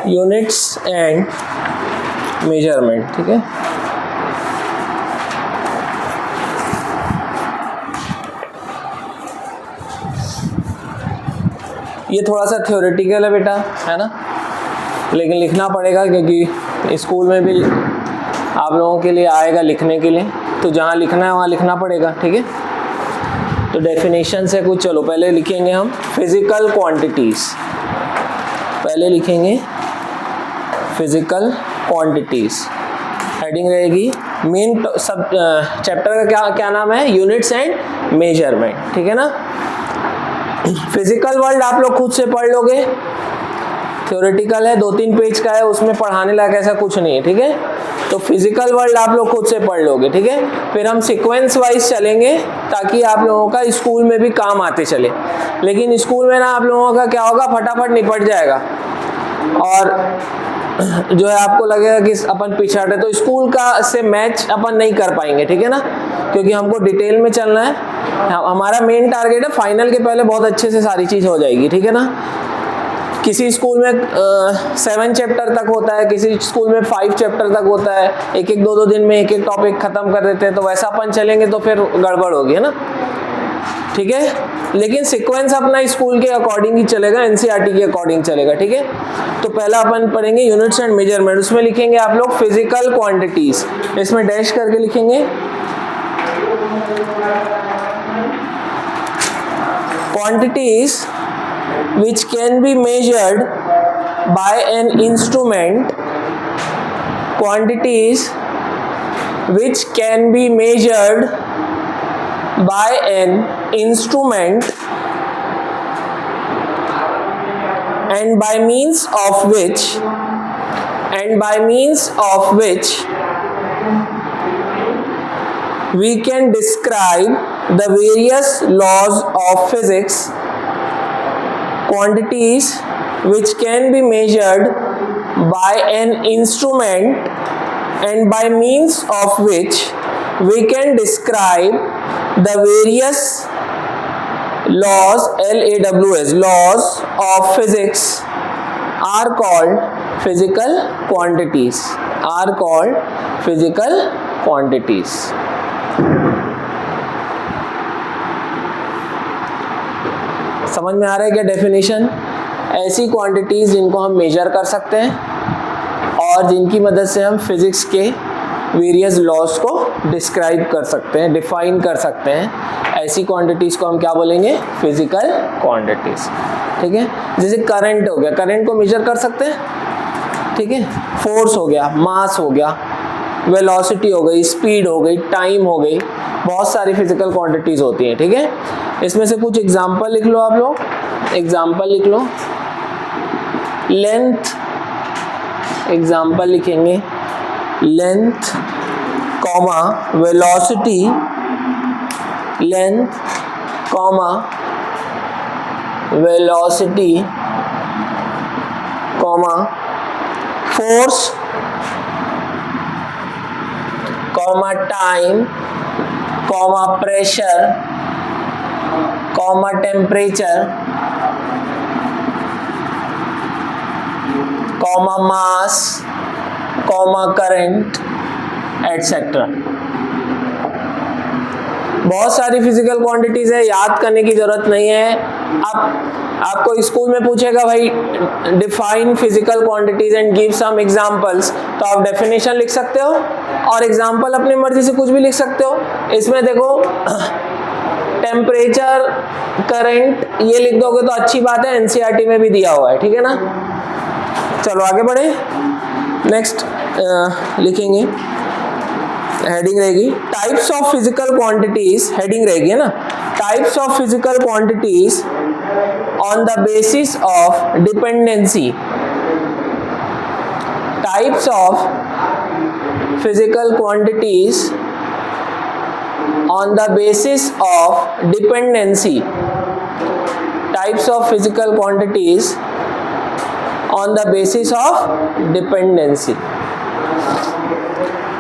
Units and measurement, ठीक है। ये थोड़ा सा थ्योरेटिकल है बेटा, है ना, लेकिन लिखना पड़ेगा क्योंकि स्कूल में भी आप लोगों के लिए आएगा लिखने के लिए, तो जहाँ लिखना है वहाँ लिखना पड़ेगा, ठीक है। तो डेफिनेशन से कुछ, चलो पहले लिखेंगे हम फिजिकल क्वांटिटीज। पहले लिखेंगे फिजिकल क्वांटिटीज, हेडिंग रहेगी मेन सब चैप्टर का क्या नाम है, यूनिट्स एंड मेजरमेंट, ठीक है ना। फिजिकल वर्ल्ड आप लोग खुद से पढ़ लोगे, थ्योरेटिकल है, 2-3 पेज का है, उसमें पढ़ाने लायक ऐसा कुछ नहीं है, ठीक है। तो फिजिकल वर्ल्ड आप लोग खुद से पढ़ लोगे, ठीक है। फिर हम सीक्वेंस वाइज चलेंगे ताकि आप लोगों का स्कूल में भी काम आते चले, लेकिन स्कूल में ना आप लोगों का क्या होगा, फटाफट निपट जाएगा और जो है आपको लगेगा कि अपन पिछड़ है, तो स्कूल का से मैच अपन नहीं कर पाएंगे, ठीक है ना, क्योंकि हमको डिटेल में चलना है। हमारा मेन टारगेट है फाइनल के पहले बहुत अच्छे से सारी चीज़ हो जाएगी, ठीक है ना। किसी स्कूल में 7 चैप्टर तक होता है, किसी स्कूल में 5 चैप्टर तक होता है, एक 2 दिन में एक टॉपिक खत्म कर देते हैं, तो वैसा अपन चलेंगे तो फिर गड़बड़ होगी, है ना, ठीक है। लेकिन सीक्वेंस अपना स्कूल के अकॉर्डिंग ही चलेगा, एनसीईआरटी के अकॉर्डिंग चलेगा, ठीक है। तो पहला अपन पढ़ेंगे यूनिट्स एंड मेजरमेंट, उसमें लिखेंगे आप लोग फिजिकल क्वांटिटीज, इसमें डैश करके लिखेंगे quantities which can be measured by an instrument, quantities which can be measured by an instrument and by means of which we can describe the various laws of physics, quantities which can be measured by an instrument and by means of which we can describe the various laws, LAWS, laws of physics are called physical quantities, are called physical quantities. समझ में आ रहा है क्या definition? ऐसी quantities जिनको हम major कर सकते हैं और जिनकी मदद से हम फिजिक्स के वेरियस लॉज को डिस्क्राइब कर सकते हैं, डिफाइन कर सकते हैं, ऐसी क्वांटिटीज को हम क्या बोलेंगे, फिजिकल क्वांटिटीज, ठीक है। जैसे करंट हो गया, करंट को मेजर कर सकते हैं, ठीक है। फोर्स हो गया, मास हो गया, वेलोसिटी हो गई, स्पीड हो गई, टाइम हो गई, बहुत सारी फिजिकल क्वांटिटीज होती हैं, ठीक है। इसमें से कुछ एग्जाम्पल लिख लो आप लोग, एग्जाम्पल लिख लो। लेंथ, एग्जाम्पल लिखेंगे length comma velocity, length comma velocity comma force comma time comma pressure comma temperature comma mass comma current etcetera. बहुत सारी फिजिकल क्वांटिटीज है, याद करने की जरूरत नहीं है। अब आपको स्कूल में पूछेगा भाई define physical quantities and give some examples, तो आप डेफिनेशन लिख सकते हो और एग्जांपल अपनी मर्जी से कुछ भी लिख सकते हो। इसमें देखो टेम्परेचर, करंट ये लिख दोगे तो अच्छी बात है, एनसीईआरटी में भी दिया हुआ है, ठीक है ना। चलो आगे बढ़े, नेक्स्ट लिखेंगे, हेडिंग रहेगी types of physical quantities, heading रहेगी है ना, types of physical quantities on the basis of dependency, types of physical quantities on the basis of dependency, types of physical quantities on the basis of dependency।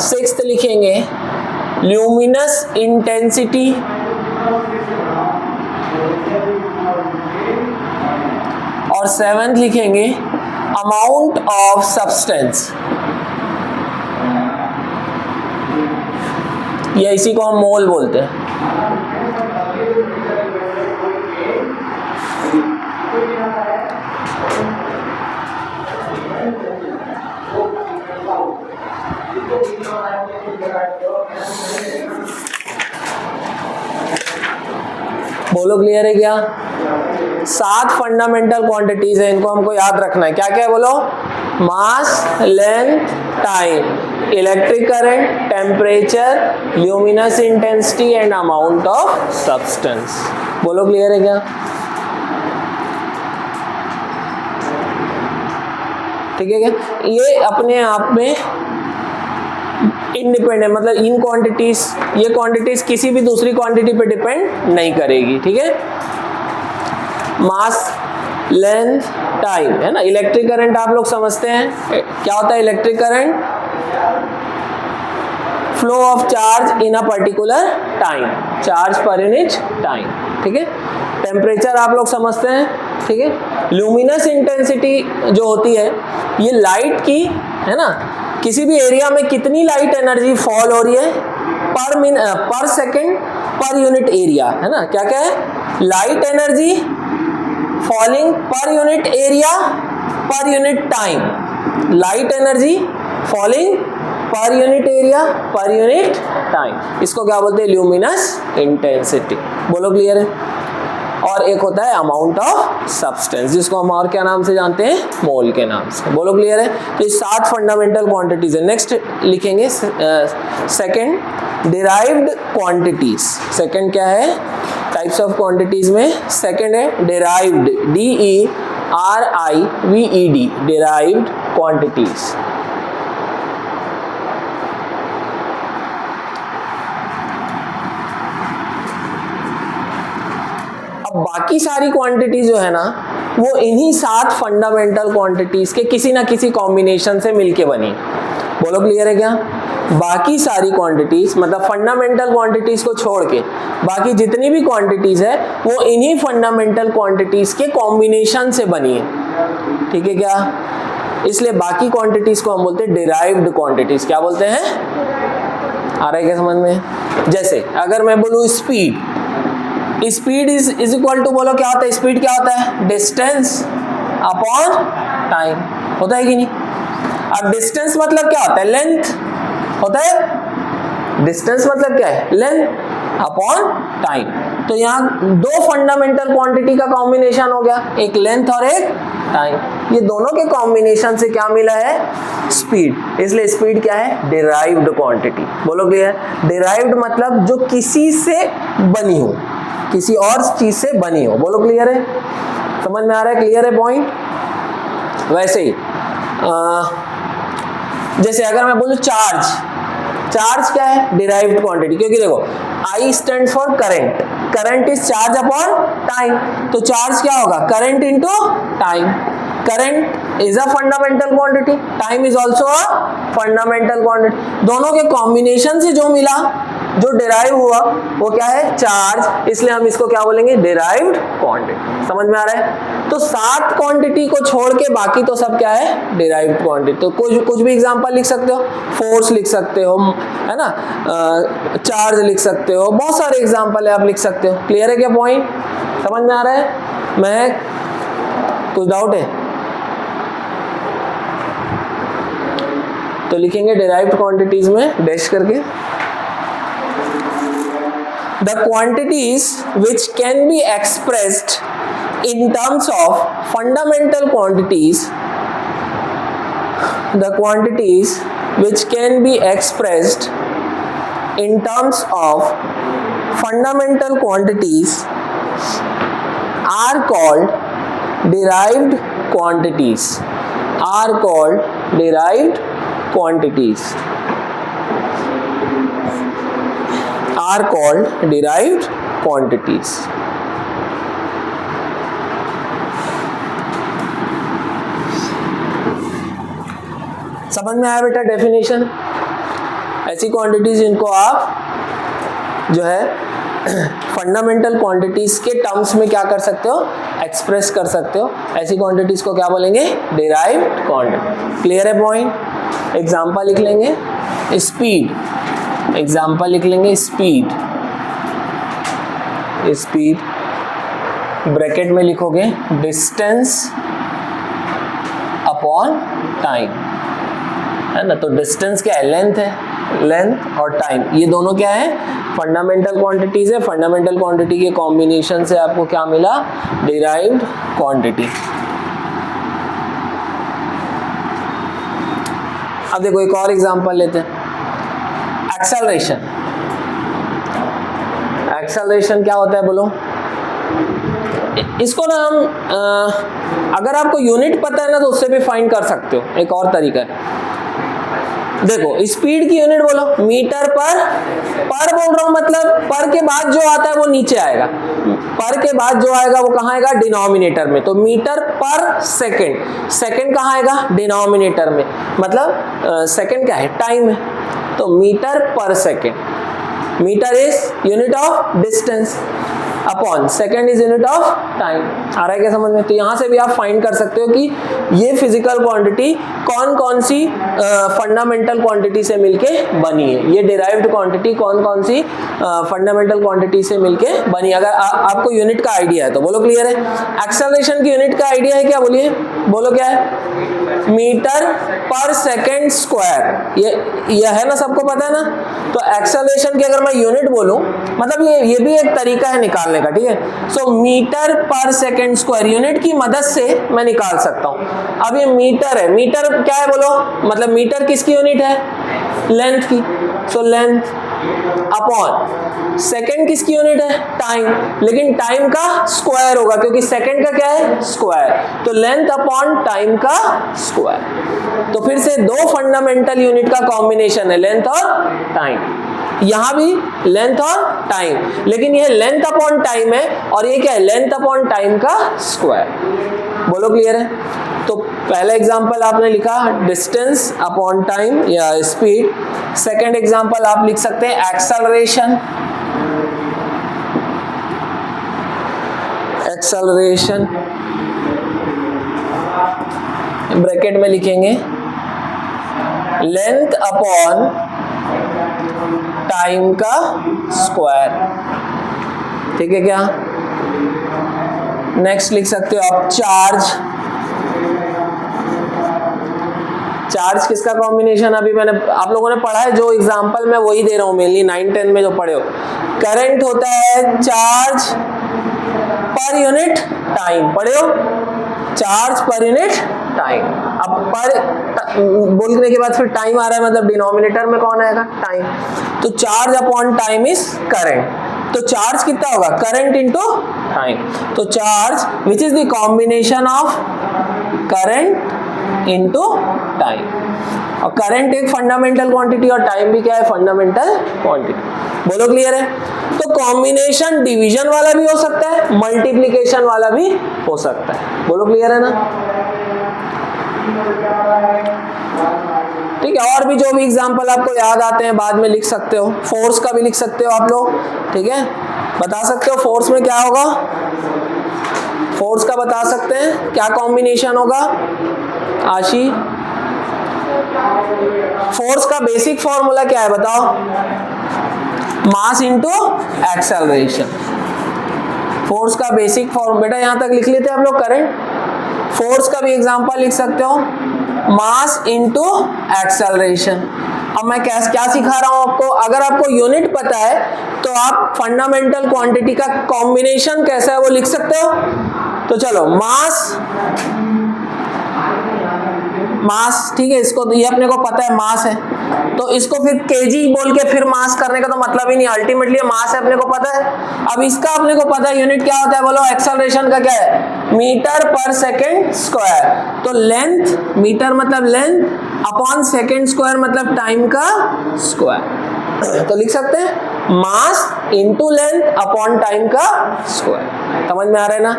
Sixth लिखेंगे luminous intensity, और seventh लिखेंगे amount of substance, या इसी को हम मोल बोलते हैं। बोलो क्लियर है क्या? 7 फंडामेंटल क्वांटिटीज है, इनको हमको याद रखना है। क्या क्या है बोलो? Mass, length, time, electric current, temperature, luminous intensity and amount of substance. बोलो क्लियर है क्या? ठीक है क्या? ये अपने आप में इंडिपेंडेंट, मतलब इन क्वांटिटीज, ये क्वांटिटीज किसी भी दूसरी क्वांटिटी पे डिपेंड नहीं करेगी। ठीक है, मास, लेंथ, टाइम है ना। इलेक्ट्रिक करंट आप लोग समझते हैं क्या होता है? Electric current flow of charge in a particular time, charge per unit time. ठीक है, टेम्परेचर आप लोग समझते हैं। ठीक है, ल्यूमिनस इंटेंसिटी जो होती है ये लाइट की, है ना, किसी भी एरिया में कितनी लाइट एनर्जी फॉल हो रही है पर सेकेंड पर यूनिट एरिया, है ना। क्या क्या है? Light energy falling per unit area per unit time, light energy falling per unit area per unit time, इसको क्या बोलते हैं? Luminous intensity. बोलो क्लियर है? और एक होता है अमाउंट ऑफ सब्सटेंस, जिसको हम और क्या नाम से जानते हैं? मोल के नाम से। बोलो क्लियर है? तो ये 7 फंडामेंटल क्वांटिटीज है। नेक्स्ट लिखेंगे सेकंड डिराइव्ड क्वांटिटीज। सेकंड क्या है टाइप्स ऑफ क्वांटिटीज में? सेकंड है डिराइव्ड, DERIVED, डिराइव्ड क्वांटिटीज। बाकी सारी क्वांटिटी जो है ना वो इन्हीं 7 फंडामेंटल क्वांटिटीज के किसी ना किसी कॉम्बिनेशन से मिलके बनी। बोलो क्लियर है क्या? बाकी सारी क्वांटिटीज, मतलब फंडामेंटल क्वांटिटीज को छोड़ के बाकी जितनी भी क्वांटिटीज है वो इन्हीं फंडामेंटल क्वांटिटीज के कॉम्बिनेशन से बनी है। ठीक है क्या? इसलिए बाकी क्वांटिटीज को हम बोलते हैं डिराइव्ड क्वांटिटीज। क्या बोलते हैं? आ रहा है क्या समझ में? जैसे अगर मैं बोलूं speed, speed is equal to, बोलो क्या होता है? स्पीड क्या होता है? डिस्टेंस अपॉन टाइम होता है कि नहीं? अब डिस्टेंस मतलब क्या होता है? लेंथ होता है। डिस्टेंस मतलब क्या है? Length upon time. तो यहाँ 2 फंडामेंटल क्वांटिटी का कॉम्बिनेशन हो गया, एक लेंथ और एक टाइम। ये दोनों के कॉम्बिनेशन से क्या मिला है? स्पीड। इसलिए स्पीड क्या है? Derived quantity. बोलो क्लियर? डिराइव्ड मतलब जो किसी से बनी हो, किसी और चीज से बनी हो। बोलो क्लियर है? समझ में आ रहा है? क्लियर है पॉइंट? वैसे ही जैसे अगर मैं बोलूं चार्ज, चार्ज क्या है? Derived quantity. क्योंकि देखो I stand for current, current is charge upon time, तो चार्ज क्या होगा? Current into time. Current is a fundamental quantity, time is also a fundamental quantity. दोनों के कॉम्बिनेशन से जो मिला, जो डिराइव हुआ, वो क्या है? चार्ज। इसलिए हम इसको क्या बोलेंगे? Derived quantity. समझ में आ रहा है? तो 7 क्वांटिटी को छोड़ के बाकी तो सब क्या है? Derived quantity. तो कुछ भी एग्जांपल लिख सकते हो, फोर्स लिख सकते हो, है ना, चार्ज लिख सकते हो, बहुत सारे एग्जांपल है आप लिख सकते हो। क्लियर है क्या पॉइंट? समझ में आ रहा है? मैं कुछ डाउट है तो लिखेंगे डिराइव्ड क्वांटिटीज में डैश करके। The quantities which can be expressed in terms of fundamental quantities, the quantities which can be expressed in terms of fundamental quantities are called derived quantities, are called derived quantities, are called derived quantities. समझ में आया बेटा definition? ऐसी quantities जिनको आप जो है fundamental quantities के टर्म्स में क्या कर सकते हो, एक्सप्रेस कर सकते हो, ऐसी क्वांटिटीज को क्या बोलेंगे, डिराइव्ड क्वांटिटी। क्लियर है पॉइंट। एग्जांपल लिख लेंगे स्पीड, एग्जांपल लिख लेंगे स्पीड, स्पीड ब्रैकेट में लिखोगे डिस्टेंस अपॉन टाइम, है ना। तो डिस्टेंस क्या है, लेंथ है, लेंथ और टाइम ये दोनों क्या है, फंडामेंटल क्वांटिटीज है। फंडामेंटल क्वांटिटी के कॉम्बिनेशन से आपको क्या मिला, डिराइव्ड क्वांटिटी। अब देखो एक और एग्जांपल लेते हैं, एक्सेलरेशन। एक्सेलरेशन क्या होता है बोलो, इसको ना हम अगर आपको यूनिट पता है ना तो उससे भी फाइंड कर सकते हो। एक और तरीका है, देखो स्पीड की यूनिट बोलो मीटर पर बोल रहा हूं, मतलब पर के बाद जो आता है वो नीचे आएगा, पर के बाद जो आएगा वो कहाँ आएगा, डिनोमिनेटर में। तो मीटर पर सेकंड, सेकंड कहाँ आएगा, डिनोमिनेटर में, मतलब सेकंड क्या है, टाइम है। तो मीटर पर second, metre is unit of distance upon second is unit of time. आ रहा है क्या समझ में। तो यहां से भी आप फाइंड कर सकते हो कि ये फिजिकल क्वांटिटी कौन कौन सी फंडामेंटल क्वांटिटी से मिलके बनी है, ये डिराइव्ड क्वांटिटी कौन कौन सी फंडामेंटल क्वांटिटी से मिलके बनी। अगर आपको यूनिट का आइडिया है तो बोलो क्लियर है। एक्सेलरेशन की यूनिट का आइडिया है क्या, बोलिए, बोलो क्या है, मीटर पर सेकेंड स्क्वायर, ये है ना, सबको पता है ना। तो एक्सेलरेशन की अगर मैं यूनिट बोलूं, मतलब ये भी एक तरीका है निकालने का, ठीक है। सो मीटर पर सेकेंड स्क्वायर यूनिट की मदद से मैं निकाल सकता हूं। अब ये मीटर है, मीटर क्या है बोलो, मतलब मीटर किसकी यूनिट है, लेंथ की। सो लेंथ अपॉन सेकेंड किसकी यूनिट है, टाइम, लेकिन टाइम का स्क्वायर होगा क्योंकि सेकेंड का क्या है, स्क्वायर। तो लेंथ अपॉन टाइम का स्क्वायर। तो फिर से दो फंडामेंटल यूनिट का कॉम्बिनेशन है, लेंथ और टाइम। यहां भी लेंथ और टाइम, लेकिन यह लेंथ अपॉन टाइम है और ये क्या है, लेंथ अपॉन टाइम का स्क्वायर। बोलो क्लियर है। तो पहला एग्जांपल आपने लिखा डिस्टेंस अपॉन टाइम या स्पीड। सेकंड एग्जांपल आप लिख सकते हैं एक्सेलरेशन, एक्सेलरेशन ब्रैकेट में लिखेंगे लेंथ अपॉन टाइम का स्क्वायर, ठीक है क्या। नेक्स्ट लिख सकते हो आप चार्ज, चार्ज किसका कॉम्बिनेशन, अभी मैंने आप लोगों ने पढ़ा है, जो एग्जांपल मैं वही दे रहा हूं मेनली 9-10 में जो पढ़े हो। करंट होता है चार्ज पर यूनिट टाइम, पढ़े हो, चार्ज पर यूनिट टाइम। अब पर बोलने के बाद फिर टाइम आ रहा है, मतलब डिनोमिनेटर में कौन आएगा, टाइम। तो charge upon time is current. तो चार्ज कितना होगा, करंट इंटू टाइम। तो charge which is the combination of current into time. और करंट एक फंडामेंटल क्वांटिटी और टाइम भी क्या है, फंडामेंटल क्वांटिटी। बोलो क्लियर है। तो कॉम्बिनेशन डिवीजन वाला भी हो सकता है, मल्टीप्लिकेशन वाला भी हो सकता है। बोलो क्लियर है ना। ठीक है, और भी जो भी एग्जांपल आपको याद आते हैं बाद में लिख सकते हो। फोर्स का भी लिख सकते हो आप लोग, ठीक है, बता सकते हो फोर्स में क्या होगा, फोर्स का बता सकते हैं क्या कॉम्बिनेशन होगा आशी। फोर्स का बेसिक फॉर्मूला क्या है बताओ, मास इंटू एक्सेलरेशन। फोर्स का बेसिक फॉर्म बेटा यहां तक लिख लेते हैं आप लोग। करंट, फोर्स का भी एग्जांपल लिख सकते हो, मास इंटू एक्सेलरेशन। अब मैं क्या सिखा रहा हूं आपको, अगर आपको यूनिट पता है तो आप फंडामेंटल क्वांटिटी का कॉम्बिनेशन कैसा है वो लिख सकते हो। तो चलो मास, मास, ठीक है, इसको ये अपने को पता है मास है, तो इसको फिर केजी बोल के फिर मास करने का तो मतलब ही नहीं, अल्टीमेटली मास है, अपने को पता है। अब इसका अपने को पता है यूनिट क्या होता है, बोलो एक्सेलरेशन का क्या है, मीटर पर सेकेंड स्क्वायर। तो लेंथ, मीटर मतलब लेंथ अपॉन सेकेंड स्क्वायर मतलब टाइम का स्क्वायर। तो लिख सकते हैं mass into length upon time का स्क्वायर। समझ में आ रहा है ना,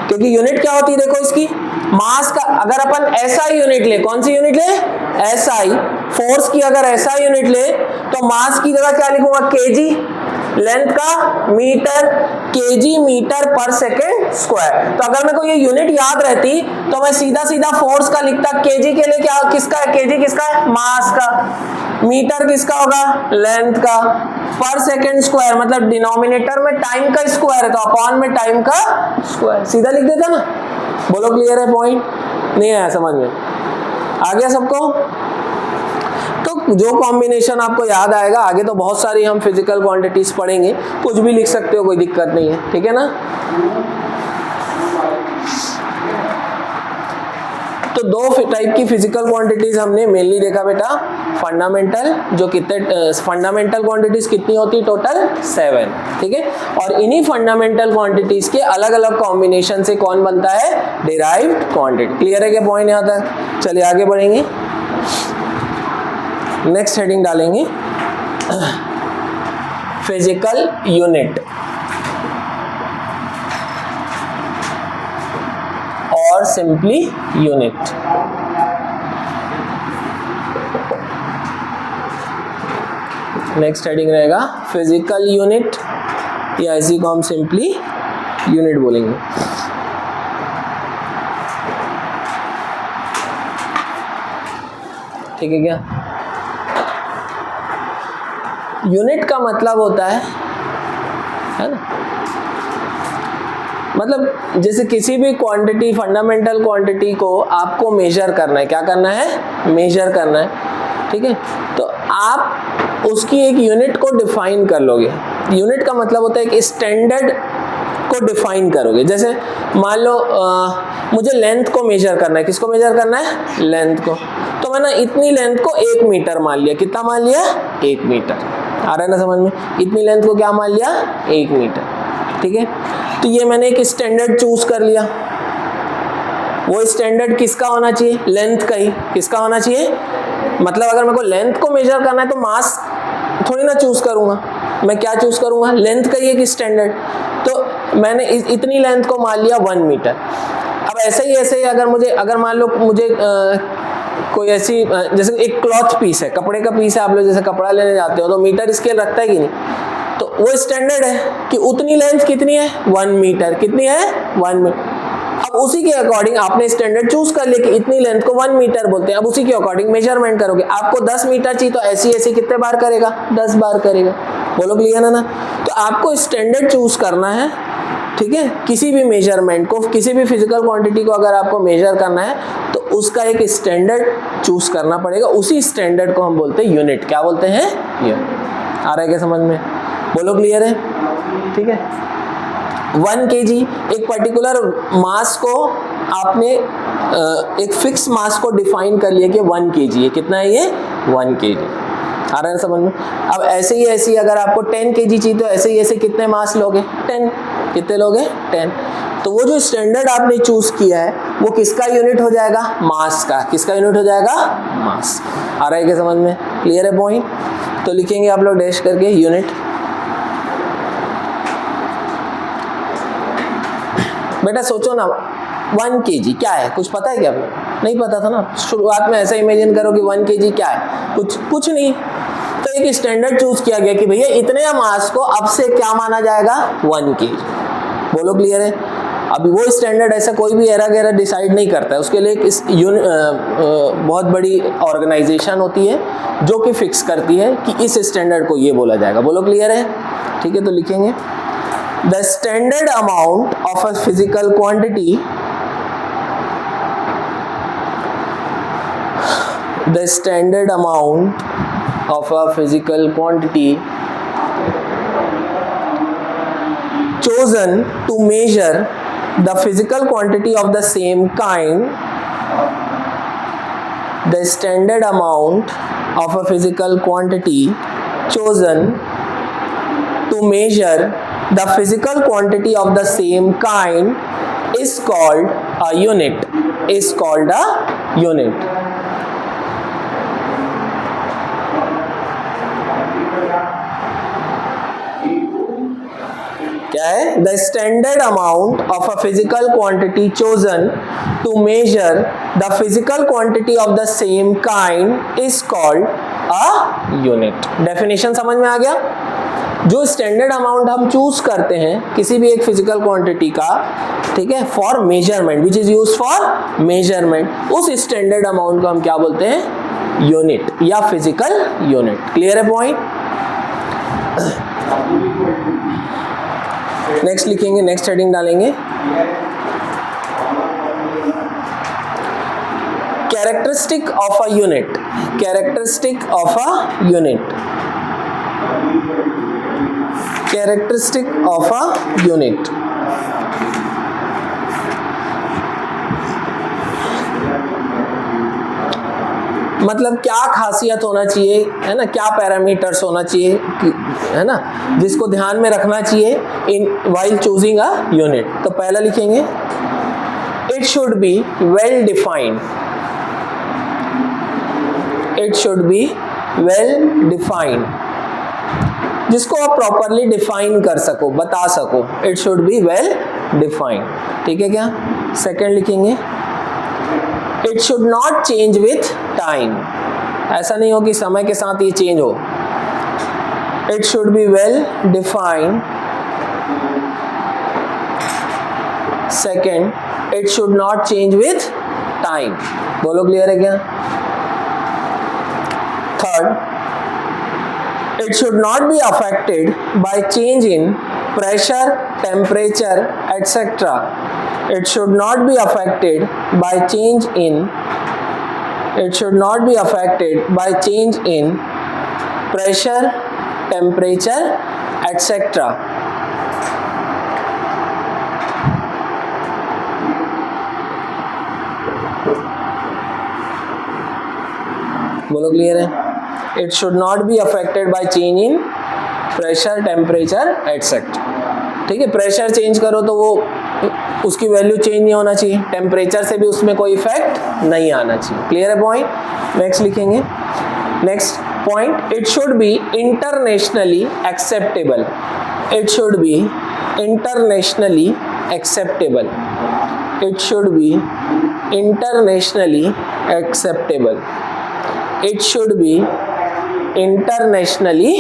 क्योंकि यूनिट क्या होती है देखो इसकी, मास का। अगर अपन एसआई यूनिट ले, कौन सी यूनिट ले, एसआई, फोर्स की अगर ऐसा यूनिट ले तो मास की जगह क्या लिखूंगा, केजी, लेंथ का मीटर, केजी मीटर पर सेकेंड स्क्वायर। तो अगर मेरे को ये यूनिट याद रहती तो मैं सीधा सीधा फोर्स का लिखता, केजी के लिए क्या किसका है, केजी किसका है, मास का, मीटर किसका होगा, लेंथ का, पर सेकेंड स्क्वायर मतलब डिनोमिनेटर में टाइम का स्क्वायर है तो अपॉन में टाइम का स्क्वायर, सीधा लिख देता ना। बोलो क्लियर है पॉइंट, नहीं आया समझ में, आ गया सबको। तो जो कॉम्बिनेशन आपको याद आएगा, आगे तो बहुत सारी हम फिजिकल क्वांटिटीज पढ़ेंगे, कुछ भी लिख सकते हो, कोई दिक्कत नहीं है, ठीक है ना। तो दो टाइप की फिजिकल क्वांटिटीज हमने मेनली देखा बेटा, फंडामेंटल, जो कितने फंडामेंटल क्वांटिटीज कितनी होती है, टोटल 7, ठीक है। और इन्हीं फंडामेंटल क्वांटिटीज के अलग अलग कॉम्बिनेशन से कौन बनता है, डिराइव्ड क्वांटिटी। क्लियर है क्या पॉइंट यहाँ तक, चलिए आगे बढ़ेंगे, नेक्स्ट हेडिंग डालेंगे फिजिकल यूनिट और सिंपली यूनिट। नेक्स्ट हेडिंग रहेगा फिजिकल यूनिट, या इसी को हम सिंपली यूनिट बोलेंगे। ठीक है क्या, यूनिट का मतलब होता है ना, मतलब जैसे किसी भी क्वांटिटी, फंडामेंटल क्वांटिटी को आपको मेजर करना है, क्या करना है, मेजर करना है, ठीक है। तो आप उसकी एक यूनिट को डिफाइन कर लोगे। यूनिट का मतलब होता है एक स्टैंडर्ड को डिफाइन करोगे। जैसे मान लो मुझे लेंथ को मेजर करना है, किसको मेजर करना है, लेंथ को, तो मैंने इतनी लेंथ को 1 मीटर मान लिया, कितना मान लिया, 1 मीटर, आ रहा है ना समझ में, इतनी लेंथ को क्या मान लिया, 1 मीटर, ठीक है। तो ये मैंने एक स्टैंडर्ड चूज कर लिया, वो स्टैंडर्ड किसका होना चाहिए, लेंथ का ही, किसका होना चाहिए, मतलब अगर मेरे को लेंथ को मेजर करना है तो मास थोड़ी ना चूज करूंगा, मैं क्या चूज करूंगा, लेंथ का ही एक स्टैंडर्ड। तो मैंने इतनी लेंथ को मान लिया 1 मीटर। अब ऐसे ही अगर मान लो मुझे कोई ऐसी जैसे एक क्लॉथ पीस है, कपड़े का पीस है, आप लोग जैसे कपड़ा लेने जाते हो तो मीटर स्केल रखता है कि नहीं, तो वो स्टैंडर्ड है कि उतनी लेंथ कितनी है, 1 मीटर, कितनी है, 1 मीटर। अब उसी के अकॉर्डिंग आपने स्टैंडर्ड चूज कर लिया कि इतनी लेंथ को 1 मीटर बोलते हैं, अब उसी के अकॉर्डिंग मेजरमेंट करोगे। आपको 10 मीटर चाहिए तो ऐसी कितने बार करेगा, 10 बार करेगा। बोलो क्लियर है ना। तो आपको स्टैंडर्ड चूज करना है, ठीक है। किसी भी मेजरमेंट को, किसी भी फिजिकल क्वांटिटी को अगर आपको मेजर करना है तो उसका एक स्टैंडर्ड चूज करना पड़ेगा, उसी स्टैंडर्ड को हम बोलते हैं यूनिट। क्या बोलते हैं, यूनिट। आ रहा है क्या समझ में, बोलो क्लियर है, ठीक है। 1 kg, एक पर्टिकुलर मास को आपने एक फिक्स मास को डिफाइन कर लिया कि 1 kg है, कितना है ये, 1 kg। आ रहा है समझ में। अब ऐसे ही अगर आपको 10 kg चाहिए तो ऐसे कितने मास लोगे, 10, कितने लोगे, 10। तो वो जो स्टैंडर्ड आपने चूज किया है वो किसका यूनिट हो जाएगा, मास का, किसका यूनिट हो जाएगा, मास। आ रहा है क्या समझ में, क्लियर है पॉइंट। तो लिखेंगे आप लोग डैश करके यूनिट। बेटा सोचो ना, 1 kg क्या है, कुछ पता है क्या आपको, नहीं पता था ना, शुरुआत में ऐसा इमेजिन करो कि 1 kg क्या है, कुछ नहीं। तो एक स्टैंडर्ड चूज किया गया कि भैया इतने मास को अब से क्या माना जाएगा, 1 kg। बोलो क्लियर है। अभी वो स्टैंडर्ड ऐसा कोई भी एरा गैरा डिसाइड नहीं करता है, उसके लिए एक बहुत बड़ी ऑर्गेनाइजेशन होती है जो कि फिक्स करती है कि इस स्टैंडर्ड को ये बोला जाएगा। बोलो क्लियर है, ठीक है। तो लिखेंगे the standard amount of a physical quantity, the standard amount of a physical quantity chosen to measure the physical quantity of the same kind, the standard amount of a physical quantity chosen to measure the physical quantity of the same kind is called a unit, is called a unit. क्या है? The standard amount of a physical quantity chosen to measure the physical quantity of the same kind is called a unit. Definition समझ में आ गया? जो standard amount हम choose करते हैं किसी भी एक फिजिकल क्वांटिटी का, ठीक है, for measurement, which is use for measurement, उस स्टैंडर्ड अमाउंट को हम क्या बोलते हैं? यूनिट या फिजिकल यूनिट। क्लियर है पॉइंट? नेक्स्ट लिखेंगे, नेक्स्ट हेडिंग डालेंगे, characteristic of a unit. Characteristic of a unit, characteristic of a unit. मतलब क्या खासियत होना चाहिए, है ना, क्या पैरामीटर्स होना चाहिए, है ना, जिसको ध्यान में रखना चाहिए in while choosing a unit. तो पहला लिखेंगे, it should be well defined. It should be well defined, जिसको आप प्रॉपरली डिफाइन कर सको, बता सको। It should be well defined, ठीक है क्या? सेकंड लिखेंगे, it should not change with time. ऐसा नहीं हो कि समय के साथ ये चेंज हो। It should be well defined. Second, it should not change with time. बोलो क्लियर है क्या? Third, it should not be affected by change in pressure, temperature, etc. It should not be affected by change in, it should not be affected by change in pressure, temperature, etc. बोलो clear है? It should not be affected by change in pressure, temperature, etc. ठीक है, pressure change करो तो वो उसकी value change नहीं होना चाहिए, टेम्परेचर से भी उसमें कोई इफेक्ट नहीं आना चाहिए। क्लियर है पॉइंट? नेक्स्ट लिखेंगे, next point, it should be internationally acceptable. It should be internationally acceptable. It should be internationally acceptable. It should be internationally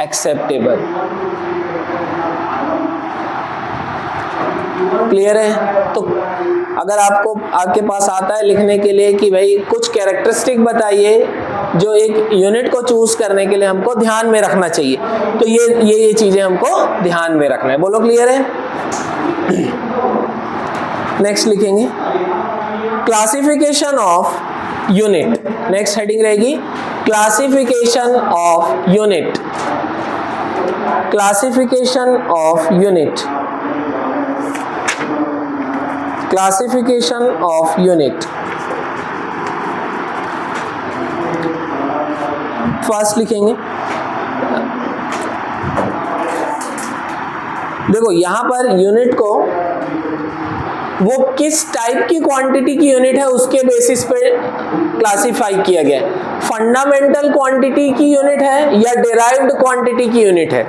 acceptable. Clear है? तो अगर आपको आपके पास आता है लिखने के लिए कि भाई कुछ कैरेक्टरिस्टिक बताइए जो एक यूनिट को चूज करने के लिए हमको ध्यान में रखना चाहिए, तो ये चीजें हमको ध्यान में रखना है। बोलो क्लियर है? नेक्स्ट लिखेंगे, classification of unit. Next heading रहेगी, classification of unit. Classification of unit. Classification of unit. First लिखेंगे, देखो यहां पर यूनिट को वो किस टाइप की क्वांटिटी की यूनिट है उसके बेसिस पे क्लासिफाई किया गया है। फंडामेंटल क्वांटिटी की यूनिट है या डिराइव्ड क्वांटिटी की यूनिट है।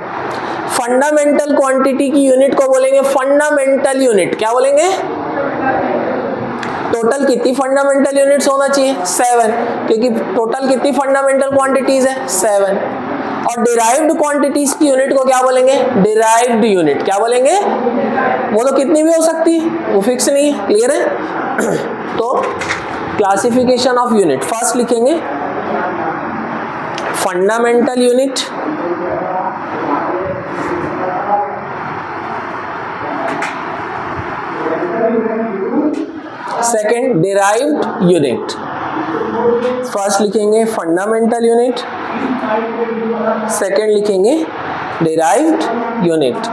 फंडामेंटल क्वांटिटी की यूनिट को बोलेंगे फंडामेंटल यूनिट। क्या बोलेंगे? टोटल कितनी फंडामेंटल यूनिट्स होना चाहिए? 7, क्योंकि टोटल कितनी फंडामेंटल क्वांटिटीज है? 7। और डिराइव्ड क्वांटिटीज की यूनिट को क्या बोलेंगे? Derived unit. क्या बोलेंगे? वो तो कितनी भी हो सकती है, वो फिक्स नहीं है। क्लियर है? तो क्लासिफिकेशन ऑफ यूनिट, फर्स्ट लिखेंगे fundamental unit, second derived unit. First लिखेंगे फंडामेंटल यूनिट, सेकेंड लिखेंगे डिराइव्ड यूनिट।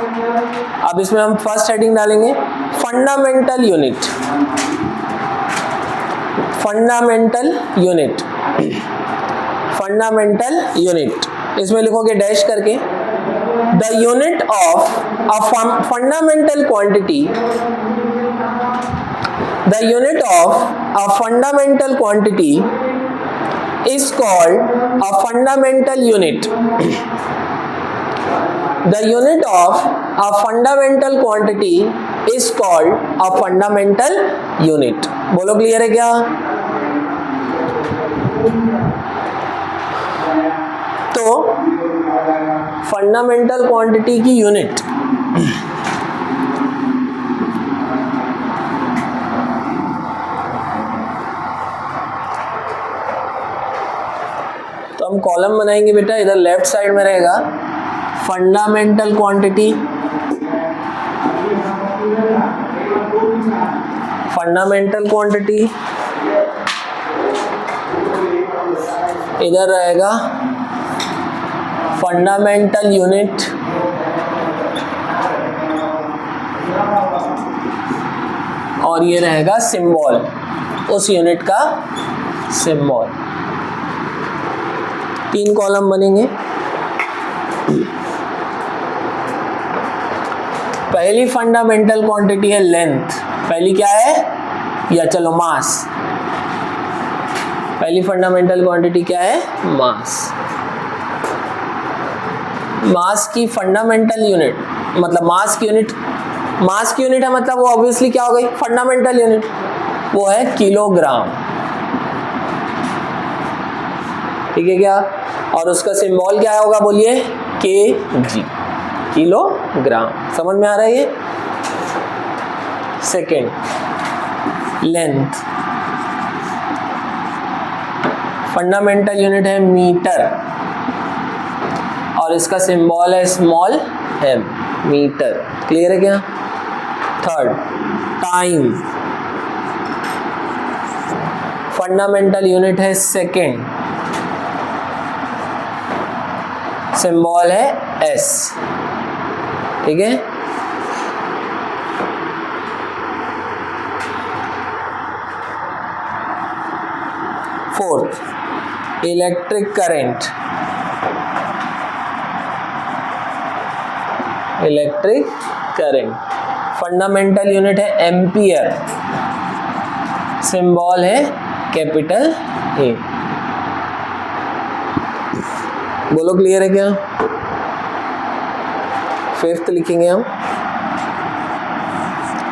अब इसमें हम फर्स्ट हेडिंग डालेंगे fundamental unit. Fundamental unit, fundamental unit, इसमें लिखोगे डैश करके, the unit of a fundamental quantity, the unit of a fundamental quantity is called a fundamental unit. The unit of a fundamental quantity is called a fundamental unit. बोलो clear है क्या? तो fundamental quantity की unit तो हम column बनाएंगे बेटा, इधर लेफ्ट साइड में रहेगा फंडामेंटल क्वांटिटी, फंडामेंटल क्वांटिटी, इधर रहेगा फंडामेंटल यूनिट, और ये रहेगा सिंबल, उस यूनिट का सिंबल। 3 कॉलम बनेंगे। पहली फंडामेंटल क्वांटिटी है लेंथ। पहली क्या है? या चलो मास। पहली फंडामेंटल क्वांटिटी क्या है? मास। मास की फंडामेंटल यूनिट मतलब मास की यूनिट, मास की यूनिट है मतलब वो ऑब्वियसली क्या हो गई? फंडामेंटल यूनिट, वो है किलोग्राम। ठीक है क्या? और उसका सिंबल क्या होगा? बोलिए kg, किलोग्राम। समझ में आ रहा है ये? सेकेंड, लेंथ, फंडामेंटल यूनिट है मीटर और इसका सिंबल है स्मॉल m, मीटर। क्लियर है क्या? थर्ड, टाइम, फंडामेंटल यूनिट है सेकेंड, सिंबल है s। ठीक है? Fourth, electric current, electric current, fundamental unit है एम्पियर, सिंबल है कैपिटल ए। बोलो क्लियर है क्या? फिफ्थ लिखेंगे हम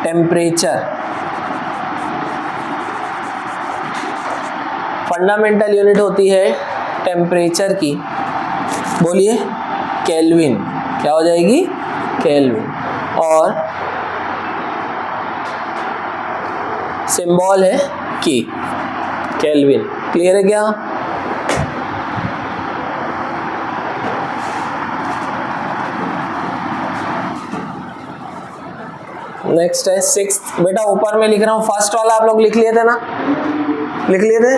टेम्परेचर, फंडामेंटल यूनिट होती है टेम्परेचर की, बोलिए केल्विन। क्या हो जाएगी? केल्विन। और सिंबल है के, केल्विन। क्लियर है क्या? नेक्स्ट है सिक्स्थ। बेटा ऊपर में लिख रहा हूं, फर्स्ट वाला आप लोग लिख लिए थे ना? लिख लिए थे?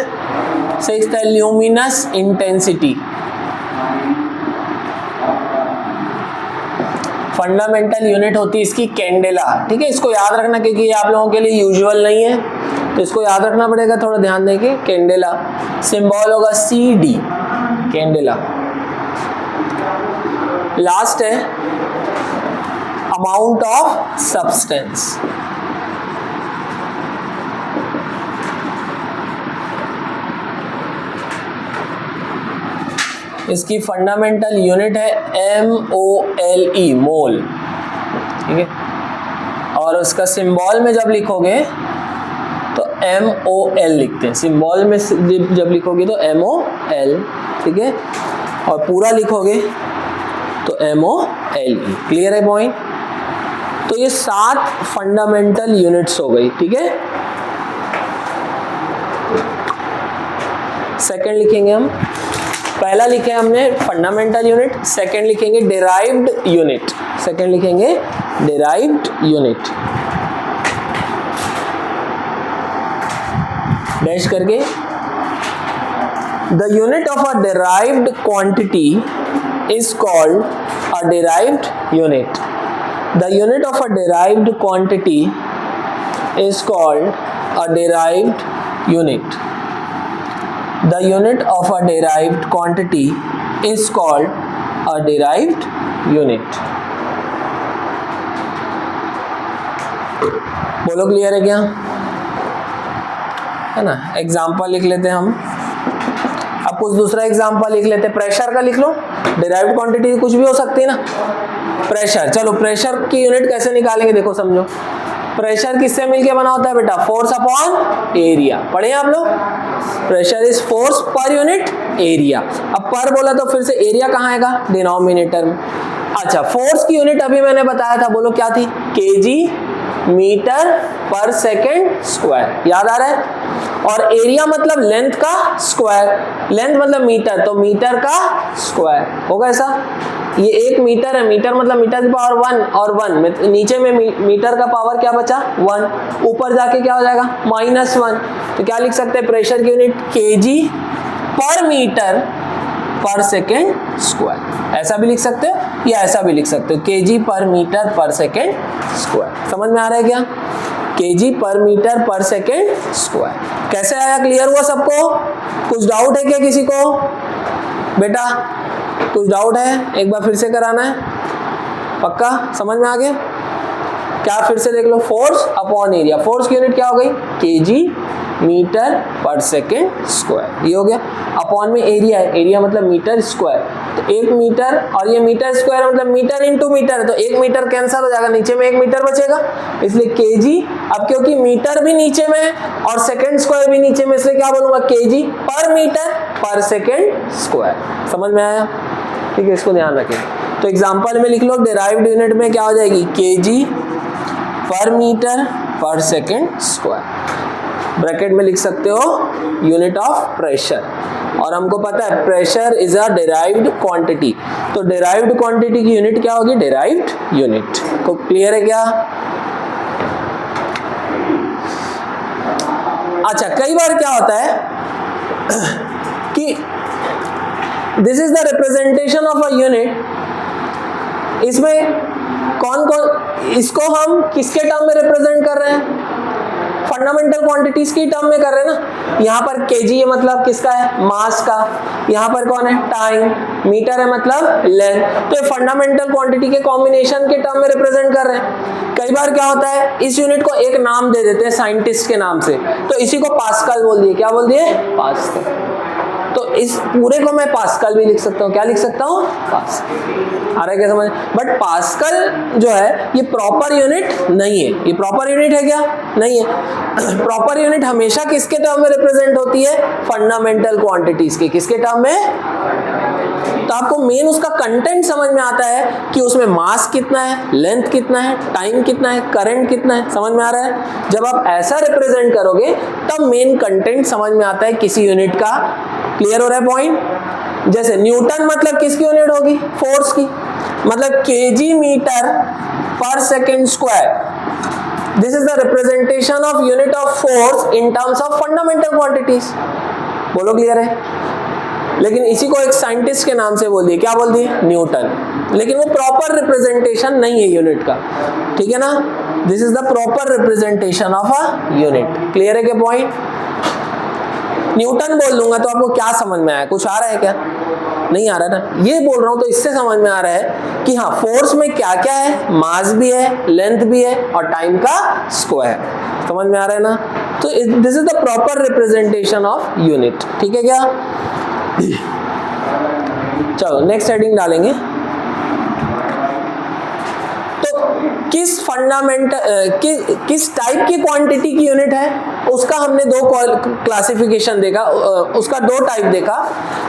सिक्स्थ है ल्यूमिनस इंटेंसिटी, फंडामेंटल यूनिट होती है इसकी कैंडेला। ठीक है, इसको याद रखना क्योंकि ये आप लोगों के लिए यूजुअल नहीं है, तो इसको याद रखना पड़ेगा, थोड़ा ध्यान देके। कैंडेला, सिंबल होगा CD, कैंडेला। लास्ट है अमाउंट ऑफ सब्सटेंस, इसकी फंडामेंटल यूनिट है MOLE, मोल। ठीक है, और उसका सिंबल में जब लिखोगे तो MOL लिखते हैं, सिंबल में जब लिखोगे तो MOL। ठीक है, और पूरा लिखोगे तो MOLE। क्लियर है पॉइंट? तो ये 7 फंडामेंटल यूनिट्स हो गई। ठीक है, सेकंड लिखेंगे हम। पहला लिखे हमने फंडामेंटल यूनिट, सेकंड लिखेंगे डिराइव्ड यूनिट, सेकंड लिखेंगे डिराइव्ड यूनिट, डैश करके। The unit of a derived quantity is called a derived unit. The unit of a derived quantity is called a derived unit. The unit of a derived quantity is called a derived unit. बोलो clear है क्या? है ना? Example लिख लेते हैं हम। अब कुछ दूसरा एग्जाम्पल लिख लेते हैं। प्रेशर का लिख लो। डिराइव्ड क्वांटिटी कुछ भी हो सकती है ना। प्रेशर, चलो प्रेशर की यूनिट कैसे निकालेंगे देखो समझो। प्रेशर किससे मिलके बना होता है बेटा? Force upon area. पढ़े आप लोग? Pressure is force per unit area. अब पर बोला तो फिर से एरिया कहाँ आएगा? डिनोमिनेटर में। अच्छा, फोर्स की यूनिट अभी मैंने बताया था, बोलो क्या थी? केजी मीटर पर सेकेंड स्क्वायर, याद आ रहा है? और एरिया मतलब लेंथ का स्क्वायर, लेंथ मतलब मीटर, तो मीटर का स्क्वायर होगा ऐसा। ये 1 मीटर है, मीटर मतलब मीटर की पावर 1 और 1 में नीचे में मीटर का पावर क्या बचा? 1, ऊपर जाके क्या हो जाएगा? -1। तो क्या लिख सकते हैं प्रेशर की यूनिट? केजी पर मीटर पर सेकेंड स्क्वायर। ऐसा भी लिख सकते हो या ऐसा भी लिख सकते हो, केजी पर मीटर पर सेकेंड स्क्वायर। समझ में आ रहा है क्या? केजी पर मीटर पर सेकेंड स्क्वायर। कैसे आया? क्लियर हुआ सबको? कुछ डाउट है क्या किसी को? बेटा कुछ डाउट है? एक बार फिर से कराना है, पक्का समझ में आ गया? क्या फिर से देख लो, फोर्स अपॉन एरिया। फोर्स की यूनिट क्या हो गई? केजी मीटर पर सेकेंड स्क्वायर, ये हो गया। अपॉन में एरिया है, एरिया मतलब मीटर स्क्वायर, तो 1 मीटर और ये मीटर स्क्वायर मतलब मीटर इंटू मीटर है, तो 1 मीटर कैंसिल हो जाएगा, नीचे में 1 मीटर बचेगा, इसलिए केजी। अब क्योंकि मीटर भी नीचे में है और सेकेंड स्क्वायर भी नीचे में, इसलिए क्या बोलूंगा? केजी पर मीटर पर सेकेंड स्क्वायर। समझ में आया? ठीक है, इसको ध्यान रखें। तो एग्जाम्पल में लिख लो, डिराइव्ड यूनिट में क्या हो जाएगी? केजी पर मीटर पर सेकेंड स्क्वायर। ब्रैकेट में लिख सकते हो यूनिट ऑफ प्रेशर, और हमको पता है pressure is a derived quantity, तो डिराइव्ड क्वांटिटी की यूनिट क्या होगी? Derived unit. को क्लियर है क्या? अच्छा, कई बार क्या होता है कि this is the representation of a unit. इसमें कौन कौन, इसको हम किसके टर्म में रिप्रेजेंट कर रहे हैं? फंडामेंटल क्वांटिटीज की टर्म में कर रहे हैं ना। यहाँ पर केजी है मतलब किसका है? मास का। यहाँ पर कौन है? टाइम। मीटर है मतलब लेंथ। तो ये फंडामेंटल क्वांटिटी के कॉम्बिनेशन के टर्म में रिप्रेजेंट कर रहे हैं। कई बार क्या होता है, इस यूनिट को एक नाम दे देते हैं साइंटिस्ट के नाम से, तो इसी को पास्कल बोल दिए। क्या बोल दिए? पास्कल। तो इस पूरे को मैं पास्कल भी लिख सकता हूँ। क्या लिख सकता हूँ? पास्कल। आ रहा है क्या समझ? बट पास्कल जो है ये प्रॉपर यूनिट नहीं है। ये प्रॉपर यूनिट है क्या? नहीं है। प्रॉपर यूनिट हमेशा किसके टर्म में रिप्रेजेंट होती है? फंडामेंटल क्वांटिटीज के। किसके टर्म में? तो आपको मेन उसका कंटेंट समझ में आता है कि उसमें मास कितना है, लेंथ कितना है, टाइम कितना है, करंट कितना है। समझ में आ रहा है? जब आप ऐसा रिप्रेजेंट करोगे तब मेन कंटेंट समझ में आता है किसी यूनिट का। क्लियर हो रहा है पॉइंट? जैसे न्यूटन मतलब किसकी यूनिट होगी? फोर्स की, मतलब केजी मीटर पर second square. This is the representation of unit of force in terms of fundamental quantities. बोलो क्लियर है? लेकिन इसी को एक साइंटिस्ट के नाम से बोल दिए। क्या बोल दिए? न्यूटन। लेकिन वो प्रॉपर रिप्रेजेंटेशन नहीं है यूनिट का। ठीक है ना? This is the proper representation of a unit. Clear है क्या पॉइंट? न्यूटन बोल दूंगा तो आपको क्या समझ में आया? कुछ आ रहा है क्या? नहीं आ रहा ना? ये बोल रहा हूं तो इससे समझ में आ रहा है कि हाँ, फोर्स में क्या क्या है? मास भी है, लेंथ भी है और टाइम का स्क्वायर। समझ में आ रहा है ना? तो this is the proper representation of unit. ठीक है क्या? चलो नेक्स्ट हेडिंग डालेंगे। तो किस फंडामेंटल किस टाइप की क्वांटिटी की यूनिट है उसका हमने 2 क्लासिफिकेशन देखा, उसका 2 टाइप देखा।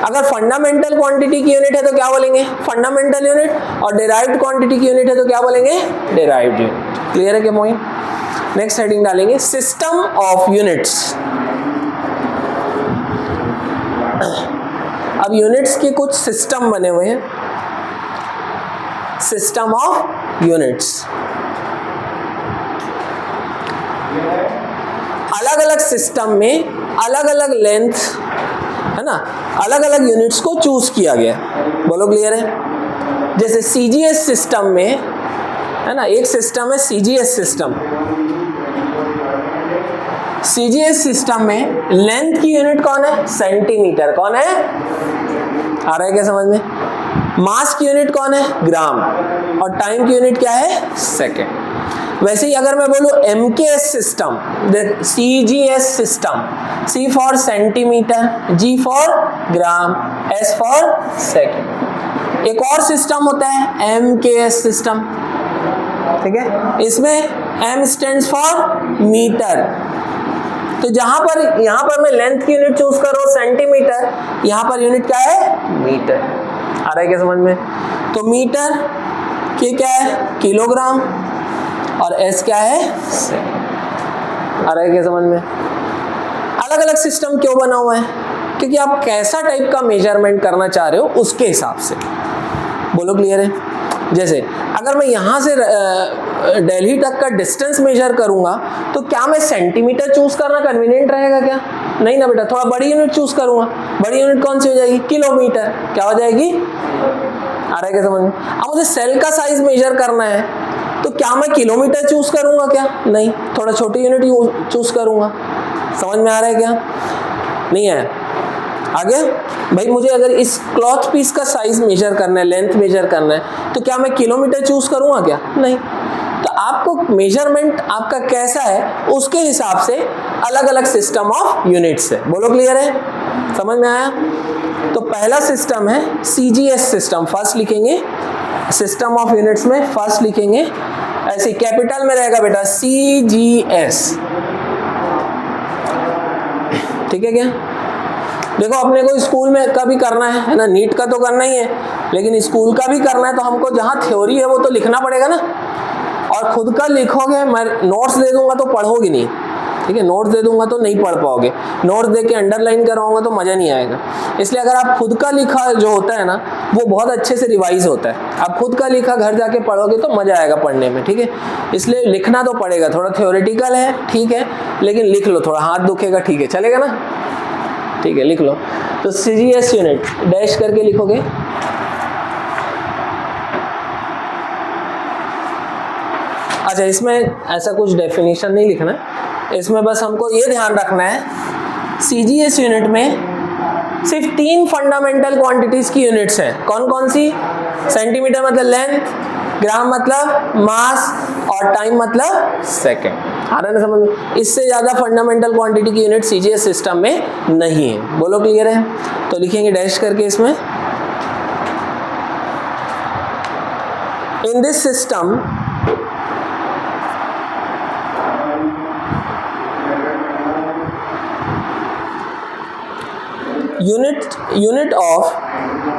अगर फंडामेंटल क्वांटिटी की यूनिट है तो क्या बोलेंगे? फंडामेंटल यूनिट, और डिराइव्ड क्वांटिटी की यूनिट है तो क्या बोलेंगे? Derived unit. क्लियर है क्या पॉइंट? नेक्स्ट हेडिंग डालेंगे, सिस्टम ऑफ यूनिट्स। अब यूनिट्स के कुछ सिस्टम बने हुए हैं। सिस्टम ऑफ यूनिट्स, अलग अलग सिस्टम में अलग अलग लेंथ है ना, अलग अलग यूनिट्स को चूज किया गया। बोलो क्लियर है? जैसे सीजीएस सिस्टम में है ना, एक सिस्टम है सीजीएस सिस्टम। सीजीएस सिस्टम में लेंथ की यूनिट कौन है? सेंटीमीटर। कौन है? आ रहा है क्या समझ में? मास की यूनिट कौन है? ग्राम। और टाइम की यूनिट क्या है? सेकेंड। वैसे ही अगर मैं बोलूं MKS system, CGS system, C for centimetre, G for gram, S for second. एक और सिस्टम होता है MKS सिस्टम, ठीक है, इसमें M स्टैंड्स फॉर मीटर। तो यहाँ पर मैं लेंथ की यूनिट चूज कर रहा हूँ सेंटीमीटर, यहाँ पर यूनिट क्या है मीटर। आ रहा है क्या समझ में? तो मीटर के क्या है किलोग्राम और S क्या है सेकंड। आ रहा है क्या समझ में? अलग अलग सिस्टम क्यों बना हुआ है? क्योंकि आप कैसा टाइप का मेजरमेंट करना चाह रहे हो उसके हिसाब से। बोलो क्लियर है? जैसे अगर मैं यहाँ से दिल्ली तक का डिस्टेंस मेजर करूंगा तो क्या मैं सेंटीमीटर चूज करना कन्वीनियंट रहेगा क्या? नहीं ना बेटा, थोड़ा बड़ी यूनिट चूज करूंगा। बड़ी यूनिट कौन सी हो जाएगी? किलोमीटर। क्या हो जाएगी? आ रहा है क्या समझ में? अब मुझे सेल का साइज मेजर करना है तो क्या मैं किलोमीटर चूज करूंगा क्या? नहीं, थोड़ा छोटी यूनिट चूज करूंगा। समझ में आ रहा है क्या? नहीं है? आ गया भाई? मुझे अगर इस क्लॉथ पीस का साइज मेजर करना है, लेंथ मेजर करना है, तो क्या मैं किलोमीटर चूज करूंगा क्या? नहीं। तो आपको मेजरमेंट आपका कैसा है उसके हिसाब से अलग अलग सिस्टम ऑफ यूनिट्स है। बोलो क्लियर है? समझ में आया? तो पहला सिस्टम है CGS सिस्टम। फर्स्ट लिखेंगे सिस्टम ऑफ यूनिट्स में, फर्स्ट लिखेंगे ऐसे कैपिटल में रहेगा बेटा CGS, ठीक है क्या? देखो अपने को स्कूल में का भी करना है ना, नीट का तो करना ही है, लेकिन स्कूल का भी करना है तो हमको जहाँ थ्योरी है वो तो लिखना पड़ेगा ना। और खुद का लिखोगे, मैं नोट्स दे दूंगा तो पढ़ोगे नहीं, ठीक है? नोट्स दे दूंगा तो नहीं पढ़ पाओगे, नोट्स दे के अंडरलाइन कराऊंगा तो मज़ा नहीं आएगा। इसलिए अगर आप खुद का लिखा जो होता है ना वो बहुत अच्छे से रिवाइज होता है। आप खुद का लिखा घर जाके पढ़ोगे तो मज़ा आएगा पढ़ने में, ठीक है? इसलिए लिखना तो पड़ेगा, थोड़ा थ्योरेटिकल है ठीक है, लेकिन लिख लो, थोड़ा हाथ दुखेगा ठीक है, चलेगा ना? ठीक है, लिख लो। तो CGS यूनिट डैश करके लिखोगे। अच्छा, इसमें ऐसा कुछ डेफिनेशन नहीं लिखना है, इसमें बस हमको ये ध्यान रखना है CGS यूनिट में सिर्फ 3 फंडामेंटल क्वांटिटीज की यूनिट्स हैं। कौन कौन सी? सेंटीमीटर मतलब लेंथ, ग्राम मतलब मास और टाइम मतलब सेकंड। आ रहा है ना समझ में? इससे ज्यादा फंडामेंटल क्वांटिटी की यूनिट CGS सिस्टम में नहीं है। बोलो क्लियर है? तो लिखेंगे डैश करके इसमें, इन this system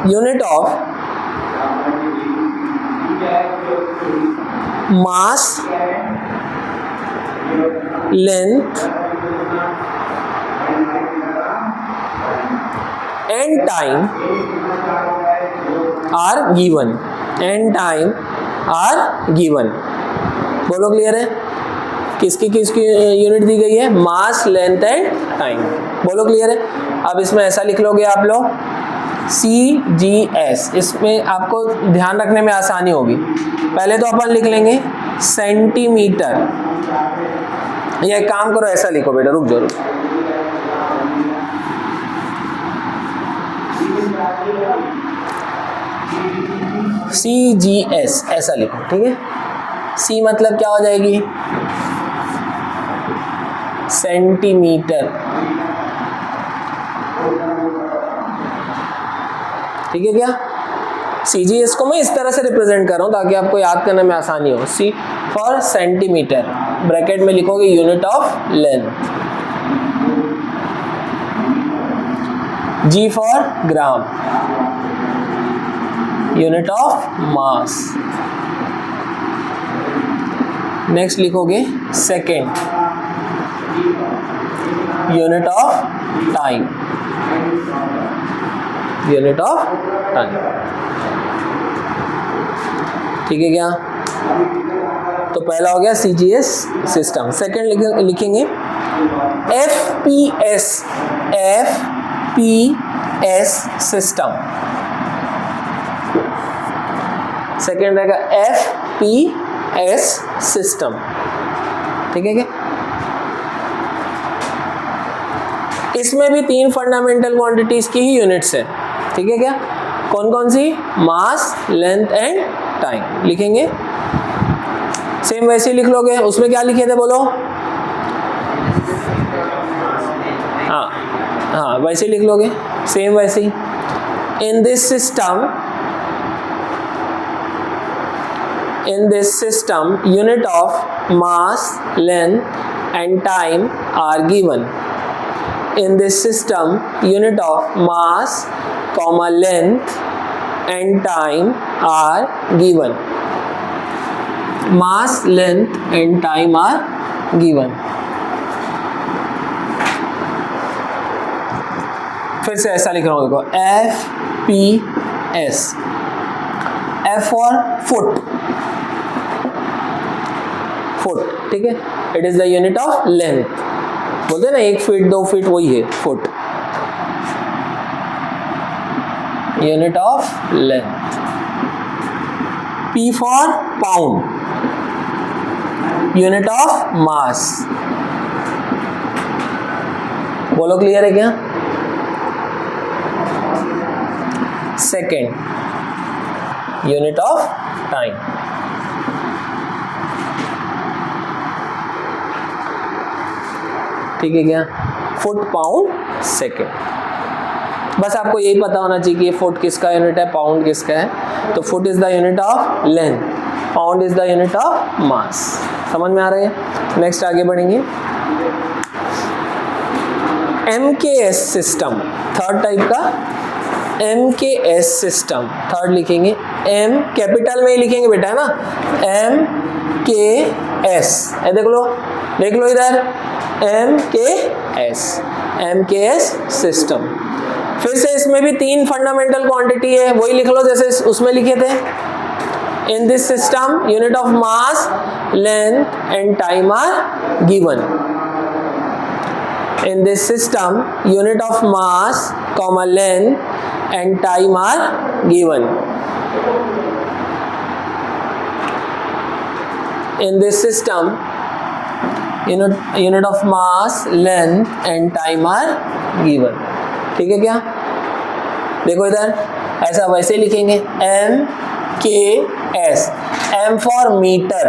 unit of mass, length and time are given, बोलो क्लियर है? किसकी यूनिट दी गई है? मास, लेंथ एंड टाइम। बोलो क्लियर है? अब इसमें ऐसा लिख लोगे आप लोग CGS, इसमें आपको ध्यान रखने में आसानी होगी। पहले तो अपन लिख लेंगे सेंटीमीटर, ये काम करो ऐसा लिखो बेटा, रुक जाओ CGS ऐसा लिखो, ठीक है? C मतलब क्या हो जाएगी? सेंटीमीटर, ठीक है क्या? CGS को मैं इस तरह से रिप्रेजेंट कर रहा हूं ताकि आपको याद करने में आसानी हो। C फॉर सेंटीमीटर, ब्रैकेट में लिखोगे unit of length, G for gram, unit of mass. Next लिखोगे second, unit of time, unit of time, ठीक है क्या? तो पहला हो गया CGS सिस्टम। सेकेंड लिखेंगे FPS सिस्टम। सेकेंड रहेगा FPS सिस्टम, ठीक है क्या? इसमें भी 3 फंडामेंटल क्वांटिटीज की ही यूनिट्स है, ठीक है क्या? कौन कौन सी? मास, लेंथ एंड टाइम लिखेंगे। सेम वैसे ही लिख लोगे। उसमें क्या लिखे थे बोलो? हाँ वैसे ही लिख लोगे, सेम वैसे ही। In this system In this system, unit of mass, length and time are given. In this system, unit of mass, length and time are given. Mass, length and time are given. फिर से ऐसा लिख रहा हूँ, देखो FPS, F for foot, ठीक है, it is the unit of length. बोलते हैं ना 1 फीट 2 फीट, वही है foot, unit of length. P for pound, unit of मास. बोलो क्लियर है क्या? Second, unit of time. ठीक है क्या? Foot, pound, second. बस आपको यही पता होना चाहिए कि ये फुट किसका यूनिट है, पाउंड किसका है. तो foot is the unit of length, pound is the unit of मास. समझ में आ रहा है? नेक्स्ट आगे बढ़ेंगे. MKS सिस्टम, थर्ड टाइप का MKS सिस्टम. थर्ड लिखेंगे, M कैपिटल में ही लिखेंगे बेटा, है ना. MKS, देख लो इधर, MKS सिस्टम. फिर से इसमें भी 3 फंडामेंटल क्वांटिटी है, वही लिख लो जैसे उसमें लिखे थे. In this system, unit of mass, length and time are given. In this system, unit of mass, length and time are given. In this system, unit of mass, length and time are given. ठीक है क्या? देखो इधर ऐसा वैसे लिखेंगे, MKS, M for metre.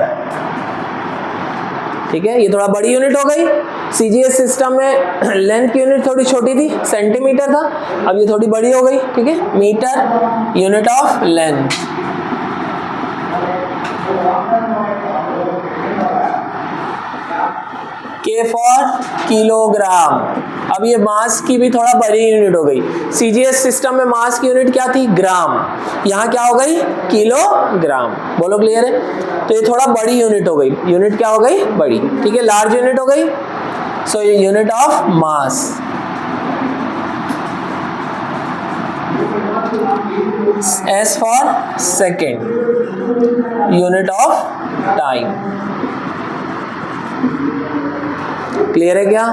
ठीक है, ये थोड़ा बड़ी यूनिट हो गई. CGS सिस्टम में लेंथ की यूनिट थोड़ी छोटी थी, सेंटीमीटर था, अब ये थोड़ी बड़ी हो गई. ठीक है, metre, unit of length. K for kilogram. अब ये मास की भी थोड़ा बड़ी यूनिट हो गई. CGS सिस्टम में मास की यूनिट क्या थी, ग्राम, यहाँ क्या हो गई, किलोग्राम. बोलो क्लियर है? तो ये थोड़ा बड़ी यूनिट हो गई. यूनिट क्या हो गई, बड़ी. ठीक है, लार्ज यूनिट हो गई. सो ये unit of mass. S for second, unit of time. Clear है क्या?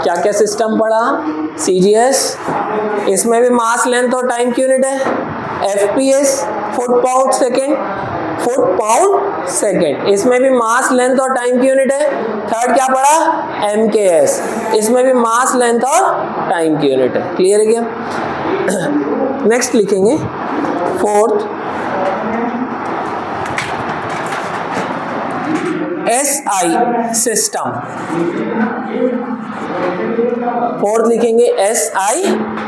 क्या क्या सिस्टम पढ़ा? CGS, इसमें भी मास, लेंथ और टाइम की यूनिट है. FPS, foot pound second, foot pound second, इसमें भी मास, लेंथ और टाइम की यूनिट है. थर्ड क्या पढ़ा, MKS, इसमें भी मास, लेंथ और टाइम की यूनिट है. क्लियर है क्या? नेक्स्ट लिखेंगे फोर्थ, SI सिस्टम. फोर्थ लिखेंगे SI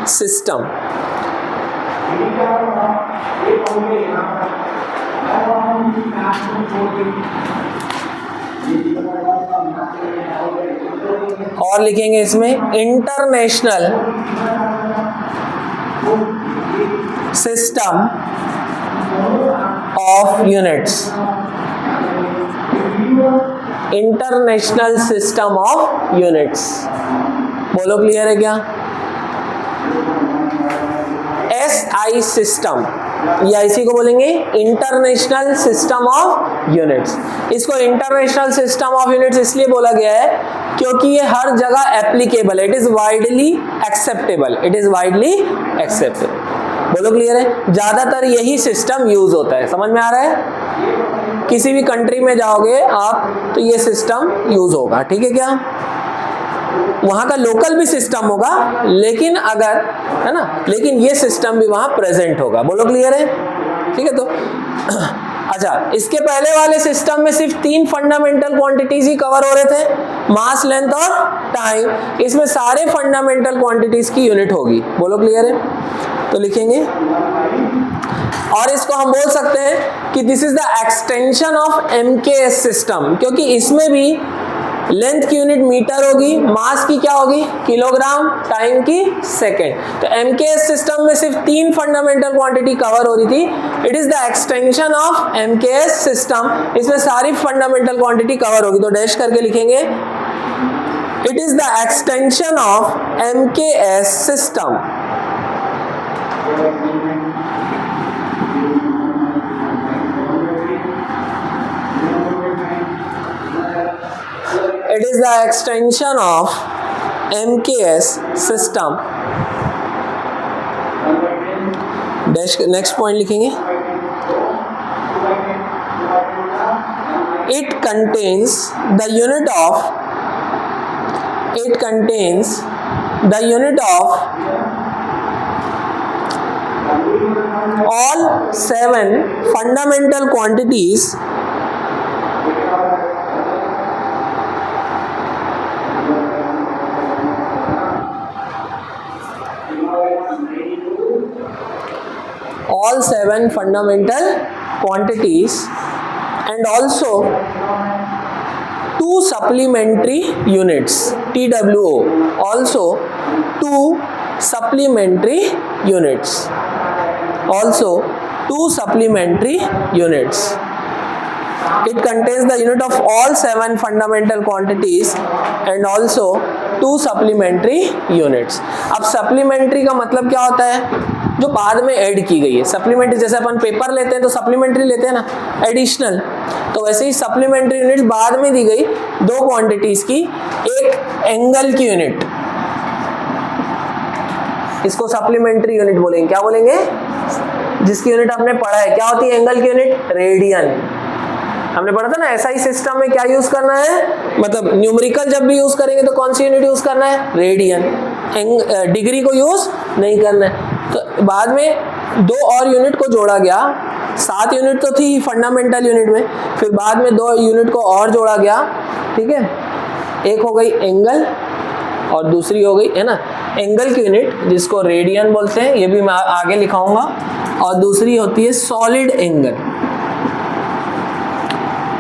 सिस्टम. और लिखेंगे इसमें international system of units. International system of units. बोलो क्लियर है क्या? SI सिस्टम, या इसी को बोलेंगे इंटरनेशनल सिस्टम ऑफ यूनिट्स. इसको इंटरनेशनल सिस्टम ऑफ यूनिट्स इसलिए बोला गया है क्योंकि ये हर जगह एप्लीकेबल है. It is widely acceptable. It is widely acceptable. बोलो क्लियर है? ज्यादातर यही सिस्टम यूज होता है. समझ में आ रहा है? किसी भी कंट्री में जाओगे आप तो ये सिस्टम यूज होगा. ठीक है क्या? वहां का लोकल भी सिस्टम होगा, लेकिन अगर, है ना, लेकिन ये सिस्टम भी वहां प्रेजेंट होगा. बोलो क्लियर है? ठीक है. तो अच्छा, इसके पहले वाले सिस्टम में सिर्फ 3 फंडामेंटल क्वांटिटीज ही कवर हो रहे थे, मास, लेंथ और टाइम. इसमें सारे फंडामेंटल क्वांटिटीज की यूनिट होगी. बोलो क्लियर है? तो लिखेंगे और इसको हम बोल सकते हैं कि this is the extension of MKS system, क्योंकि इसमें भी लेंथ की यूनिट मीटर होगी, मास की क्या होगी किलोग्राम, टाइम की सेकेंड। तो MKS सिस्टम में सिर्फ 3 फंडामेंटल क्वांटिटी कवर हो रही थी। It is the extension of MKS system, इसमें सारी फंडामेंटल क्वांटिटी कवर होगी, तो डैश करके लिखेंगे it is the extension of MKS system. It is the extension of MKS system. Next point लिखेंगे, it contains the unit of all 7 fundamental quantities and also 2 supplementary units, TWO, also 2 supplementary units, It contains the unit of all 7 fundamental quantities and also 2 supplementary units. अब supplementary का मतलब क्या होता है, जो बाद में ऐड की गई है। सप्लीमेंट्री जैसे अपन पेपर लेते हैं तो सप्लीमेंट्री लेते हैं ना, एडिशनल, तो वैसे ही सप्लीमेंट्री यूनिट बाद में दी गई 2 क्वांटिटीज की, एक एंगल की यूनिट, इसको सप्लीमेंट्री यूनिट बोलेंगे। क्या बोलेंगे, जिसकी यूनिट आपने पढ़ा है, क्या होती है एंगल की यूनिट, रेडियन। हमने पढ़ा था ना SI सिस्टम में क्या यूज करना है, मतलब न्यूमेरिकल जब भी यूज करेंगे तो कौन सी यूनिट यूज करना है, रेडियन, डिग्री को यूज नहीं करना है। तो बाद में 2 और यूनिट को जोड़ा गया, 7 यूनिट तो थी फंडामेंटल यूनिट में, फिर बाद में 2 यूनिट को और जोड़ा गया, ठीक है। एक हो गई एंगल और दूसरी हो गई, है ना, एंगल की यूनिट जिसको रेडियन बोलते हैं, ये भी मैं आगे लिखाऊंगा, और दूसरी होती है सॉलिड एंगल,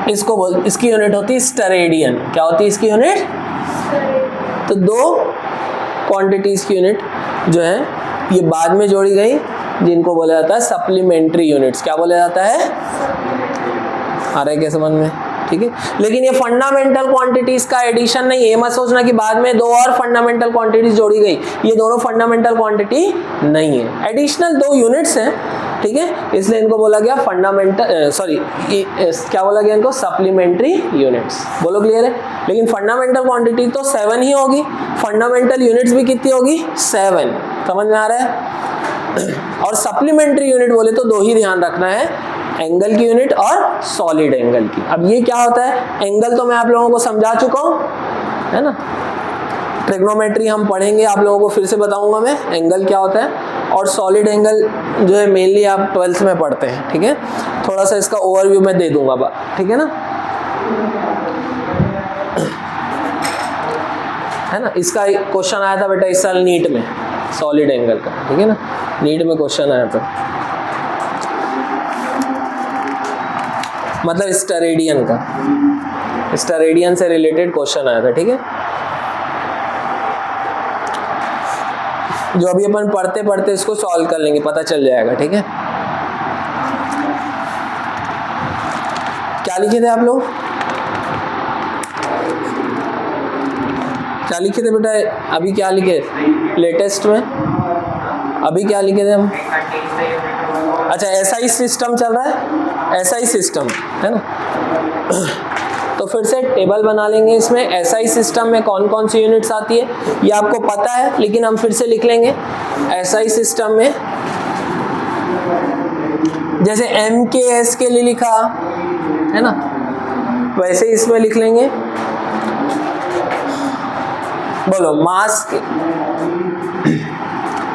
इसकी यूनिट होती है स्टेरेडियन। क्या होती है इसकी यूनिट, तो 2 क्वांटिटीज की यूनिट जो है ये बाद में जोड़ी गई, जिनको बोला जाता है सप्लीमेंट्री यूनिट्स। क्या बोला जाता है, आ रहा है क्या समझ में, ठीक है। लेकिन ये फंडामेंटल क्वांटिटीज का एडिशन नहीं है, ये मत सोचना कि बाद में 2 और फंडामेंटल क्वांटिटीज जोड़ी गई, ये दोनों फंडामेंटल क्वांटिटी नहीं है, एडिशनल 2 यूनिट्स हैं, ठीक है। इसलिए इनको बोला गया फंडामेंटल, क्या बोला गया इनको, सप्लीमेंट्री यूनिट्स। बोलो क्लियर है। लेकिन फंडामेंटल क्वांटिटी तो 7 ही होगी, फंडामेंटल यूनिट्स भी कितनी होगी, 7। समझ में आ रहा है। और सप्लीमेंट्री यूनिट बोले तो 2 ही ध्यान रखना है, एंगल की यूनिट और सॉलिड एंगल की। अब ये क्या होता है, एंगल तो मैं आप लोगों को समझा चुका हूँ, है ना, ट्रिग्नोमेट्री हम पढ़ेंगे, आप लोगों को फिर से बताऊंगा मैं एंगल क्या होता है, और सॉलिड एंगल जो है मेनली आप 12th में पढ़ते हैं, ठीक है। थोड़ा सा इसका ओवरव्यू मैं दे दूंगा, ठीक है ना, है ना। इसका क्वेश्चन आया था बेटा इस साल नीट में, सॉलिड एंगल का, ठीक है ना, नीट में क्वेश्चन आया था, मतलब स्टेरेडियन का, स्टेरेडियन से रिलेटेड क्वेश्चन आया था, ठीक है। जो अभी अपन पढ़ते पढ़ते इसको सॉल्व कर लेंगे, पता चल जाएगा, ठीक है। क्या लिखे थे आप लोग, क्या लिखे थे बेटा, अभी क्या लिखे लेटेस्ट में, अभी क्या लिखे थे हम, अच्छा SI सिस्टम चल रहा है, SI सिस्टम है ना। तो फिर से टेबल बना लेंगे, इसमें SI सिस्टम में कौन कौन सी यूनिट्स आती है ये आपको पता है, लेकिन हम फिर से लिख लेंगे। SI सिस्टम में जैसे MKS के लिए लिखा है ना, वैसे इसमें लिख लेंगे। बोलो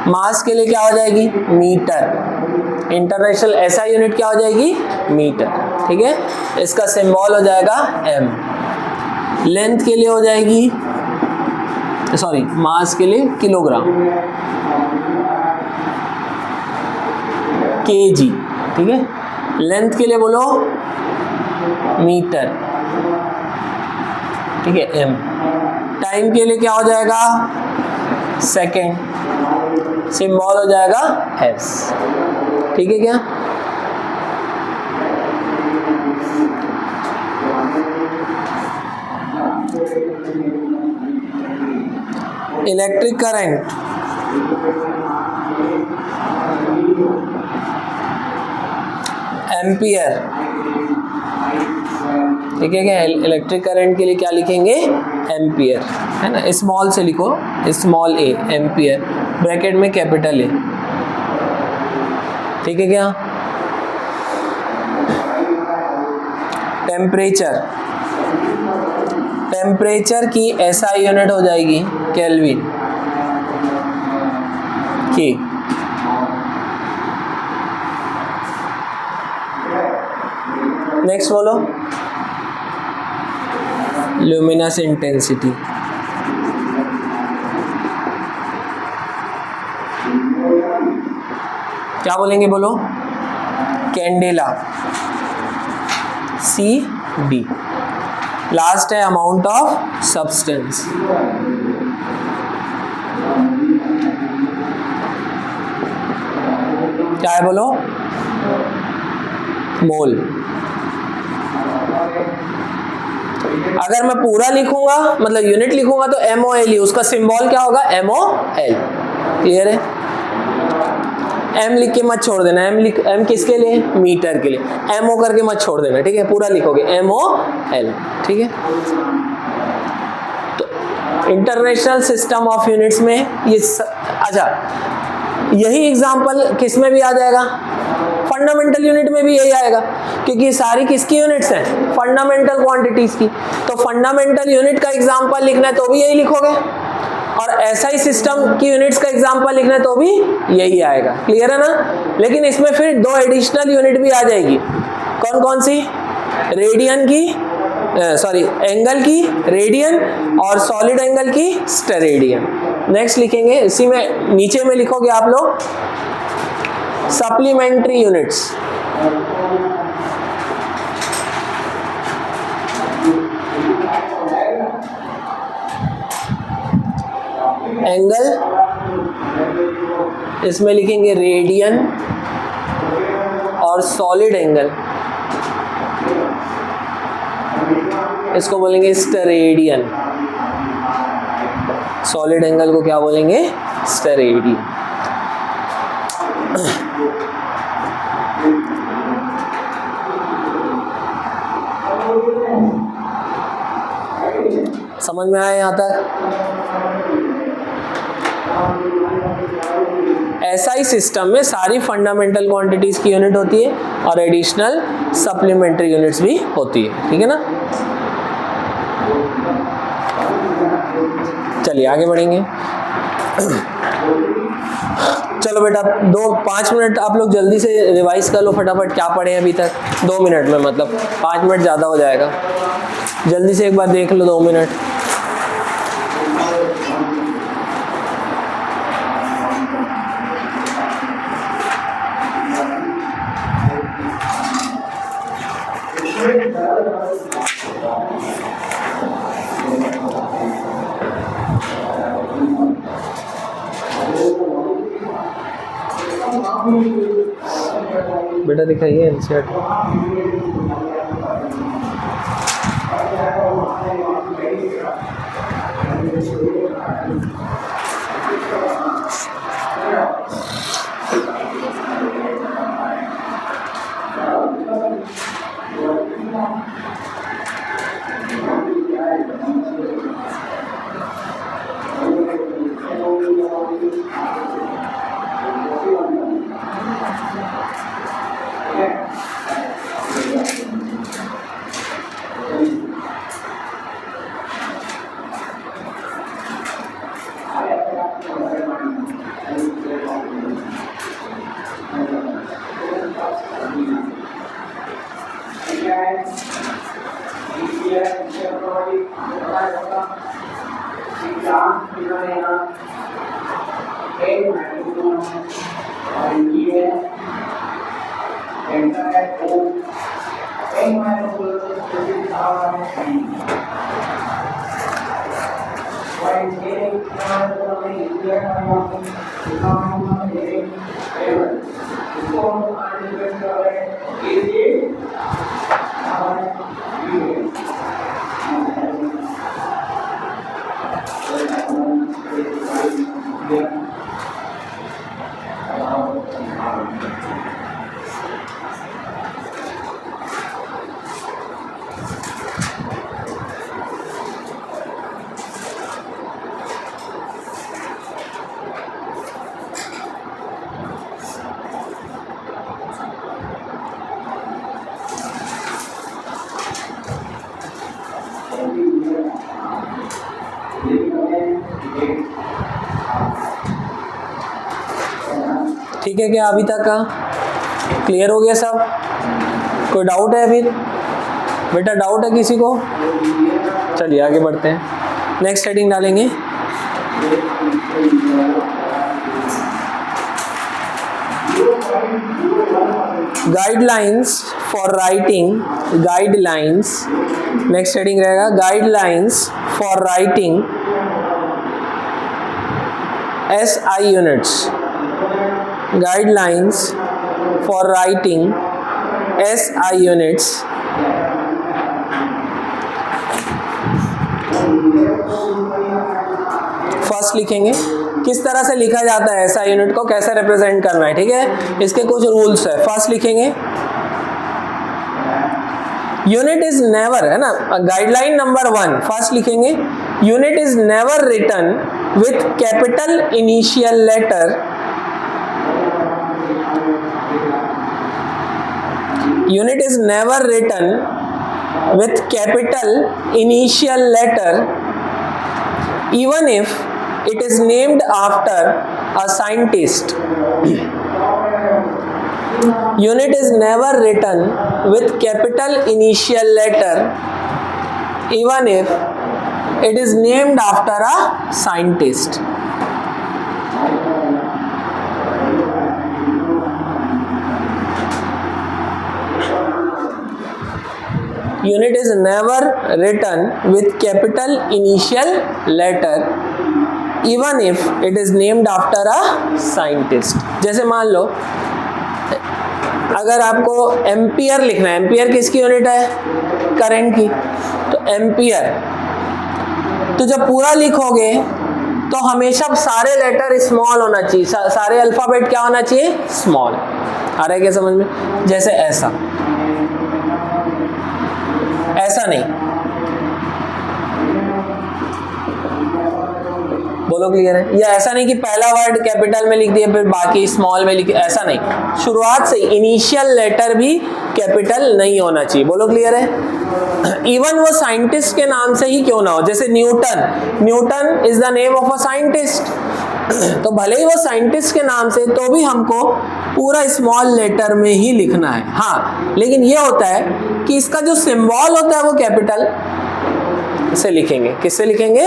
मास के लिए क्या हो जाएगी, मीटर। इंटरनेशनल SI यूनिट क्या हो जाएगी, मीटर, ठीक है। इसका सिंबल हो जाएगा m। लेंथ के लिए हो जाएगी, सॉरी मास के लिए किलोग्राम, kg, ठीक है। लेंथ के लिए बोलो मीटर, ठीक है, m। टाइम के लिए क्या हो जाएगा, सेकेंड, सिंबल हो जाएगा s, ठीक है क्या। इलेक्ट्रिक करंट एम्पियर, ठीक है क्या। इलेक्ट्रिक करंट के लिए क्या लिखेंगे, एम्पियर, है ना, स्मॉल से लिखो, स्मॉल ए, एम्पियर, ब्रैकेट में कैपिटल ए, ठीक है क्या। टेम्परेचर, टेम्परेचर की SI यूनिट हो जाएगी केल्विन की। नेक्स्ट बोलो, ल्यूमिनस इंटेंसिटी, क्या बोलेंगे, बोलो कैंडेला, CD। लास्ट है अमाउंट ऑफ सब्सटेंस, क्या है बोलो, मोल। अगर मैं पूरा लिखूंगा, मतलब यूनिट लिखूंगा, तो MOL, उसका सिंबल क्या होगा, MOL, क्लियर है। M लिख के मत छोड़ देना, M किसके लिए, मीटर के लिए, MO करके मत छोड़ देना, ठीक है, पूरा लिखोगे MOL, ठीक है। तो इंटरनेशनल सिस्टम ऑफ यूनिट्स में ये अच्छा, यही एग्जांपल किस में भी आ जाएगा, फंडामेंटल यूनिट में भी यही आएगा, क्योंकि सारी किसकी यूनिट्स हैं, फंडामेंटल क्वांटिटीज की। तो फंडामेंटल यूनिट का एग्जांपल लिखना है तो भी यही लिखोगे, और SI सिस्टम की यूनिट्स का एग्जांपल लिखना है तो भी यही आएगा, क्लियर है ना। लेकिन इसमें फिर 2 एडिशनल यूनिट भी आ जाएगी, कौन कौन सी, रेडियन की, सॉरी एंगल की रेडियन, और सॉलिड एंगल की स्टेरेडियन। नेक्स्ट लिखेंगे, इसी में नीचे में लिखोगे आप लोग सप्लीमेंट्री यूनिट्स, एंगल, इसमें लिखेंगे रेडियन, और सॉलिड एंगल इसको बोलेंगे स्टेरेडियन। सॉलिड एंगल को क्या बोलेंगे, स्टेरेडियन। समझ में आया यहाँ तक। SI सिस्टम में सारी फंडामेंटल क्वांटिटीज की यूनिट होती है और एडिशनल सप्लीमेंट्री यूनिट्स भी होती है, ठीक है ना। चलिए आगे बढ़ेंगे। चलो बेटा 5 मिनट आप लोग जल्दी से रिवाइज कर लो फटाफट, क्या पढ़े अभी तक, 2 मिनट में, मतलब 5 मिनट ज़्यादा हो जाएगा। जल्दी से एक बार देख लो 2 मिनट। बेटा दिखाइए एनसीईआरटी। ठीक है क्या? अभी तक का क्लियर हो गया सब? कोई डाउट है फिर? बेटा डाउट है किसी को? चलिए आगे बढ़ते हैं, नेक्स्ट हेडिंग डालेंगे। Guidelines for writing, guidelines, next heading रहेगा guidelines for writing SI units, guidelines for writing SI units. First लिखेंगे किस तरह से लिखा जाता है SI यूनिट को, कैसे रिप्रेजेंट करना है, ठीक है, इसके कुछ रूल्स है। फर्स्ट लिखेंगे यूनिट इज नेवर, है ना, गाइडलाइन नंबर 1, फर्स्ट लिखेंगे unit is never written with capital initial letter, unit is never written with capital initial letter even if it is named after a scientist. Unit is never written with capital initial letter even if it is named after a scientist. Unit is never written with capital initial letter even if it is named after a scientist. जैसे मान लो अगर आपको ampere लिखना है, ampere किसकी unit है? Current की, तो एम्पियर, तो जब पूरा लिखोगे तो हमेशा सारे लेटर स्मॉल होना चाहिए, सारे अल्फाबेट क्या होना चाहिए? स्मॉल। आ रहा है क्या समझ में? जैसे ऐसा, ऐसा नहीं, बोलो क्लियर है? या ऐसा नहीं कि पहला वर्ड कैपिटल में लिख दिया फिर बाकी स्मॉल में लिख, ऐसा नहीं, शुरुआत से इनिशियल लेटर भी कैपिटल नहीं होना चाहिए। बोलो क्लियर है? इवन वो साइंटिस्ट के नाम से ही क्यों ना हो, जैसे Newton, Newton is the name of a scientist, तो भले ही वो साइंटिस्ट के नाम से, तो भी हमको पूरा स्मॉल लेटर में ही लिखना है। हाँ, लेकिन ये होता है कि इसका जो सिंबल होता है वो कैपिटल से लिखेंगे। किससे लिखेंगे?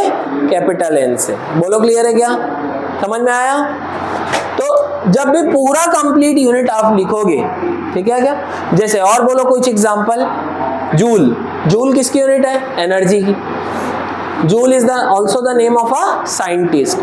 कैपिटल N से। बोलो क्लियर है क्या? समझ में आया? तो जब भी पूरा कंप्लीट यूनिट आप लिखोगे, ठीक है क्या? जैसे और बोलो कुछ एग्जांपल, जूल, जूल किसकी यूनिट है? एनर्जी की। Joule is the also the name of a scientist,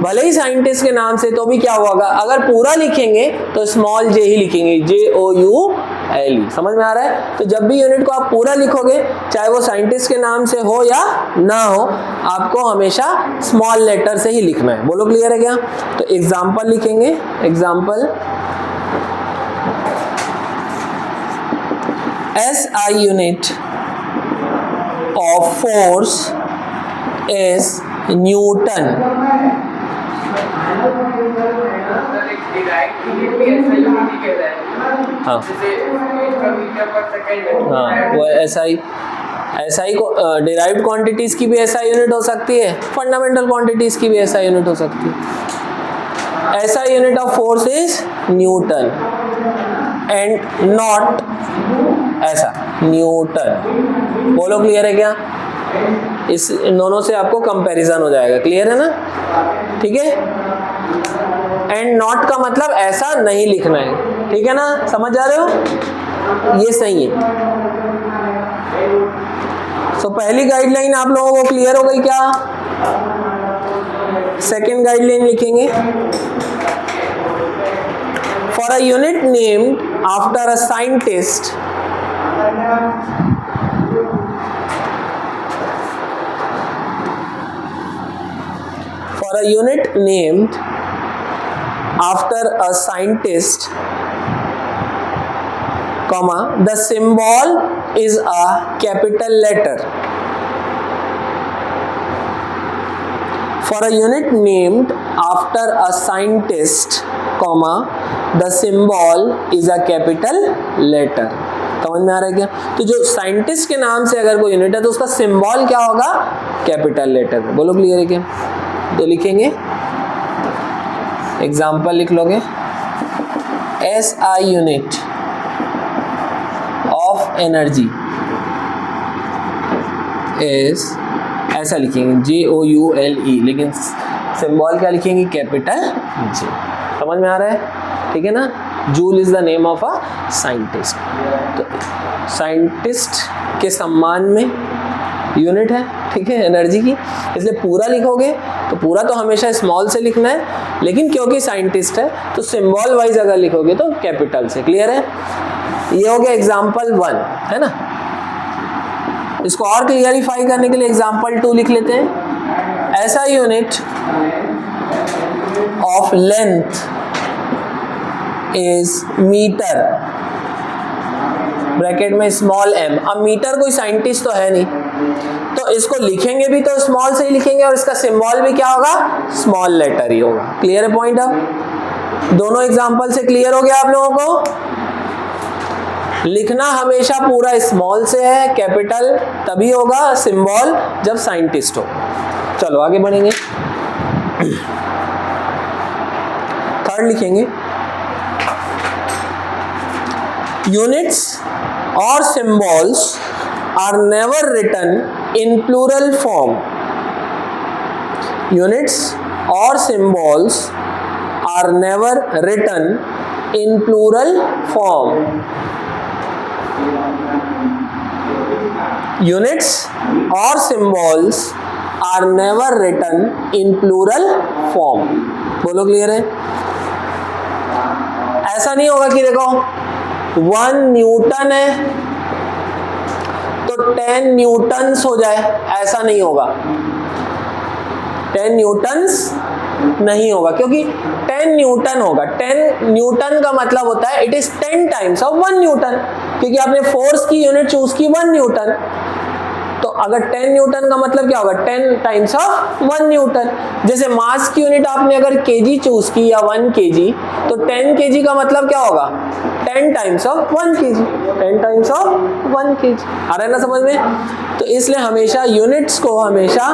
भले ही साइंटिस्ट के नाम से, तो भी क्या होगा, अगर पूरा लिखेंगे तो स्मॉल जे ही लिखेंगे, JOULE। समझ में आ रहा है? तो जब भी यूनिट को आप पूरा लिखोगे, चाहे वो साइंटिस्ट के नाम से हो या ना हो, आपको हमेशा स्मॉल लेटर से ही लिखना है। बोलो क्लियर है क्या? तो एग्जाम्पल लिखेंगे, example SI unit of force is Newton। हाँ वो SI को डिराइव्ड क्वांटिटीज की भी SI यूनिट हो सकती है, फंडामेंटल क्वांटिटीज की भी SI यूनिट हो सकती है। SI unit of force is Newton and not ऐसा न्यूटन। बोलो क्लियर है क्या? इस इन दोनों से आपको कंपैरिजन हो जाएगा, क्लियर है ना? ठीक है। एंड नॉट का मतलब ऐसा नहीं लिखना है, ठीक है ना, समझ जा रहे हो, ये सही है। तो पहली गाइडलाइन आप लोगों को क्लियर हो गई क्या? सेकेंड गाइडलाइन लिखेंगे, for a unit named after a scientist for a unit named after a scientist, comma, the symbol is a capital letter. For a unit named after a scientist, comma, the symbol is a capital letter. समझ में आ रहा है क्या? तो जो scientist के नाम से अगर कोई यूनिट है तो उसका सिंबल क्या होगा? Capital letter. बोलो क्लियर है क्या? तो लिखेंगे, एग्जाम्पल लिख लोगे, SI unit of energy is, ऐसा लिखेंगे JOULE, लेकिन सिंबल क्या लिखेंगे? Capital J। समझ में आ रहा है? ठीक है ना। Joule is the name of a scientist, तो साइंटिस्ट के सम्मान में यूनिट है, ठीक है, एनर्जी की, इसलिए पूरा लिखोगे तो पूरा तो हमेशा स्मॉल से लिखना है, लेकिन क्योंकि साइंटिस्ट है तो सिंबल वाइज अगर लिखोगे तो कैपिटल से। क्लियर है? ये हो गया एग्जाम्पल 1, है ना। इसको और क्लियरिफाई करने के लिए एग्जाम्पल 2 लिख लेते हैं। ऐसा unit of length is metre, bracket में स्मॉल m। अब मीटर कोई साइंटिस्ट तो है नहीं, तो इसको लिखेंगे भी तो स्मॉल से ही लिखेंगे और इसका सिंबल भी क्या होगा? स्मॉल लेटर ही होगा। क्लियर है पॉइंट? अब दोनों एग्जांपल से क्लियर हो गया आप लोगों को? लिखना हमेशा पूरा स्मॉल से है, कैपिटल तभी होगा सिंबल जब साइंटिस्ट हो। चलो आगे बढ़ेंगे। थर्ड लिखेंगे, units or symbols are never written in plural form. Units or symbols are never written in plural form. Units or symbols are never written in plural form. बोलो clear है? ऐसा नहीं होगा कि देखो 1 न्यूटन है तो 10 न्यूटन्स हो जाए, ऐसा नहीं होगा। 10 न्यूटन्स नहीं होगा, क्योंकि 10 न्यूटन होगा। 10 न्यूटन का मतलब होता है it is 10 times of 1 Newton, क्योंकि आपने फोर्स की यूनिट चूज की 1 न्यूटन, तो अगर 10 न्यूटन का मतलब क्या होगा? 10 टाइम्स ऑफ 1 न्यूटन। जैसे मास की यूनिट आपने अगर केजी चूज की या 1 केजी, तो 10 केजी का मतलब क्या होगा? 10 times of 1 KG, 10 times of 1 KG. आ रहा है ना समझ में? तो इसलिए हमेशा यूनिट्स को हमेशा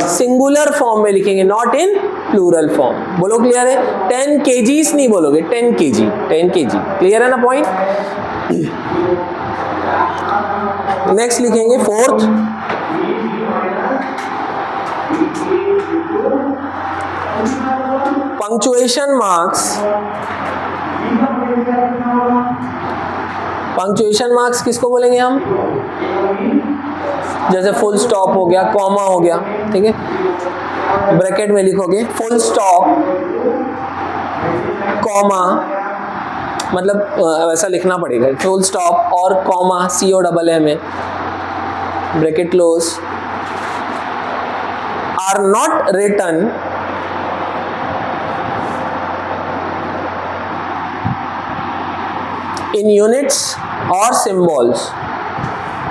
सिंगुलर फॉर्म में लिखेंगे, नॉट इन प्लूरल फॉर्म। बोलो क्लियर है? 10 केजीस नहीं बोलोगे, 10 केजी, 10 केजी। क्लियर है ना पॉइंट? नेक्स्ट लिखेंगे fourth, punctuation marks. Punctuation marks किसको बोलेंगे हम? जैसे फुल स्टॉप हो गया, कॉमा हो गया, ठीक है, ब्रैकेट में लिखोगे फुल स्टॉप, कॉमा, मतलब वैसा लिखना पड़ेगा, फुल स्टॉप और कॉमा COMMA में, bracket close, are not written in units or symbols,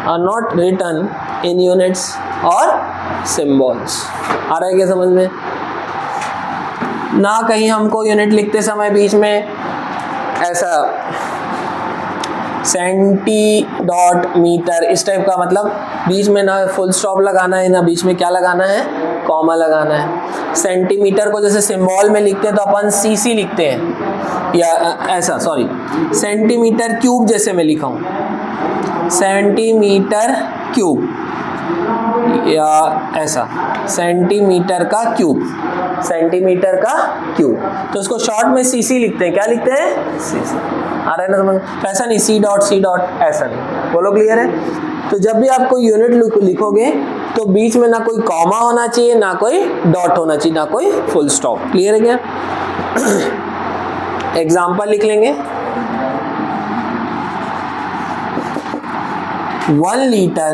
are not written in units or symbols। आ रहा है क्या समझ में? ना कहीं हमको यूनिट लिखते समय बीच में ऐसा सेंटीमीटर इस टाइप का, मतलब बीच में ना फुल स्टॉप लगाना है, ना बीच में क्या लगाना है? कॉमा लगाना है। सेंटीमीटर को जैसे सिंबल में लिखते हैं तो अपन CC लिखते हैं, या ऐसा, सॉरी, सेंटीमीटर क्यूब जैसे मैं लिखा हूं, सेंटीमीटर क्यूब, या ऐसा सेंटीमीटर का क्यूब, सेंटीमीटर का क्यूब, तो उसको शॉर्ट में सीसी लिखते हैं। क्या लिखते हैं? सीसी। आ रहा है ना समझ? ऐसा नहीं सी डॉट ऐसा नहीं। बोलो क्लियर है? तो जब भी आप कोई यूनिट लिखोगे तो बीच में ना कोई कॉमा होना चाहिए, ना कोई डॉट होना चाहिए, ना कोई फुल स्टॉप। क्लियर है क्या? एग्जाम्पल लिख लेंगे। 1 litre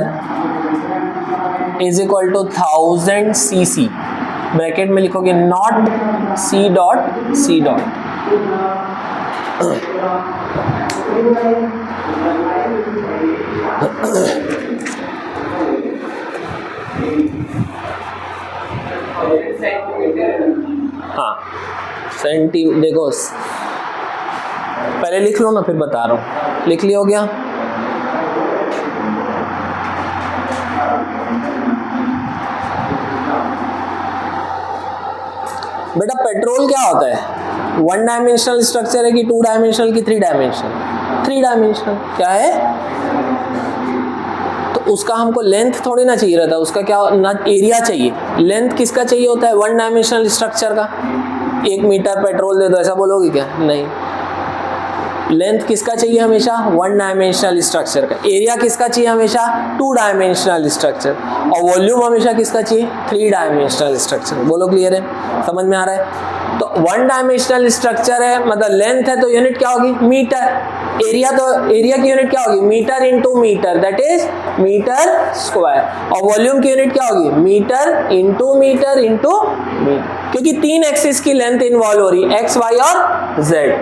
is equal to 1000 cc, bracket में लिखोगे नॉट सी डॉट। हाँ सेंटी, देखो पहले लिख लो ना फिर बता रहा हूँ। लिख लिया? हो गया? बेटा पेट्रोल क्या होता है? 1 डायमेंशनल स्ट्रक्चर है कि 2 डायमेंशनल की 3 डायमेंशनल? 3 डायमेंशनल। क्या है? तो उसका हमको लेंथ थोड़ी ना चाहिए रहता, उसका क्या ना एरिया चाहिए। लेंथ किसका चाहिए होता है? 1 डायमेंशनल स्ट्रक्चर का। 1 मीटर पेट्रोल दे दो ऐसा बोलोगे क्या? नहीं। लेंथ किसका चाहिए हमेशा? 1 डायमेंशनल स्ट्रक्चर का। एरिया किसका चाहिए हमेशा? 2 डायमेंशनल स्ट्रक्चर। और वॉल्यूम हमेशा किसका चाहिए? 3 डायमेंशनल स्ट्रक्चर। बोलो क्लियर है? समझ में आ रहा है? तो 1 डायमेंशनल स्ट्रक्चर है मतलब लेंथ है तो यूनिट क्या होगी? मीटर। एरिया तो एरिया की यूनिट क्या होगी? Metre into metre, that is metre square. और वॉल्यूम की यूनिट क्या होगी? Metre into metre into metre, क्योंकि 3 एक्सिस की लेंथ इन्वॉल्व हो रही है, एक्स वाई और जेड।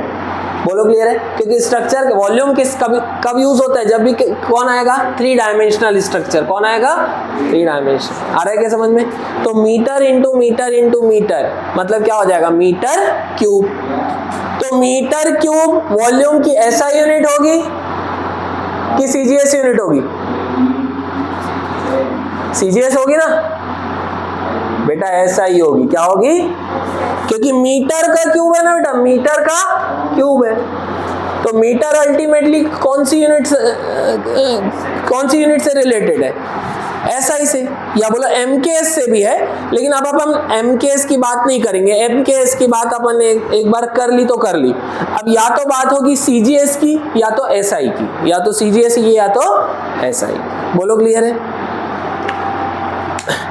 बोलो क्लियर है? क्योंकि स्ट्रक्चर के वॉल्यूम किस कब यूज होता है? जब भी कौन आएगा? 3 डायमेंशनल स्ट्रक्चर। कौन आएगा? 3 डायमेंशन। आ रहा है क्या समझ में? तो metre into metre into metre मतलब क्या हो जाएगा? Metre cube. तो मीटर क्यूब वॉल्यूम की ऐसा यूनिट होगी कि सीजीएस यूनिट होगी? सीजीएस होगी ना बेटा, ऐसा ही होगी। क्या होगी? क्योंकि मीटर का क्यूब है ना बेटा, मीटर का क्यूब है। तो मीटर अल्टीमेटली कौन सी यूनिट से रिलेटेड है? एसआई से, या बोलो एमकेएस से भी है, लेकिन अब हम एमकेएस की बात नहीं करेंगे। एमकेएस की बात अपन एक बार कर ली तो कर ली। अब या तो बात होगी सीजीएस की या तो एसआई की, या तो सीजीएस की या तो एसआई। बोलो क्लियर है?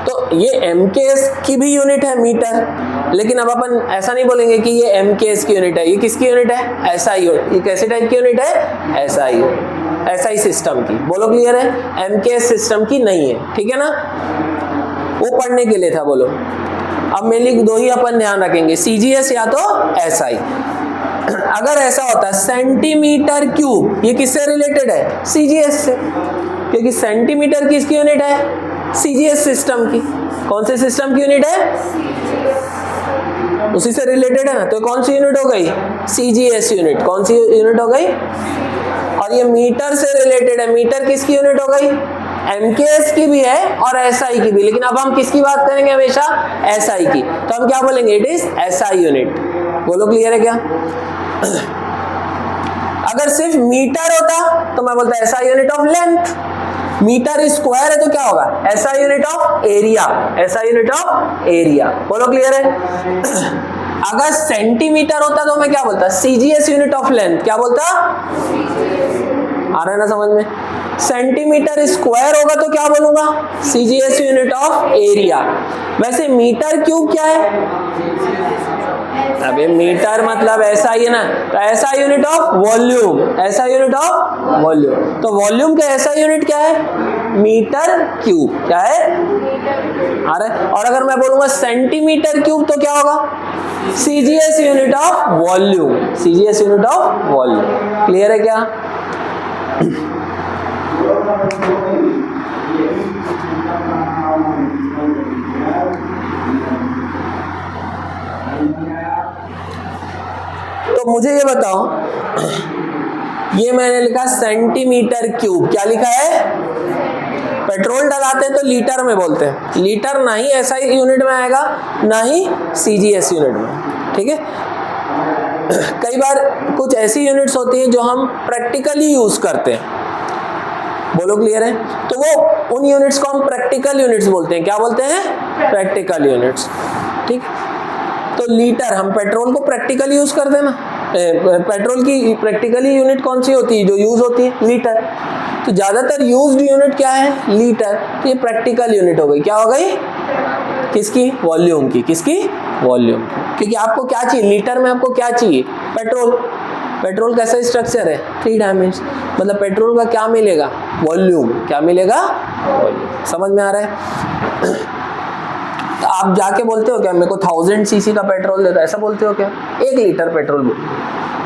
तो ये एमकेएस की भी यूनिट है मीटर, लेकिन अब अपन ऐसा नहीं बोलेंगे कि ये एमकेएस की यूनिट है। ये किसकी यूनिट है? SI unit. ये कैसे टाइप की यूनिट है? एसआई, एसआई सिस्टम की। बोलो क्लियर है? एमकेएस सिस्टम की नहीं है, ठीक है ना? वो पढ़ने के लिए था। बोलो अब मेनली 2 ही अपन ध्यान रखेंगे, सीजीएस या तो एसआई। अगर ऐसा होता है सेंटीमीटर क्यूब, ये किससे रिलेटेड है? सीजीएस से, क्योंकि सेंटीमीटर किसकी यूनिट है? सीजीएस सिस्टम की। कौन से सिस्टम की यूनिट है? उसी से रिलेटेड है ना, तो कौन सी यूनिट हो गई? CGS unit. कौन सी यूनिट हो गई? और ये मीटर से रिलेटेड है। मीटर किसकी यूनिट हो गई? एमकेएस की भी है और एसआई की भी, लेकिन अब हम किसकी बात करेंगे? हमेशा एसआई की। तो हम क्या बोलेंगे? It is SI unit. बोलो क्लियर है क्या? अगर सिर्फ मीटर होता तो मैं बोलता SI unit of length. Metre square है तो क्या होगा? SI unit of area, SI unit of area. बोलो क्लियर है? अगर सेंटीमीटर होता तो मैं क्या बोलता? CGS unit of length. क्या बोलता? आ रहा है ना समझ में? सेंटीमीटर स्क्वायर होगा तो क्या बोलूंगा? CGS unit of area. वैसे मीटर क्यूब क्या है? अबे मीटर मतलब ऐसा ही है ना, तो SI unit of volume, SI unit of volume. तो वॉल्यूम का ऐसा यूनिट क्या है? Metre cube. क्या है? आ रहा है? और अगर मैं बोलूंगा सेंटीमीटर क्यूब तो क्या होगा? CGS unit of volume, CGS unit of volume. Clear है क्या? तो मुझे ये बताओ, ये मैंने लिखा सेंटीमीटर क्यूब। क्या लिखा है? पेट्रोल डलाते हैं तो लीटर में बोलते हैं। लीटर ना ही एसआई यूनिट में आएगा, ना ही सीजीएस यूनिट में, ठीक है? कई बार कुछ ऐसी यूनिट्स होती हैं जो हम प्रैक्टिकली यूज करते हैं। बोलो क्लियर है? तो वो उन यूनिट्स को हम प्रैक्टिकल यूनिट्स बोलते हैं। क्या बोलते हैं? Practical units. ठीक, तो लीटर, हम पेट्रोल को प्रैक्टिकली यूज करते हैं ना, पेट्रोल की प्रैक्टिकली यूनिट कौन सी होती है जो यूज होती है? लीटर। तो ज्यादातर यूज्ड यूनिट क्या है? लीटर। तो ये प्रैक्टिकल यूनिट हो गई। क्या हो गई? किसकी? वॉल्यूम की। किसकी? वॉल्यूम की। क्योंकि आपको क्या चाहिए लीटर में? आपको क्या चाहिए? पेट्रोल। पेट्रोल कैसा स्ट्रक्चर है? 3 डायमेंशन। मतलब पेट्रोल का क्या मिलेगा? वॉल्यूम। क्या मिलेगा? वॉल्यूम। समझ में आ रहा है? तो आप जाके बोलते हो क्या मेरे को 1000 सीसी का पेट्रोल दे दो, ऐसा बोलते हो क्या? 1 लीटर पेट्रोल बोल।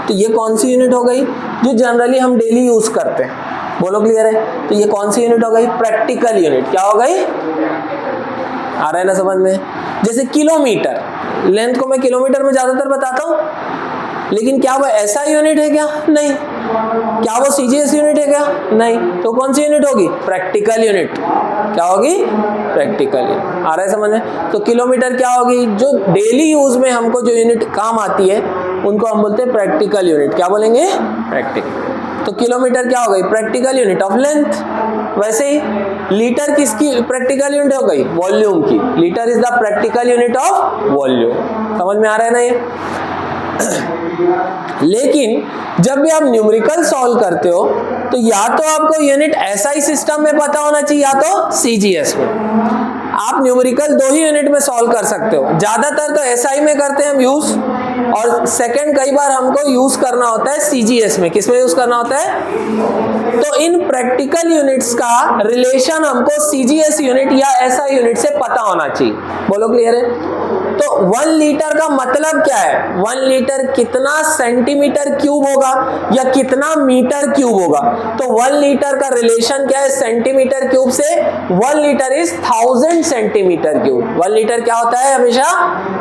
तो ये कौन सी यूनिट हो गई? जो जनरली हम डेली यूज करते हैं। बोलो क्लियर है? तो ये कौन सी यूनिट हो गई? Practical unit. क्या हो गई? आ रहा है ना समझ में? जैसे किलोमीटर, लेंथ को मैं किलोमीटर में ज्यादातर बताता हूं, लेकिन क्या वो ऐसा यूनिट है क्या? नहीं। क्या वो सीजीएस यूनिट है क्या? नहीं। तो कौन सी यूनिट होगी? Practical unit. क्या होगी? Practical unit. आ रहा है समझ में? तो किलोमीटर क्या होगी? जो डेली यूज में हमको जो यूनिट काम आती है उनको हम बोलते हैं प्रैक्टिकल यूनिट। क्या बोलेंगे? प्रैक्टिकल। तो किलोमीटर क्या हो गई? Practical unit of length. वैसे ही लीटर किसकी प्रैक्टिकल यूनिट हो गई? वॉल्यूम की। Litre is the practical unit of volume. समझ में आ रहा है ना ये? लेकिन जब भी आप न्यूमेरिकल सॉल्व करते हो तो या तो आपको यूनिट एसआई सिस्टम में पता होना चाहिए या तो सीजीएस में। आप न्यूमेरिकल 2 ही यूनिट में सॉल्व कर सकते हो। ज्यादातर तो एसआई में करते हैं हम यूज, और सेकंड कई बार हमको यूज करना होता है सीजीएस में। किसमें यूज करना होता है? तो इन प्रैक्टिकल यूनिट्स का रिलेशन हमको सीजीएस यूनिट या एसआई यूनिट से पता होना चाहिए। बोलो क्लियर है? तो 1 लीटर का मतलब क्या है? 1 लीटर कितना सेंटीमीटर क्यूब होगा या कितना मीटर क्यूब होगा? तो 1 लीटर का रिलेशन क्या है सेंटीमीटर क्यूब से? 1 litre is 1000 centimetre cube. 1 litre क्या होता है? हमेशा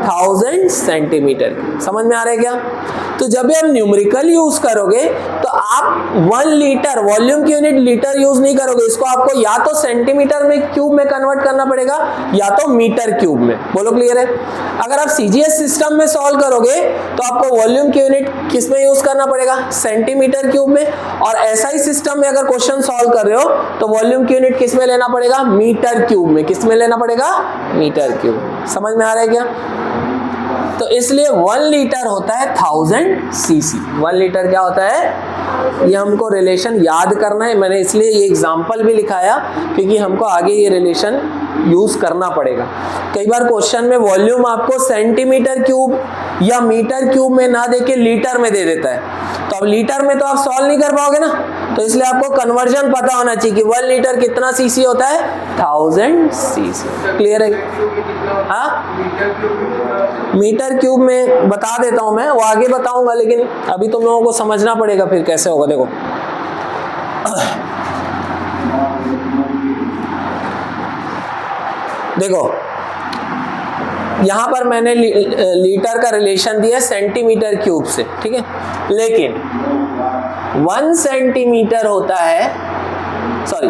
1000 सेंटीमीटर। समझ में आ रहा है क्या? तो जब भी हम न्यूमेरिकल यूज करोगे तो आप 1 लीटर वॉल्यूम की यूनिट लीटर यूज नहीं करोगे, इसको आपको या तो सेंटीमीटर में क्यूब में कन्वर्ट करना पड़ेगा या तो मीटर क्यूब में। बोलो क्लियर है? अगर आप सीजीएस सिस्टम में सॉल्व करोगे तो आपको वॉल्यूम की यूनिट किस में यूज करना पड़ेगा? सेंटीमीटर क्यूब में। और एसआई सिस्टम में अगर क्वेश्चन सॉल्व कर रहे हो तो वॉल्यूम की यूनिट किस में लेना पड़ेगा? मीटर क्यूब में। किस में लेना पड़ेगा? Metre cube. समझ में आ रहा है क्या? तो इसलिए 1 लीटर होता है 1000 सीसी। 1 लीटर क्या होता है? ये हमको रिलेशन याद करना है। मैंने इसलिए ये एग्जांपल भी लिखाया क्योंकि हमको आगे ये रिलेशन यूज करना पड़ेगा। कई बार क्वेश्चन में वॉल्यूम आपको सेंटीमीटर क्यूब या मीटर क्यूब में ना देके लीटर में दे देता है, तो अब लीटर में तो आप सॉल्व नहीं कर पाओगे ना। तो इसलिए आपको कन्वर्जन पता होना चाहिए कि 1 लीटर कितना सीसी होता है? 1000 सीसी। क्लियर है? हाँ, मीटर क्यूब में बता देता हूं मैं, वो आगे बताऊंगा, लेकिन अभी तुम लोगों को समझना पड़ेगा फिर कैसे होगा। देखो देखो यहां पर मैंने लीटर का रिलेशन दिया सेंटीमीटर क्यूब से, ठीक है? लेकिन 1 सेंटीमीटर होता है, sorry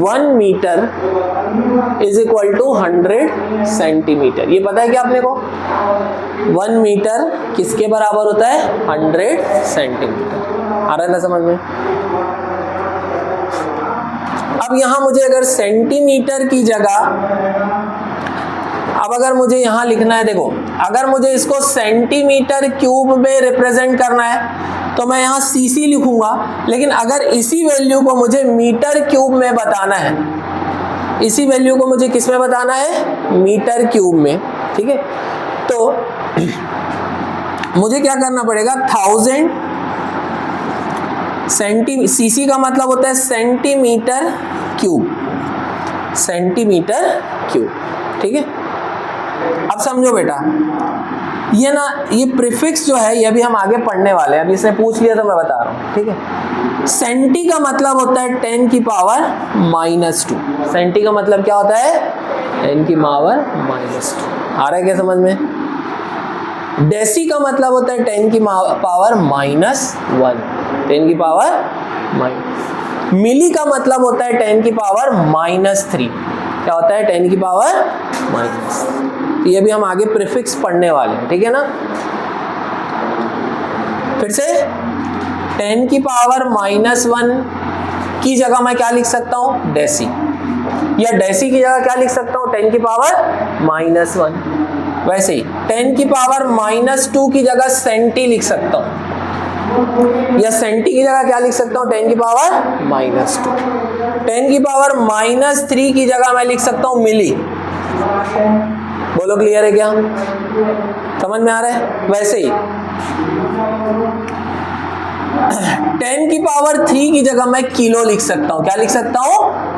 1 metre is equal to 100 centimetre. ये पता है क्या आपने को? 1 मीटर किसके बराबर होता है? 100 सेंटीमीटर। आ रहा है ना समझ में? अब यहां मुझे अगर सेंटीमीटर की जगह, अब अगर मुझे यहां लिखना है, देखो अगर मुझे इसको सेंटीमीटर क्यूब में रिप्रेजेंट करना है तो मैं यहां सीसी लिखूंगा, लेकिन अगर इसी वैल्यू को मुझे मीटर क्यूब में बताना है, इसी वैल्यू को मुझे किस में बताना है? मीटर क्यूब में, ठीक है? तो मुझे क्या करना पड़ेगा? 1000 सीसी का मतलब होता है सेंटीमीटर क्यूब, सेंटीमीटर क्यूब, ठीक है? अब समझो बेटा, ये ना, ये प्रीफिक्स जो है ये भी हम आगे पढ़ने वाले हैं, अभी इसने पूछ लिया तो मैं बता रहा हूं, ठीक है? सेंटी का मतलब होता है 10 की पावर -2। सेंटी का मतलब क्या होता है? 10 की पावर -2। आ रहा है क्या समझ में? डेसी का मतलब होता है 10 की पावर -1, 10 की पावर -। मिली का मतलब होता है 10 की पावर -3। क्या होता है? 10 की पावर -। ये भी हम आगे प्रीफिक्स पढ़ने वाले हैं, ठीक है ना? फिर से 10 की पावर -1 की जगह मैं क्या लिख सकता हूं, डेसी, या डेसी की जगह क्या लिख सकता हूं, 10 की पावर -1। वैसे ही 10 की पावर -2 की जगह सेंटी लिख सकता हूं, या सेंटी की जगह क्या लिख सकता हूं, 10 की पावर -2। 10 की पावर -3 की जगह मैं लिख सकता हूं मिली। बोलो क्लियर है क्या, समझ में आ रहा है। वैसे ही 10 की पावर 3 की जगह मैं किलो लिख सकता हूं, क्या लिख सकता हूं,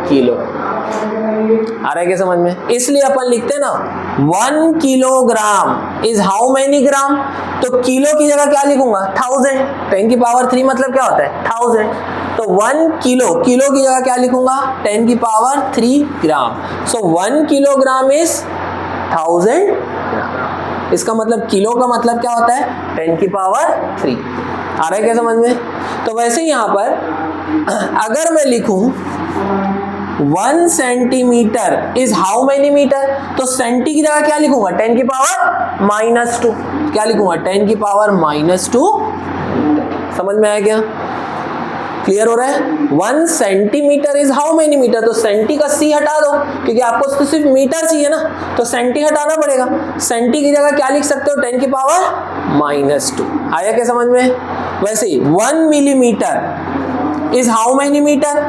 किलो। आ रहा है क्या समझ में। इसलिए अपन लिखते हैं ना 1 kilogram is how many gram, तो किलो की जगह क्या लिखूंगा, 1000। 10 की पावर 3 मतलब क्या होता है, 1000। तो 1 किलो, किलो की जगह क्या लिखूंगा, 10 की power 3 gram. So 1 kilogram is 1000 ग्राम। इसका मतलब किलो का मतलब क्या होता है, 10 की पावर 3। आ रहा है क्या समझ में। तो वैसे ही यहां पर अगर मैं लिखूं 1 centimetre is how many metre, तो सेंटी की जगह क्या लिखूंगा, 10 की पावर -2। क्या लिखूंगा, 10 की पावर -2। समझ में आया क्या, क्लियर हो रहा है। 1 centimetre is how many metre, तो सेंटी का सी हटा दो क्योंकि आपको तो सिर्फ मीटर चाहिए ना, तो सेंटी हटाना पड़ेगा। सेंटी की जगह क्या लिख सकते हो, 10 की पावर -2। आया क्या समझ में। वैसे ही 1 millimetre is how many metre,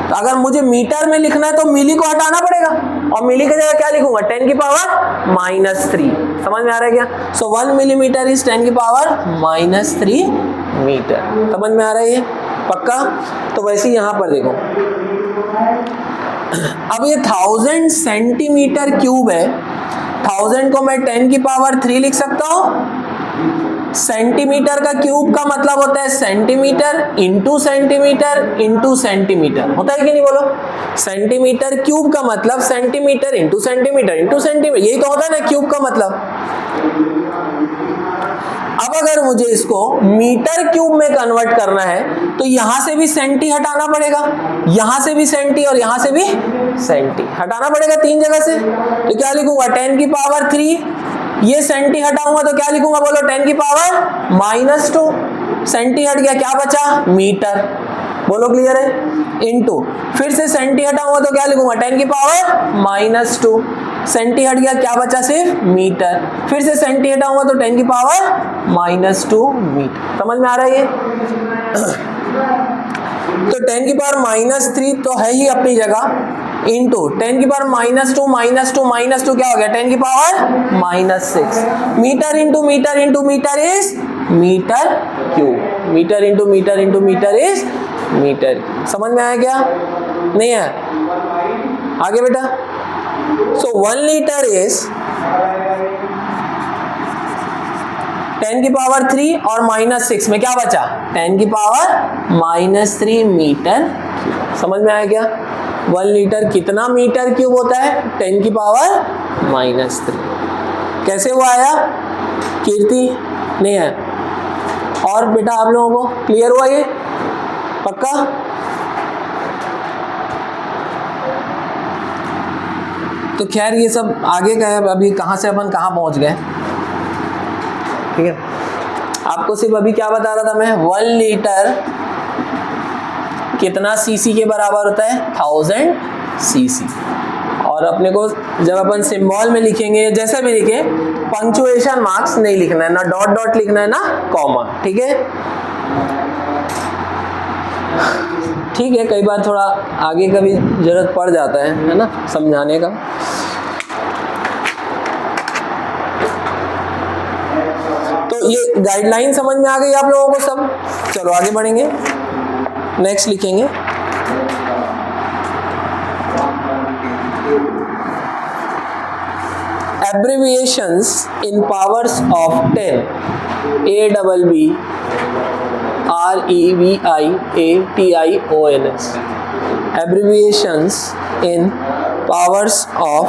तो अगर मुझे मीटर में लिखना है तो मिली को हटाना पड़ेगा, और मिली की जगह क्या लिखूंगा, 10 की पावर -3। समझ में आ रहा है क्या। सो 1 मिलीमीटर इज 10 की पावर -3 मीटर। समझ में आ रहा है ये पक्का। तो वैसे यहां पर देखो, अब ये 1000 सेंटीमीटर क्यूब है, 1000 को मैं 10 की पावर 3 लिख सकता हूं। सेंटीमीटर का क्यूब का मतलब होता है centimetre into centimetre into centimetre, होता है कि नहीं बोलो। सेंटीमीटर क्यूब का मतलब centimetre into centimetre into centimetre, यही तो होता है ना क्यूब का मतलब। अब अगर मुझे इसको मीटर क्यूब में कन्वर्ट करना है तो यहां से भी सेंटी हटाना पड़ेगा, यहां से भी सेंटी और यहां से भी सेंटी हटाना पड़ेगा, 3 जगह से। तो क्या लिखूंगा, 10 की पावर 3, ये सेंटी हटाऊंगा तो क्या लिखूंगा, बोलो 10 की पावर -2। सेंटी हट गया, क्या बचा, मीटर। बोलो क्लियर है। इनटू फिर से सेंटी हटाऊंगा तो क्या लिखूंगा, 10 की पावर -2। सेंटी हट गया, क्या बचा, सिर्फ मीटर। फिर से सेंटी हटाऊंगा तो 10 की पावर -2 मीटर। समझ में आ रहा है ये। तो 10 की पावर -3 तो है ही अपनी जगह, इनटू 10 की पावर -2 क्या हो गया, 10 की power -6। Metre into metre into metre is metre cube. Metre into metre into metre is metre. समझ में आया क्या, नहीं है, आगे बेटा। सो 1 लीटर इज 10 की पावर 3 और -6 में क्या बचा, 10 की पावर -3 मीटर। समझ में आया क्या। 1 लीटर कितना मीटर क्यूब होता है, 10 की पावर -3। कैसे वो आया, कीर्ति, नहीं है, और बेटा आप लोगों को क्लियर हुआ ये पक्का। तो खैर ये सब आगे का है, अभी कहां से अपन कहां पहुंच गए, ठीक है। आपको सिर्फ अभी क्या बता रहा था मैं, 1 लीटर कितना सीसी के बराबर होता है, 1000 सीसी। और अपने को जब अपन सिंबल में लिखेंगे, जैसे भी लिखे, पंक्चुएशन मार्क्स नहीं लिखना है, ना डॉट डॉट लिखना है ना कॉमा, ठीक है। ठीक है, कई बार थोड़ा आगे का भी जरूरत पड़ जाता है ना, समझाने का। तो ये गाइडलाइन समझ में आ गई आप लोगों को सब। चलो आगे बढ़ेंगे, नेक्स्ट लिखेंगे। Abbreviations in powers of 10, ABB REVIATIONS, abbreviations in powers of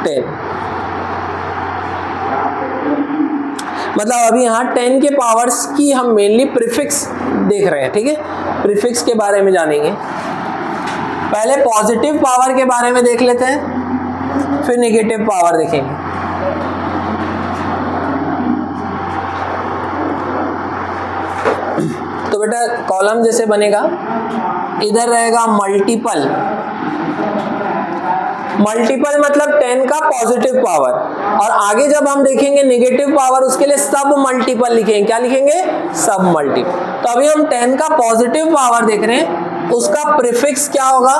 10। मतलब अभी यहाँ 10 के पावर्स की हम मेनली प्रीफिक्स देख रहे हैं, ठीक है। प्रीफिक्स के बारे में जानेंगे, पहले पॉजिटिव पावर के बारे में देख लेते हैं, फिर नेगेटिव पावर देखेंगे। तो बेटा कॉलम जैसे बनेगा, इधर रहेगा मल्टीपल। मल्टीपल मतलब 10 का पॉजिटिव पावर, और आगे जब हम देखेंगे नेगेटिव पावर उसके लिए सब मल्टीपल लिखेंगे। क्या लिखेंगे? सब मल्टीपल। तो अभी हम 10 का पॉजिटिव पावर देख रहे हैं, उसका प्रीफिक्स क्या होगा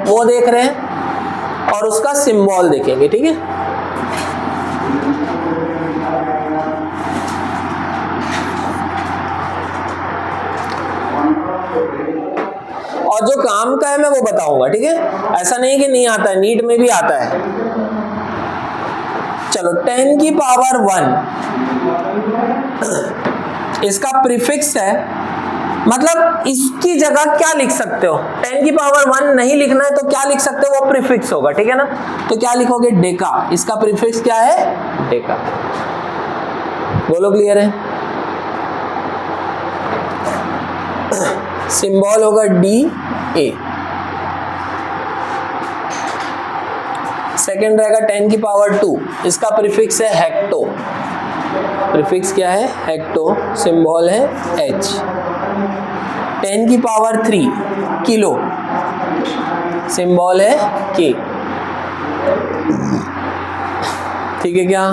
वो देख रहे हैं, और उसका सिंबल देखेंगे। ठीक है, और जो काम का है मैं वो बताऊंगा। ठीक है, ऐसा नहीं कि नहीं आता है, नीट में भी आता है। चलो 10 की पावर 1 इसका प्रीफिक्स है, मतलब इसकी जगह क्या लिख सकते हो? 10 की पावर 1 नहीं लिखना है तो क्या लिख सकते हो? वो प्रीफिक्स होगा। ठीक है ना, तो क्या लिखोगे? डेका। इसका प्रीफिक्स क्या है? डेका। बोलो क्लियर है? सिंबल होगा DA। सेकेंड रहेगा 10 की पावर 2, इसका प्रीफिक्स है हेक्टो। प्रीफिक्स क्या है? हेक्टो। सिंबल है H। 10 की पावर 3 किलो, सिंबल है K। ठीक है क्या?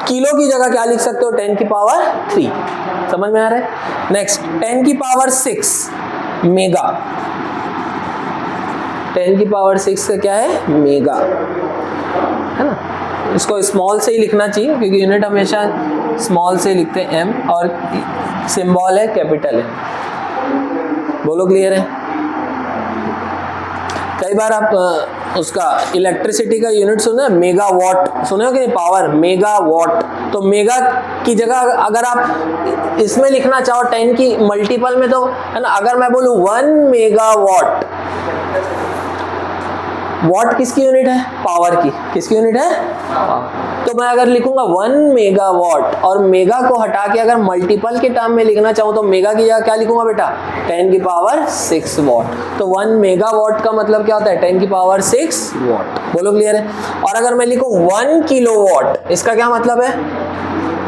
किलो की जगह क्या लिख सकते हो? 10 की पावर 3। समझ में आ रहा है? नेक्स्ट 10 की पावर 6 मेगा। 10 की पावर 6 का क्या है? मेगा, है ना। इसको स्मॉल से ही लिखना चाहिए क्योंकि यूनिट हमेशा स्मॉल से लिखते हैं M, और सिंबल है कैपिटल M। बोलो क्लियर है? कई बार आप उसका इलेक्ट्रिसिटी का यूनिट सुने, मेगावाट सुने हो कि नहीं? Power, megawatt. तो मेगा की जगह अगर आप इसमें लिखना चाहो 10 की मल्टीपल में, तो है ना, अगर मैं बोलूं 1 मेगावाट, वॉट किसकी यूनिट है? पावर की। किसकी यूनिट है? तो मैं अगर लिखूंगा 1 मेगावाट, और मेगा को हटा के अगर मल्टीपल के टर्म में लिखना चाहूँ तो मेगा की जगह क्या लिखूंगा बेटा? 10 की पावर 6 वॉट। तो 1 मेगावाट का मतलब क्या होता है? 10 की पावर 6 वॉट। बोलो क्लियर है? और अगर मैं लिखूं 1 किलोवाट, इसका क्या मतलब है?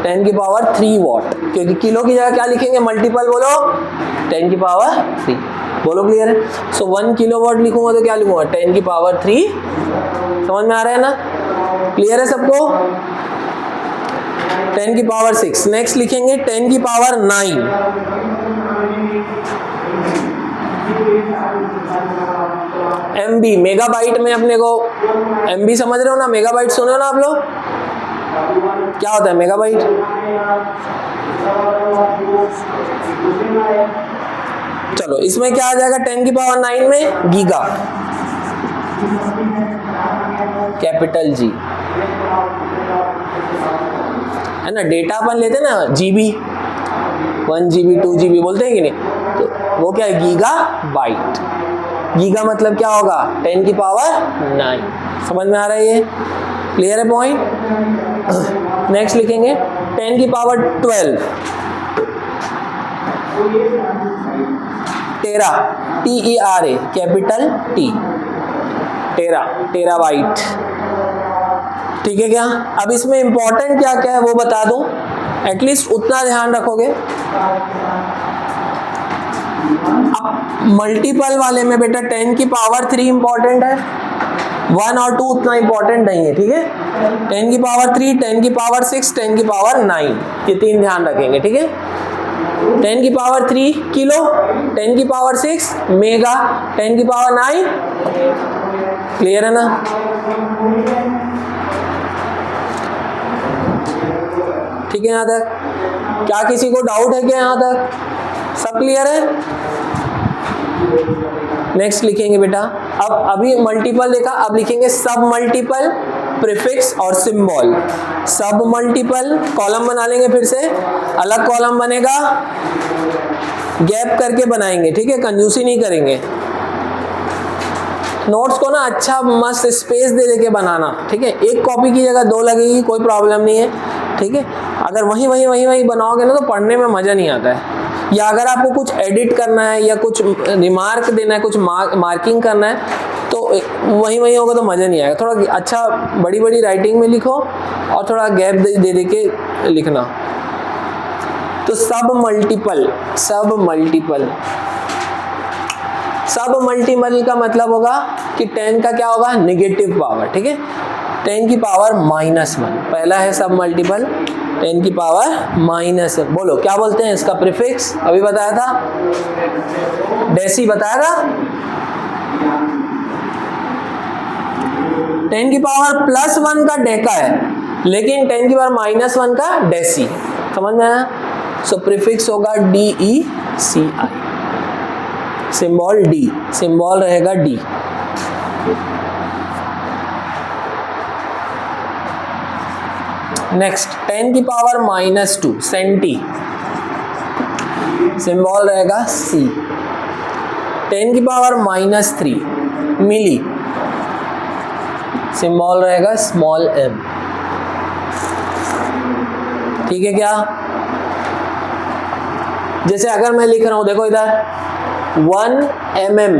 10 की पावर 3 वॉट, क्योंकि किलो की जगह क्या लिखेंगे? मल्टीपल। बोलो 10 की पावर 3। बोलो क्लियर है? सो 1 किलोवाट लिखूंगा तो क्या लिखूंगा? 10 की पावर 3। समझ में आ रहा है ना? क्लियर है सबको? 10 की पावर 6। नेक्स्ट लिखेंगे 10 की पावर 9। MB, मेगाबाइट में अपने को MB समझ रहे हो ना? मेगाबाइट सुने हो ना आप लोग? क्या होता है मेगाबाइट? चलो इसमें क्या आ जाएगा? 10 की पावर 9 में गीगा, कैपिटल G, है ना। डेटा अपन लेते ना GB, 1 GB 2 GB बोलते हैं कि नहीं? तो वो क्या है? Giga bite. गीगा मतलब क्या होगा? 10 की पावर 9। समझ में आ रहा है ये? क्लियर है पॉइंट? नेक्स्ट लिखेंगे 10 की पावर 12 टेरा, TERA, कैपिटल T, टेरा, टेराबाइट। ठीक है क्या? अब इसमें इंपॉर्टेंट क्या क्या है वो बता दूं, एटलीस्ट उतना ध्यान रखोगे। अब मल्टीपल वाले में बेटा 10 की पावर 3 इंपॉर्टेंट है, 1 और 2 उतना इंपॉर्टेंट नहीं है। ठीक है, 10 की पावर 3, 10 की पावर 6, 10 की पावर 9, ये 3 ध्यान रखेंगे। ठीक है, 10 की पावर 3 किलो, 10 की पावर 6 मेगा, 10 की पावर 9। क्लियर है ना? ठीक है यहाँ तक? क्या किसी को डाउट है क्या यहाँ तक? सब क्लियर है? नेक्स्ट लिखेंगे बेटा, अब अभी मल्टीपल देखा, अब लिखेंगे सब मल्टीपल, प्रीफिक्स और सिंबल। सब मल्टीपल कॉलम बना लेंगे, फिर से अलग कॉलम बनेगा, गैप करके बनाएंगे। ठीक है, कंजूसी नहीं करेंगे। नोट्स को ना अच्छा मस्त स्पेस दे देके बनाना। ठीक है, एक कॉपी की जगह 2 लगेगी, कोई प्रॉब्लम नहीं है। ठीक है, अगर वही बनाओगे ना तो पढ़ने में मजा नहीं आता है। या अगर आपको कुछ एडिट करना है या कुछ रिमार्क देना है, कुछ मार्किंग करना है, तो वही होगा तो मजा नहीं आएगा। थोड़ा अच्छा बड़ी बड़ी राइटिंग में लिखो और थोड़ा गैप दे के लिखना। तो सब मल्टीपल सब मल्टीपल का मतलब होगा कि 10 का क्या होगा, नेगेटिव पावर, ठीक है, 10 की पावर -1, पहला है सब मल्टीपल 10 की पावर -1। बोलो क्या बोलते हैं इसका प्रीफिक्स, अभी बताया था, डेसी बताया था, 10 की पावर +1 का डेका है, लेकिन 10 की पावर -1 का डेसी, समझ में आया। सो प्रीफिक्स होगा DECI, सिंबल D, सिंबल रहेगा D। नेक्स्ट 10 की पावर -2 सेंटी, सिंबल रहेगा C। 10 की पावर -3 मिली, सिंबल रहेगा स्मॉल m, ठीक है क्या। जैसे अगर मैं लिख रहा हूं, देखो इधर 1 mm,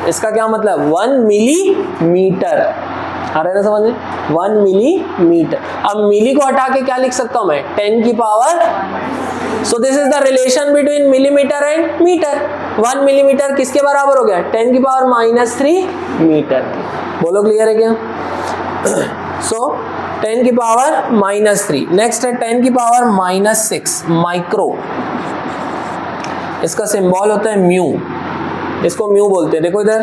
इसका क्या मतलब 1 मिलीमीटर, आ रहा है ना समझ में, 1 मिलीमीटर। अब मिली को हटा के क्या लिख सकता हूं मैं, 10 की power, so this is the relation between millimetre and metre. 1 millimetre किसके बराबर हो गया, 10 की पावर -3 मीटर। बोलो क्लियर है क्या। सो 10 की पावर -3। नेक्स्ट है 10 की पावर -6 माइक्रो, इसका सिंबल होता है म्यू, इसको म्यू बोलते हैं, देखो इधर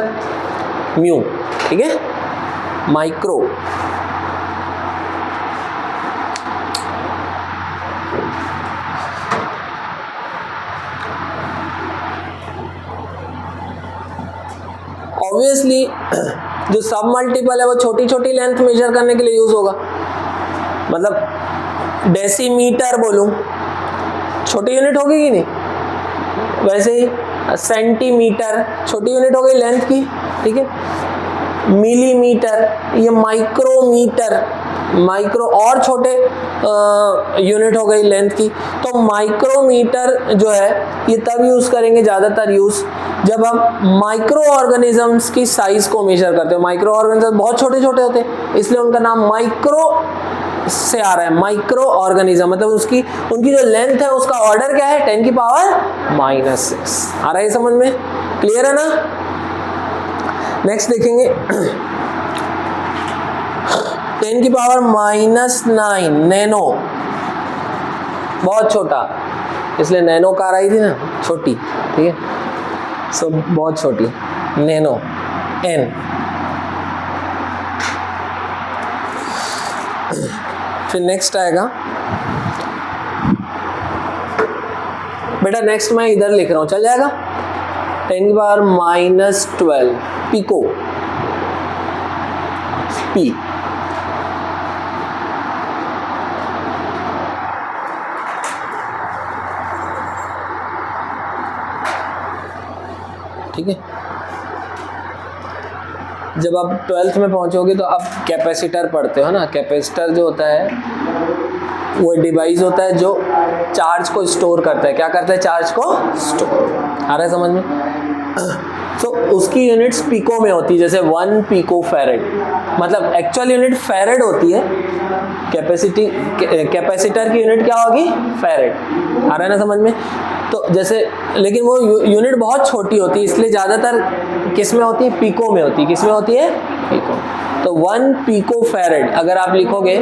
म्यू, ठीक है, माइक्रो। ऑब्वियसली जो सब मल्टीपल है वो छोटी छोटी लेंथ मेजर करने के लिए यूज होगा, मतलब डेसीमीटर बोलूं, छोटी यूनिट होगी कि नहीं, वैसे ही सेंटीमीटर छोटी यूनिट हो गई लेंथ की, ठीक है, मिलीमीटर, ये माइक्रोमीटर, माइक्रो और छोटे यूनिट हो गई लेंथ की। तो माइक्रोमीटर जो है ये तब यूज करेंगे ज़्यादातर यूज जब हम माइक्रो ऑर्गेनिजम्स की साइज को मेजर करते हैं। माइक्रो ऑर्गेनिज्म बहुत छोटे छोटे होते हैं, इसलिए उनका नाम माइक्रो से आ रहा है, माइक्रो ऑर्गेनिज्म, मतलब उसकी उनकी जो लेंथ है उसका ऑर्डर क्या है, 10 की पावर -6। आ रहा है समझ में, क्लियर है ना। नेक्स्ट देखेंगे 10 की पावर -9 नैनो, बहुत छोटा, इसलिए नैनो कार आई थी ना, छोटी, ठीक है, सो बहुत छोटी, नैनो n। फिर नेक्स्ट आएगा बेटा, नेक्स्ट मैं इधर लिख रहा हूं, चल जाएगा, 10 की पावर -12 पिको, पी, ठीक है। जब आप 12th में पहुंचोगे तो आप कैपेसिटर पढ़ते हो ना, कैपेसिटर जो होता है वो डिवाइस होता है जो चार्ज को स्टोर करता है, क्या करता है, चार्ज को स्टोर, आ रहा है समझ में। तो उसकी यूनिट्स पिको में होती है, जैसे 1 पिको फैरेड, मतलब एक्चुअल यूनिट फैरेड होती है, कैपेसिटर की यूनिट क्या होगी, फैरेड, आ रहा है ना समझ में। तो जैसे, लेकिन वो यूनिट बहुत छोटी होती है, इसलिए ज़्यादातर किस में होती है, पिको में होती है, किस में होती है, पिको। तो 1 पिको फैरेड अगर आप लिखोगे,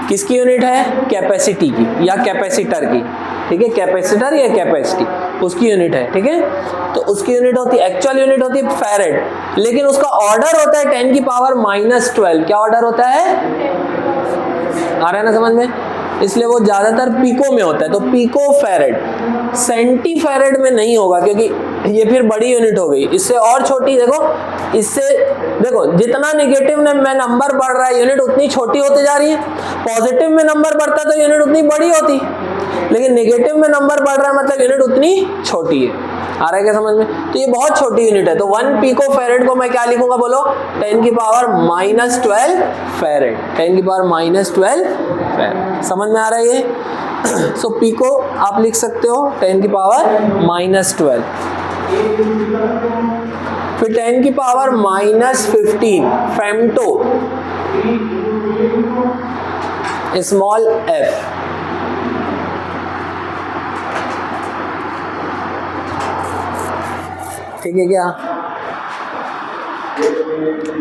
किसकी यूनिट है, कैपेसिटी की या कैपेसिटर की, ठीक है, कैपेसिटर या कैपेसिटी उसकी यूनिट है, ठीक है। तो उसकी यूनिट होती है, एक्चुअल यूनिट होती है फैरेड, लेकिन उसका ऑर्डर होता है 10 की पावर -12। क्या ऑर्डर होता है, आ रहा है ना समझ में, इसलिए वो ज्यादातर पिको में होता है। तो पिको फैरेड, सेंटी फैरेड में नहीं होगा, क्योंकि ये फिर बड़ी यूनिट हो गई, इससे और छोटी, देखो इससे, देखो जितना निगेटिव में नंबर बढ़ रहा है यूनिट उतनी छोटी होती जा रही है, पॉजिटिव में नंबर बढ़ता तो यूनिट उतनी बड़ी होती, लेकिन नेगेटिव में नंबर बढ़ रहा है मतलब यूनिट उतनी छोटी है, आ रहा है क्या समझ में। तो ये बहुत छोटी यूनिट है, तो 1 पिको फैरेड को मैं क्या लिखूंगा, बोलो 10 की पावर -12 फैरेड, 10 की पावर -12 फैरेड, समझ में आ रहा है ये। सो पिको आप लिख सकते हो 10 की पावर -12। फिर 10 की पावर -15 फेम्टो, स्मॉल f, ठीक है क्या।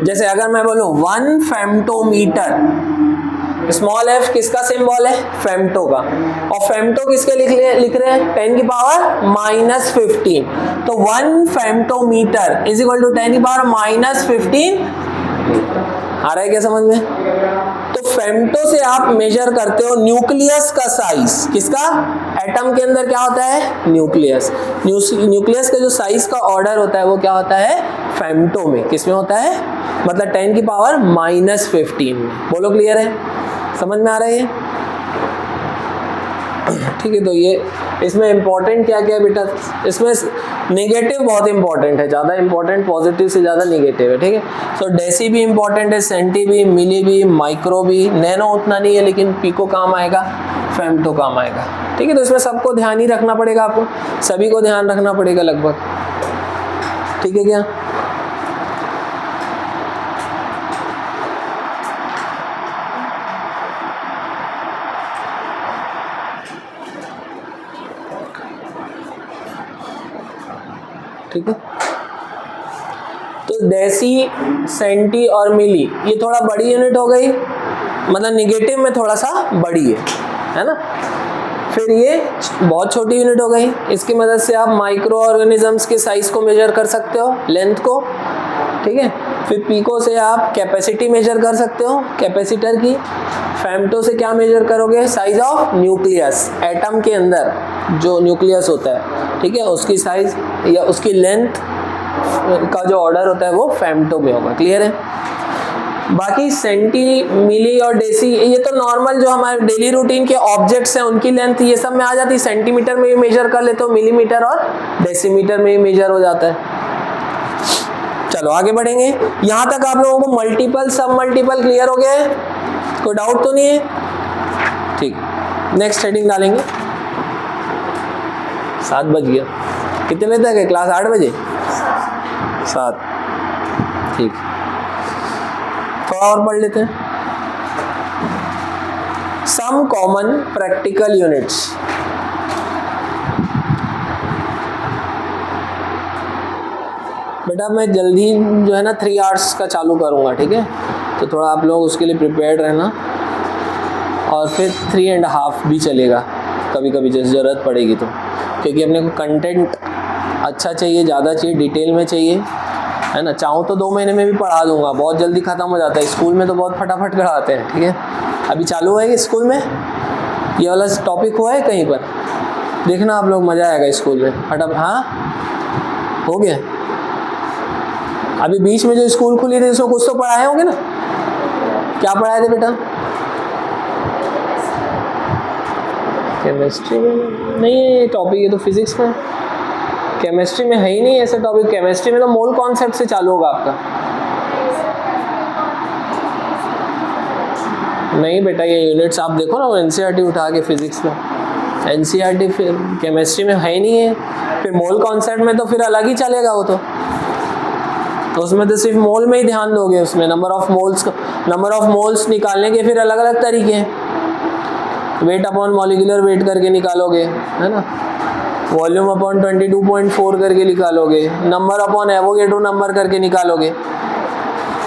जैसे अगर मैं बोलूं 1 फेम्टोमीटर, स्मॉल f किसका सिंबल है? फेम्टो का। और फेम्टो किसके लिख रहे हैं? 10 की पावर -15। तो 1 फेम्टोमीटर इज इक्वल टू 10 की पावर -15। आ रहा है क्या समझ में? तो फेम्टो से आप मेजर करते हो न्यूक्लियस का साइज। किसका? एटम के अंदर क्या होता है? न्यूक्लियस। न्यूक्लियस का जो साइज का ऑर्डर होता है वो क्या होता है? फेम्टो में। किसमें होता है? मतलब 10 की पावर -15 में। बोलो क्लियर है? समझ में आ रहा है? ठीक है, तो ये इसमें इंपॉर्टेंट क्या क्या है बेटा? इसमें नेगेटिव बहुत इंपॉर्टेंट है, ज़्यादा इंपॉर्टेंट पॉजिटिव से ज़्यादा नेगेटिव है। ठीक है, सो डेसी भी इंपॉर्टेंट है, सेंटी भी, मिली भी, माइक्रो भी, नैनो उतना नहीं है लेकिन पिको काम आएगा, फेम्टो काम आएगा। ठीक है, तो इसमें सबको ध्यान ही रखना पड़ेगा, आपको सभी को ध्यान रखना पड़ेगा लगभग। ठीक है क्या? ठीक है, तो डेसी, सेंटी और मिली ये थोड़ा बड़ी यूनिट हो गई, मतलब निगेटिव में थोड़ा सा बड़ी है ना। फिर ये बहुत छोटी यूनिट हो गई, इसकी मदद से आप माइक्रो ऑर्गेनिजम्स के साइज को मेजर कर सकते हो, लेंथ को। ठीक है, फिर पीको से आप कैपेसिटी मेजर कर सकते हो, कैपेसिटर की। फेम्टो से क्या मेजर करोगे? साइज ऑफ न्यूक्लियस, एटम के अंदर जो न्यूक्लियस होता है, ठीक है, उसकी साइज या उसकी लेंथ का जो ऑर्डर होता है वो फेम्टो में होगा। क्लियर है? बाकी सेंटी, मिली और डेसी ये तो नॉर्मल जो हमारे डेली रूटीन के ऑब्जेक्ट्स हैं उनकी लेंथ ये सब में आ जाती है। सेंटीमीटर में भी मेजर कर ले तो मिलीमीटर और डेसीमीटर में भी मेजर हो जाता है। चलो आगे बढ़ेंगे। यहां तक आप लोगों को मल्टीपल, सब मल्टीपल क्लियर हो गया है? कोई डाउट तो नहीं है? ठीक, नेक्स्ट हेडिंग डालेंगे। 7 बज गया। कितने बजे तक है क्लास? 8 बजे? 7। ठीक, थोड़ा और पढ़ लेते हैं। Some common practical units. बेटा मैं जल्दी जो है ना 3 आवर्स का चालू करूँगा, ठीक है, तो थोड़ा आप लोग उसके लिए प्रिपेयर्ड रहना। और फिर 3.5 भी चलेगा कभी कभी जैसे ज़रूरत पड़ेगी तो, क्योंकि अपने को कंटेंट अच्छा चाहिए, ज़्यादा चाहिए, डिटेल में चाहिए, है ना। चाहूँ तो 2 महीने में भी पढ़ा दूंगा, बहुत जल्दी ख़त्म हो जाता है। स्कूल में तो बहुत फटाफट कराते हैं, ठीक है। अभी चालू है स्कूल में ये वाला टॉपिक हुआ है कहीं पर? देखना आप लोग, मज़ा आएगा स्कूल में फटाफट। हाँ हो गया। अभी बीच में जो स्कूल खुली थी उसमें कुछ तो पढ़ाए होंगे ना? क्या पढ़ाए थे बेटा? केमिस्ट्री में नहीं है टॉपिक, ये तो फिजिक्स में। केमिस्ट्री में है ही नहीं ऐसा टॉपिक। केमिस्ट्री में तो मोल कॉन्सेप्ट से चालू होगा आपका। नहीं बेटा, ये यूनिट्स आप देखो ना, वो एनसीईआरटी उठा के फिजिक्स में, एनसीईआरटी केमिस्ट्री में है ही नहीं है। फिर मोल कॉन्सेप्ट में तो फिर अलग ही चलेगा वो तो उसमें तो सिर्फ मोल में ही ध्यान दोगे। उसमें नंबर ऑफ मोल्स निकालने के फिर अलग अलग तरीके हैं। वेट अपॉन मॉलिक्यूलर वेट करके निकालोगे, है ना। वॉल्यूम अपॉन 22.4 करके निकालोगे। नंबर अपॉन एवोगैड्रो नंबर करके निकालोगे।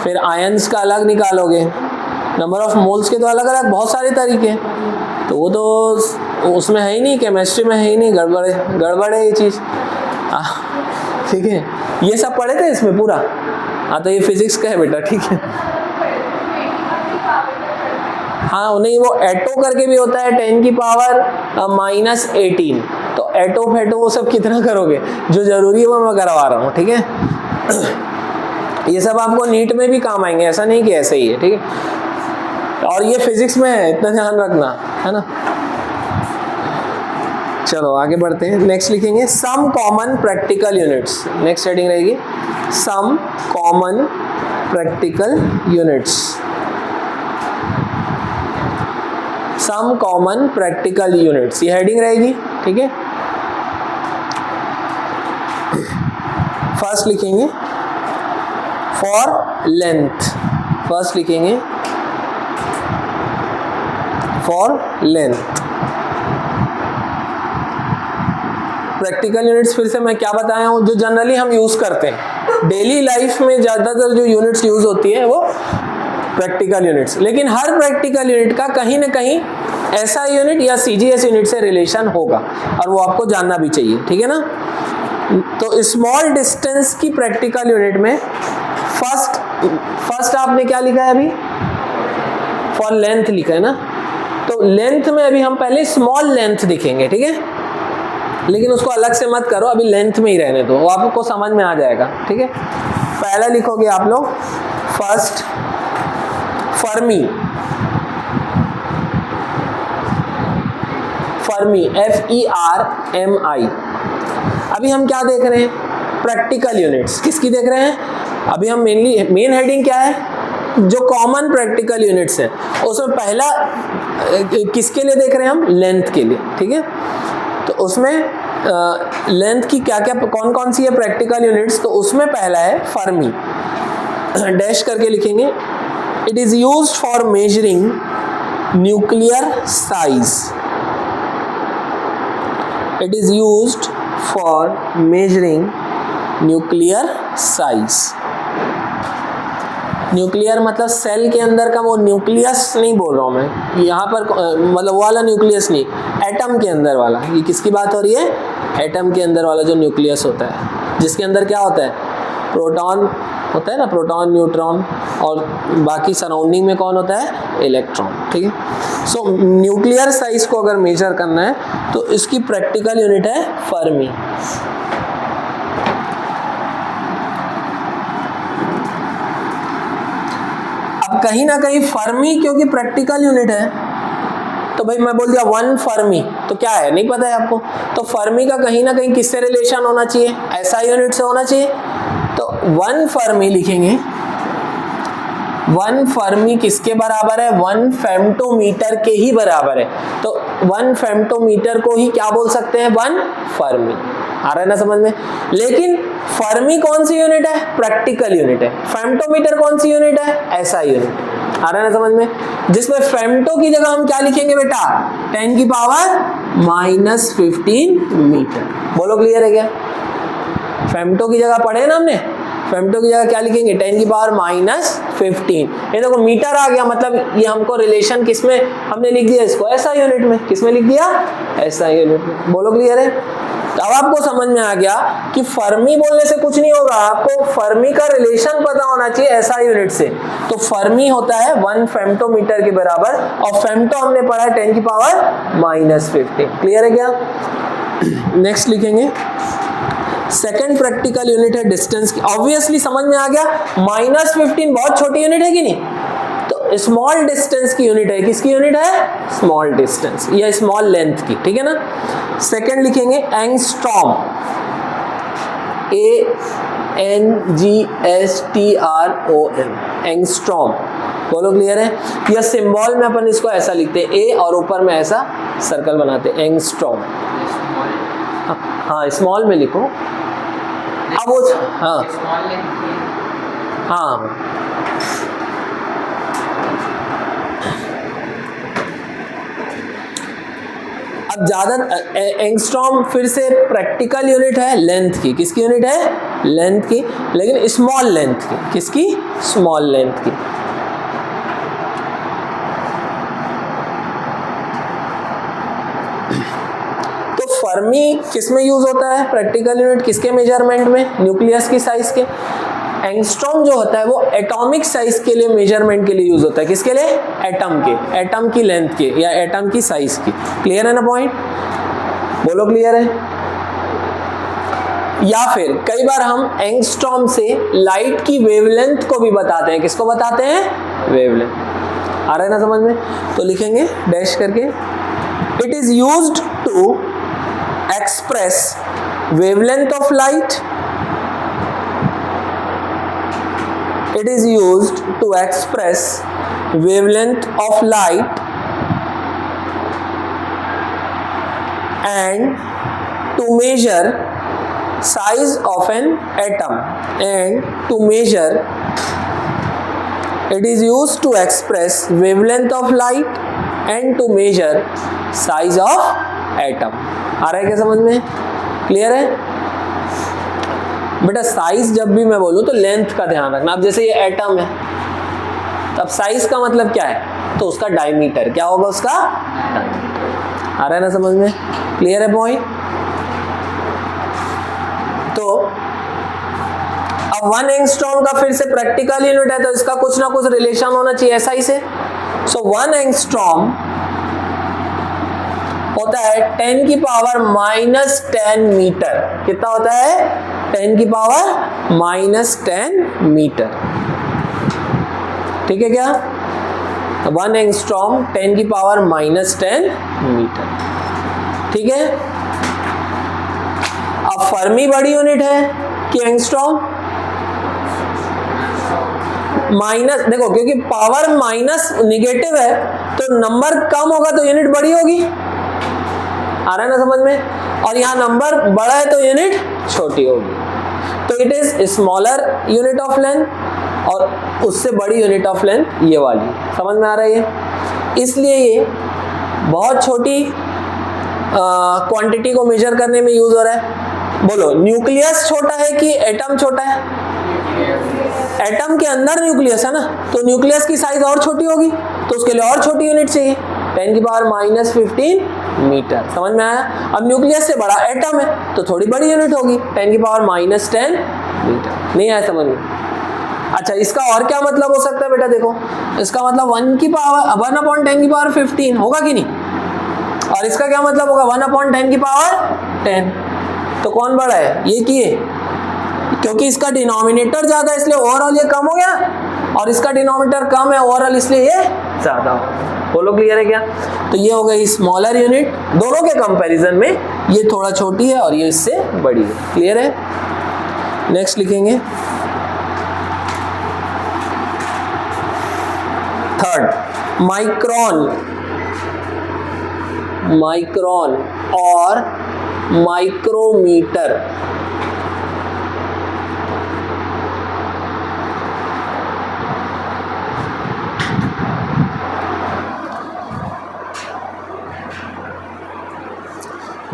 फिर आयंस का अलग निकालोगे। नंबर ऑफ मोल्स के तो अलग अलग बहुत सारे तरीके हैं। तो वो तो उसमें है ही नहीं, केमिस्ट्री में है ही नहीं। गड़बड़ है ये चीज़। ठीक है, ये सब पढ़े थे इसमें पूरा। हाँ तो ये फिजिक्स का है बेटा, ठीक है। हाँ नहीं, वो एटो करके भी होता है 10 की पावर -18। तो एटो फेटो वो सब कितना करोगे, जो जरूरी है वो मैं करवा रहा हूँ, ठीक है। ये सब आपको नीट में भी काम आएंगे, ऐसा नहीं कि ऐसे ही है, ठीक है। और ये फिजिक्स में है, इतना ध्यान रखना, है ना। चलो आगे बढ़ते हैं। नेक्स्ट लिखेंगे some common practical units. Next heading रहेगी some common practical units. Some common practical units, ये हेडिंग रहेगी, ठीक है। फर्स्ट लिखेंगे फॉर लेंथ। फर्स्ट लिखेंगे फॉर लेंथ। प्रैक्टिकल यूनिट्स फिर से मैं क्या बताया हूं, जो जनरली हम यूज करते हैं। डेली लाइफ में ज़्यादातर जो यूनिट्स यूज होती है वो प्रैक्टिकल यूनिट्स, लेकिन हर प्रैक्टिकल यूनिट का कहीं ना कहीं ऐसा यूनिट या सीजीएस यूनिट से रिलेशन होगा और वो आपको जानना भी चाहिए, ठीक है ना। तो स्मॉल डिस्टेंस की प्रैक्टिकल यूनिट में फर्स्ट आपने क्या लिखा है अभी, फॉर लेंथ लिखा है ना, तो लेंथ में अभी हम पहले स्मॉल लेंथ दिखेंगे, ठीक है, लेकिन उसको अलग से मत करो, अभी लेंथ में ही रहने दो, वो आपको समझ में आ जाएगा, ठीक है। पहला लिखोगे आप लोग फर्स्ट फर्मी, फर्मी FERMI। अभी हम क्या देख रहे हैं, प्रैक्टिकल यूनिट्स, किसकी देख रहे हैं, अभी हम मेन हेडिंग क्या है, जो कॉमन प्रैक्टिकल यूनिट्स है उसमें पहला किसके लिए देख रहे हैं हम, लेंथ के लिए, ठीक है। तो उसमें लेंथ की क्या क्या कौन कौन सी है प्रैक्टिकल यूनिट्स, तो उसमें पहला है फर्मी, डैश करके लिखेंगे, it is used for measuring nuclear size, it is used for measuring nuclear size. Nuclear मतलब सेल के अंदर का वो न्यूक्लियस नहीं बोल रहा हूँ मैं यहाँ पर, मतलब वो वाला न्यूक्लियस नहीं, एटम के अंदर वाला, ये किसकी बात हो रही है, एटम के अंदर वाला जो न्यूक्लियस होता है, जिसके अंदर क्या होता है, प्रोटॉन होता है ना, प्रोटॉन न्यूट्रॉन, और बाकी सराउंडिंग में कौन होता है, इलेक्ट्रॉन, ठीक है। सो न्यूक्लियर साइज को अगर मेजर करना है तो इसकी प्रैक्टिकल यूनिट है फर्मी। कहीं ना कहीं फर्मी क्योंकि प्रैक्टिकल यूनिट है, तो भाई मैं बोल दिया 1 फर्मी, तो क्या है नहीं पता है आपको, तो फर्मी का कहीं ना कहीं किससे रिलेशन होना चाहिए, ऐसा यूनिट से होना चाहिए, तो 1 फर्मी लिखेंगे। 1 फर्मी किसके बराबर है, 1 फेम्टोमीटर के ही बराबर है, तो 1 फेम्टोमीटर को ही क्या बोल सकते हैं, 1 फर्मी। आ रहा है ना समझ में। लेकिन फर्मी कौन सी यूनिट है, प्रैक्टिकल यूनिट है। फेम्टोमीटर कौन सी यूनिट है, ऐसा यूनिट। आ रहा है ना समझ में, जिसमें फेम्टो की जगह हम क्या लिखेंगे बेटा, 10 की पावर -15 मीटर। बोलो क्लियर है क्या, फेम्टो की जगह पढ़े ना हमने, फेम्टो की जगह क्या लिखेंगे, 10 की पावर -15। ये देखो मीटर आ गया, मतलब ये हमको रिलेशन किसमें हमने लिख दिया, इसको ऐसा यूनिट में, किसमें लिख दिया, ऐसा यूनिट में। बोलो क्लियर है। तो अब आपको समझ में आ गया कि फर्मी बोलने से कुछ नहीं होगा, आपको फर्मी का रिलेशन पता होना चाहिए ऐसा यूनिट से। तो फर्मी होता है 1 फेम्टोमीटर के बराबर, और फेम्टो हमने पढ़ा है 10 की पावर -15। क्लियर है क्या। नेक्स्ट लिखेंगे, सेकेंड प्रैक्टिकल यूनिट है डिस्टेंस की। ऑब्वियसली समझ में आ गया, -15 बहुत छोटी यूनिट है कि नहीं, तो स्मॉल डिस्टेंस की यूनिट है, किसकी यूनिट है, स्मॉल डिस्टेंस या स्मॉल लेंथ की, ठीक है ना। सेकेंड लिखेंगे एंगस्ट्रॉम, ANGSTROM, एंगस्ट्रॉम। बोलो क्लियर है। या सिंबल में अपन इसको ऐसा लिखते हैं, ए और ऊपर में ऐसा सर्कल बनाते हैं, एंगस्ट्रॉम। हाँ स्मॉल में लिखो, अब वो हाँ हाँ अब ज्यादा एंगस्ट्रॉम फिर से प्रैक्टिकल यूनिट है लेंथ की, किसकी यूनिट है, लेंथ की, लेकिन स्मॉल लेंथ की, किसकी, स्मॉल लेंथ की। तो फर्मी किसमें यूज होता है, प्रैक्टिकल यूनिट किसके मेजरमेंट में, न्यूक्लियस की साइज के। एंगस्ट्रॉम जो होता है वो एटॉमिक साइज के लिए मेजरमेंट के लिए यूज होता है, किसके लिए, एटम के, एटम की लेंथ के या एटम की साइज की। क्लियर है ना पॉइंट, बोलो क्लियर है। या फिर कई बार हम एंगस्ट्रॉम से लाइट की वेवलेंथ को भी बताते हैं, किसको बताते हैं, वेवलेंथ। आ रहा है ना समझ में। तो लिखेंगे डैश करके, it is used to express wavelength of light, it is used to express wavelength of light and to measure size of an atom, and to measure it is used to express wavelength of light and to measure size of atom। आ रहा है क्या समझ में, clear है। बेटा size जब भी मैं बोलूँ तो लेंथ का ध्यान रखना। अब जैसे ये एटम है, तब साइज का मतलब क्या है, तो उसका डायमीटर क्या होगा, उसका डायमीटर। आ रहा है ना समझ में, क्लियर है पॉइंट। तो अब 1 एंगस्ट्रॉम का फिर से प्रैक्टिकल यूनिट है, तो इसका कुछ ना कुछ रिलेशन होना चाहिए SI से। सो 1 एंगस्ट्रॉम होता है 10 की पावर -10 मीटर। कितना होता है, 10 की पावर -10 मीटर। ठीक है क्या, 1 एंगस्ट्रॉम 10 की पावर -10 मीटर। ठीक है। अब फर्मी बड़ी यूनिट है कि एंगस्ट्रॉम, माइनस, देखो क्योंकि पावर माइनस निगेटिव है तो नंबर कम होगा तो यूनिट बड़ी होगी। आ रहा है ना समझ में, और यहाँ नंबर बड़ा है तो यूनिट छोटी होगी। तो it is smaller unit of length, और उससे बड़ी यूनिट ऑफ लेंथ ये वाली। समझ में आ रहा है ये, इसलिए ये बहुत छोटी क्वांटिटी को मेजर करने में यूज हो रहा है। बोलो न्यूक्लियस छोटा है कि एटम छोटा है, एटम के अंदर न्यूक्लियस है ना, तो न्यूक्लियस की साइज और छोटी होगी, तो उसके लिए और छोटी यूनिट चाहिए, 10 की पावर -15 मीटर। समझ में आया। अब न्यूक्लियस से बड़ा एटम है तो थोड़ी बड़ी यूनिट होगी, 10 की पावर -10 मीटर। नहीं आया समझ में। अच्छा, इसका और क्या मतलब हो सकता है बेटा, देखो इसका मतलब 1 की पावर 1/10 की पावर 15 होगा कि नहीं, और इसका क्या मतलब होगा 1/10 की पावर 10। तो कौन बड़ा है, ये कि ये, क्योंकि इसका डिनोमिनेटर ज्यादा है इसलिए ओवरऑल ये कम हो गया, और इसका डिनोमिनेटर कम है ओवरऑल इसलिए ये ज्यादा हो गया। बोलो क्लियर है क्या। तो ये हो गई स्मॉलर यूनिट, दोनों के कंपैरिजन में ये थोड़ा छोटी है और ये इससे बड़ी है। क्लियर है। नेक्स्ट लिखेंगे थर्ड, माइक्रोन। माइक्रोन और माइक्रोमीटर।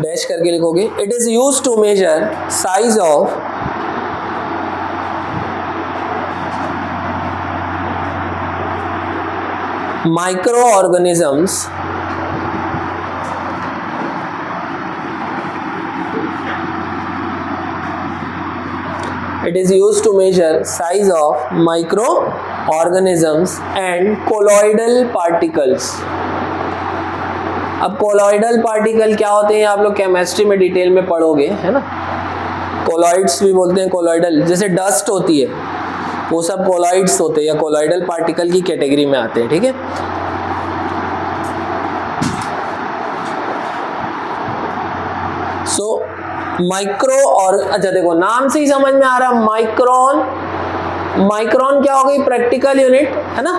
डैश करके लिखोगे। It is used to measure size of microorganisms it is used to measure size of microorganisms and colloidal particles। अब कोलॉइडल पार्टिकल क्या होते हैं आप लोग केमिस्ट्री में डिटेल में पढ़ोगे, है ना। कोलॉइड्स भी बोलते हैं, कोलॉइडल जैसे डस्ट होती है वो सब कोलॉइड्स होते हैं या कोलॉइडल पार्टिकल की कैटेगरी में आते हैं। ठीक है। सो माइक्रो और, अच्छा देखो नाम से ही समझ में आ रहा है माइक्रोन। माइक्रोन क्या हो गई, प्रैक्टिकल यूनिट, है ना।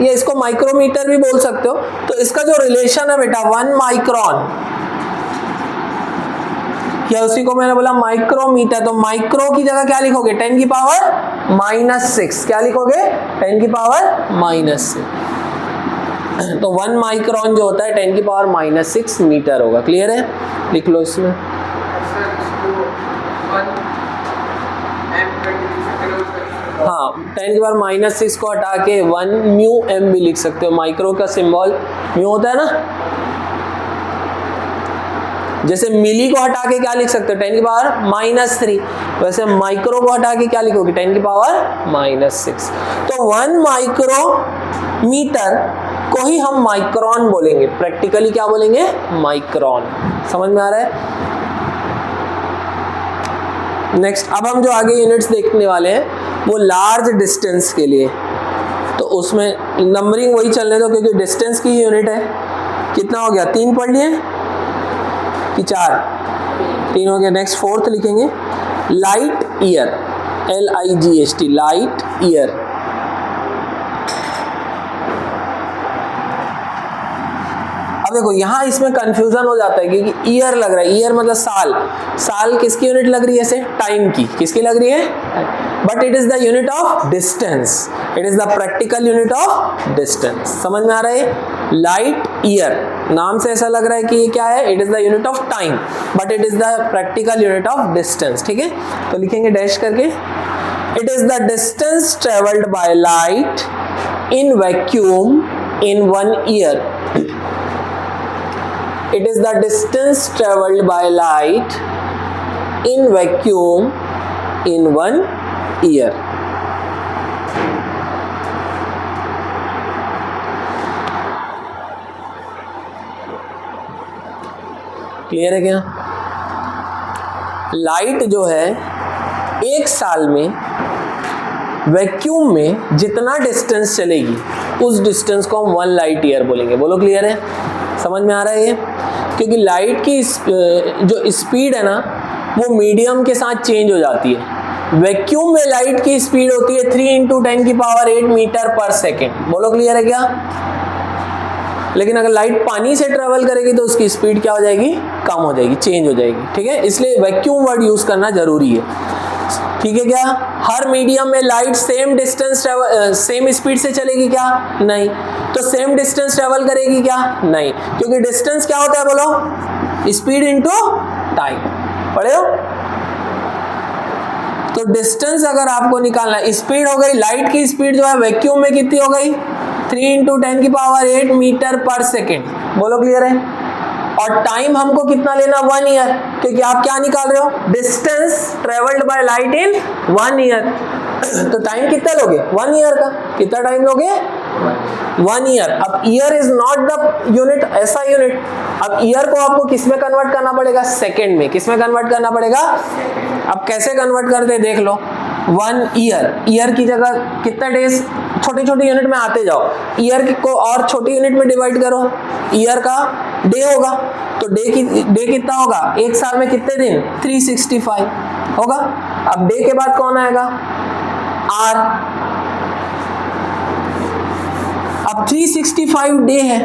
ये इसको माइक्रोमीटर भी बोल सकते हो। तो इसका जो रिलेशन है बेटा 1 माइक्रोन, या उसी को मैंने बोला माइक्रोमीटर, तो माइक्रो की जगह क्या लिखोगे 10 की पावर -6। क्या लिखोगे 10 की पावर -6। तो 1 माइक्रोन जो होता है 10 की पावर -6 मीटर होगा। क्लियर है, लिख लो इसमें। हाँ, 10 की पावर -6 को हटा के 1 म्यू एम भी लिख सकते हो। माइक्रो का सिंबल म्यू होता है ना, जैसे मिली को हटा के क्या लिख सकते हो 10 की पावर -3, वैसे माइक्रो को हटा के क्या लिखोगे 10 की पावर -6। तो 1 माइक्रोमीटर को ही हम माइक्रोन बोलेंगे, प्रैक्टिकली क्या बोलेंगे माइक्रोन। समझ में आ रहा है। नेक्स्ट, अब हम जो आगे यूनिट्स देखने वाले हैं वो लार्ज डिस्टेंस के लिए, तो उसमें नंबरिंग वही चलने दो क्योंकि डिस्टेंस की यूनिट है। कितना हो गया, 3 पढ़ लिए कि 4? 3 हो गया। नेक्स्ट फोर्थ लिखेंगे light year, LIGHT, light year. अब देखो यहाँ इसमें कंफ्यूजन हो जाता है क्योंकि ईयर लग रहा है, ईयर मतलब साल। साल किसकी यूनिट लग रही है ऐसे, टाइम की। किसकी लग रही है, but it is the unit of distance. It is the practical unit of distance. समझ में आ रहा है। लाइट ईयर, नाम से ऐसा लग रहा है कि ये क्या है, it is the unit of time, but it is the practical unit of distance, ठीक है। तो लिखेंगे डैश करके, it is the distance travelled by light in vacuum in 1 year. It is the distance travelled by light in vacuum in 1 year. Clear है क्या? Light जो है 1 साल में वैक्यूम में जितना डिस्टेंस चलेगी उस डिस्टेंस को हम 1 लाइट ईयर बोलेंगे। बोलो क्लियर है? समझ में आ रहा है ये? क्योंकि लाइट की जो स्पीड है ना वो मीडियम के साथ चेंज हो जाती है। वैक्यूम में लाइट की स्पीड होती है 3 × 10⁸ मीटर पर सेकेंड। बोलो क्लियर है क्या? लेकिन अगर लाइट पानी से ट्रेवल करेगी तो उसकी स्पीड क्या हो जाएगी, कम हो जाएगी, चेंज हो जाएगी, ठीक है। इसलिए वैक्यूम वर्ड यूज करना जरूरी है, ठीक है क्या? हर मीडियम में light same distance travel same speed से चलेगी क्या? नहीं। तो सेम डिस्टेंस ट्रेवल करेगी क्या? नहीं, क्योंकि डिस्टेंस क्या होता है बोलो, स्पीड इनटू टाइम। पढ़े हो? तो डिस्टेंस अगर आपको निकालना, स्पीड हो गई, लाइट की स्पीड जो है वैक्यूम में कितनी हो गई, 3 × 10⁸ मीटर पर सेकेंड। बोलो क्लियर है? और टाइम हमको कितना लेना, 1 ईयर, क्योंकि आप क्या निकाल रहे हो, distance travelled by light in 1 year. तो टाइम कितना लोगे, 1 ईयर का। कितना टाइम लोगे, 1 ईयर। अब year is not the unit, ऐसा यूनिट। अब ईयर को आपको किस में कन्वर्ट करना पड़ेगा, सेकेंड में। किस में कन्वर्ट करना पड़ेगा? अब कैसे कन्वर्ट करते हैं देख लो। 1 ईयर, ईयर की जगह कितना डेज, छोटी छोटी यूनिट में आते जाओ। ईयर को और छोटी यूनिट में डिवाइड करो, ईयर का डे होगा, तो डे कितना होगा, 1 साल में कितने दिन, 365 होगा। अब डे के बाद कौन आएगा, आर। अब 365 डे है,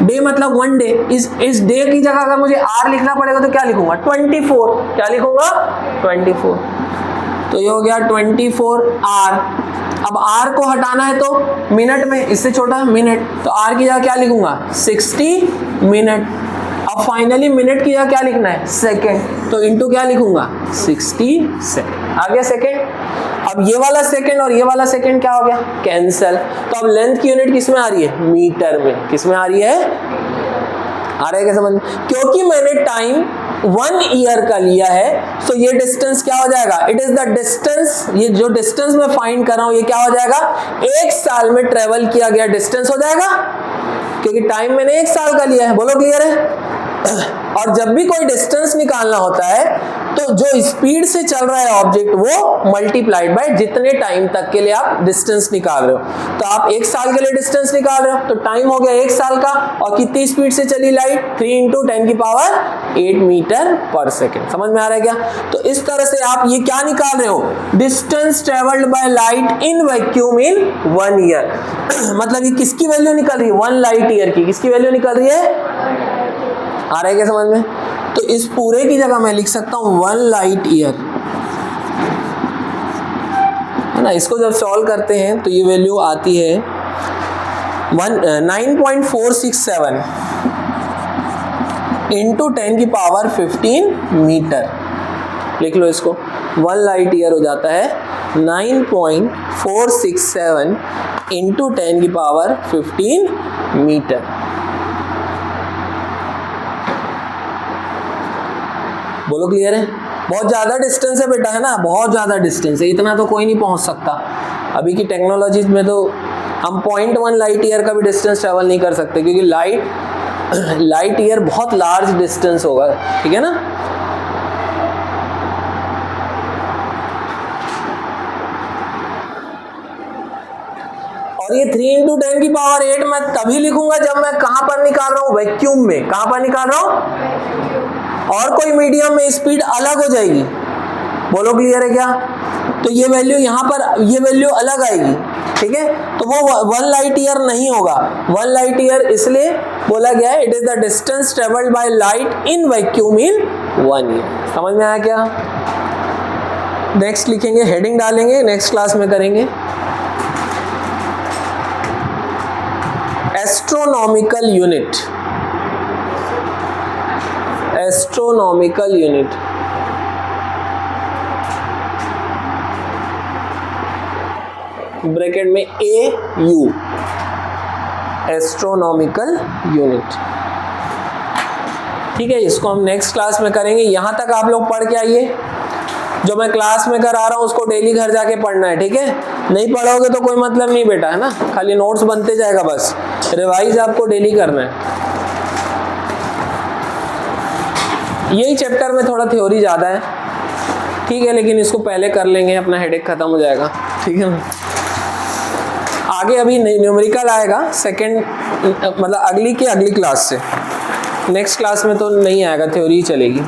डे मतलब 1 डे। इस डे की जगह अगर मुझे आर लिखना पड़ेगा तो क्या लिखूंगा, 24। क्या लिखूंगा, 24। तो ये हो गया 24 आर। अब आर को हटाना है तो मिनट में, इससे छोटा मिनट, तो आर की जगह क्या लिखूंगा, 60 मिनट। अब फाइनली मिनट की जगह क्या लिखना है, सेकेंड, तो इनटू क्या लिखूंगा, 60 सेकेंड। आ गया सेकेंड। अब ये वाला सेकेंड और ये वाला सेकेंड क्या हो गया, कैंसल। तो अब लेंथ की यूनिट किस में आ रही है, मीटर में। किस में आ रही है, आ रहा है क्या समझ में? क्योंकि मैंने टाइम 1 ईयर का लिया है, तो ये डिस्टेंस क्या हो जाएगा, इट इज द डिस्टेंस, ये जो डिस्टेंस मैं फाइंड कर रहा हूं ये क्या हो जाएगा, 1 साल में ट्रेवल किया गया डिस्टेंस हो जाएगा, क्योंकि टाइम मैंने 1 साल का लिया है। बोलो क्लियर है? और जब भी कोई डिस्टेंस निकालना होता है तो जो स्पीड से चल रहा है ऑब्जेक्ट वो मल्टीप्लाइड बाय जितने टाइम तक के लिए आप डिस्टेंस निकाल रहे हो। तो आप 1 साल के लिए डिस्टेंस निकाल रहे हो तो टाइम हो गया 1 साल का, और कितनी स्पीड से चली लाइट, 3 × 10⁸ मीटर पर सेकेंड। समझ में आ रहा है क्या? तो इस तरह से आप ये क्या निकाल रहे हो, distance travelled by light in vacuum in 1 year. मतलब ये किसकी वैल्यू निकल रही है, 1 लाइट ईयर की। किसकी वैल्यू निकल रही है, आ रहा है क्या समझ में? तो इस पूरे की जगह मैं लिख सकता हूं 1 लाइट ईयर, है ना। इसको जब सॉल्व करते हैं तो ये वैल्यू आती है 9.467 इंटू 10⁻15 मीटर। लिख लो इसको, 1 लाइट ईयर हो जाता है 9.467 इंटू 10⁻15 मीटर। बोलो क्लियर है? बहुत ज्यादा डिस्टेंस है बेटा, है ना, बहुत ज्यादा डिस्टेंस है, इतना तो कोई नहीं पहुंच सकता। अभी की टेक्नोलॉजी में तो हम 0.1 लाइट ईयर का भी डिस्टेंस ट्रेवल नहीं कर सकते, क्योंकि लाइट ईयर बहुत लार्ज डिस्टेंस होगा, ठीक है ना। और ये 3 × 10⁸ मैं तभी लिखूंगा जब मैं कहां पर निकाल रहा हूं, वैक्यूम में। कहां पर निकाल रहा हूं, और कोई मीडियम में स्पीड अलग हो जाएगी। बोलो क्लियर है क्या? तो ये वैल्यू यहाँ पर, ये वैल्यू अलग आएगी, ठीक है। तो वो 1 लाइट ईयर नहीं होगा। 1 लाइट ईयर इसलिए बोला गया है, it is the distance travelled by light in vacuum in 1 year. समझ में आया क्या? नेक्स्ट लिखेंगे, हेडिंग डालेंगे, नेक्स्ट क्लास में करेंगे। Astronomical unit, astronomical unit, bracket में AU, एस्ट्रोनॉमिकल यूनिट। ठीक है, इसको हम नेक्स्ट क्लास में करेंगे। यहां तक आप लोग पढ़ के आइए, जो मैं क्लास में करा रहा हूं उसको डेली घर जाके पढ़ना है। ठीक है, नहीं पढ़ोगे तो कोई मतलब नहीं बेटा, है ना, खाली नोट्स बनते जाएगा, बस रिवाइज आपको डेली करना है। यही चैप्टर में थोड़ा थ्योरी ज्यादा है, ठीक है, लेकिन इसको पहले कर लेंगे, अपना हेडेक खत्म हो जाएगा। ठीक है, आगे अभी न्यूमेरिकल आएगा सेकंड, मतलब अगली क्लास से, नेक्स्ट क्लास में तो नहीं आएगा, थ्योरी ही चलेगी।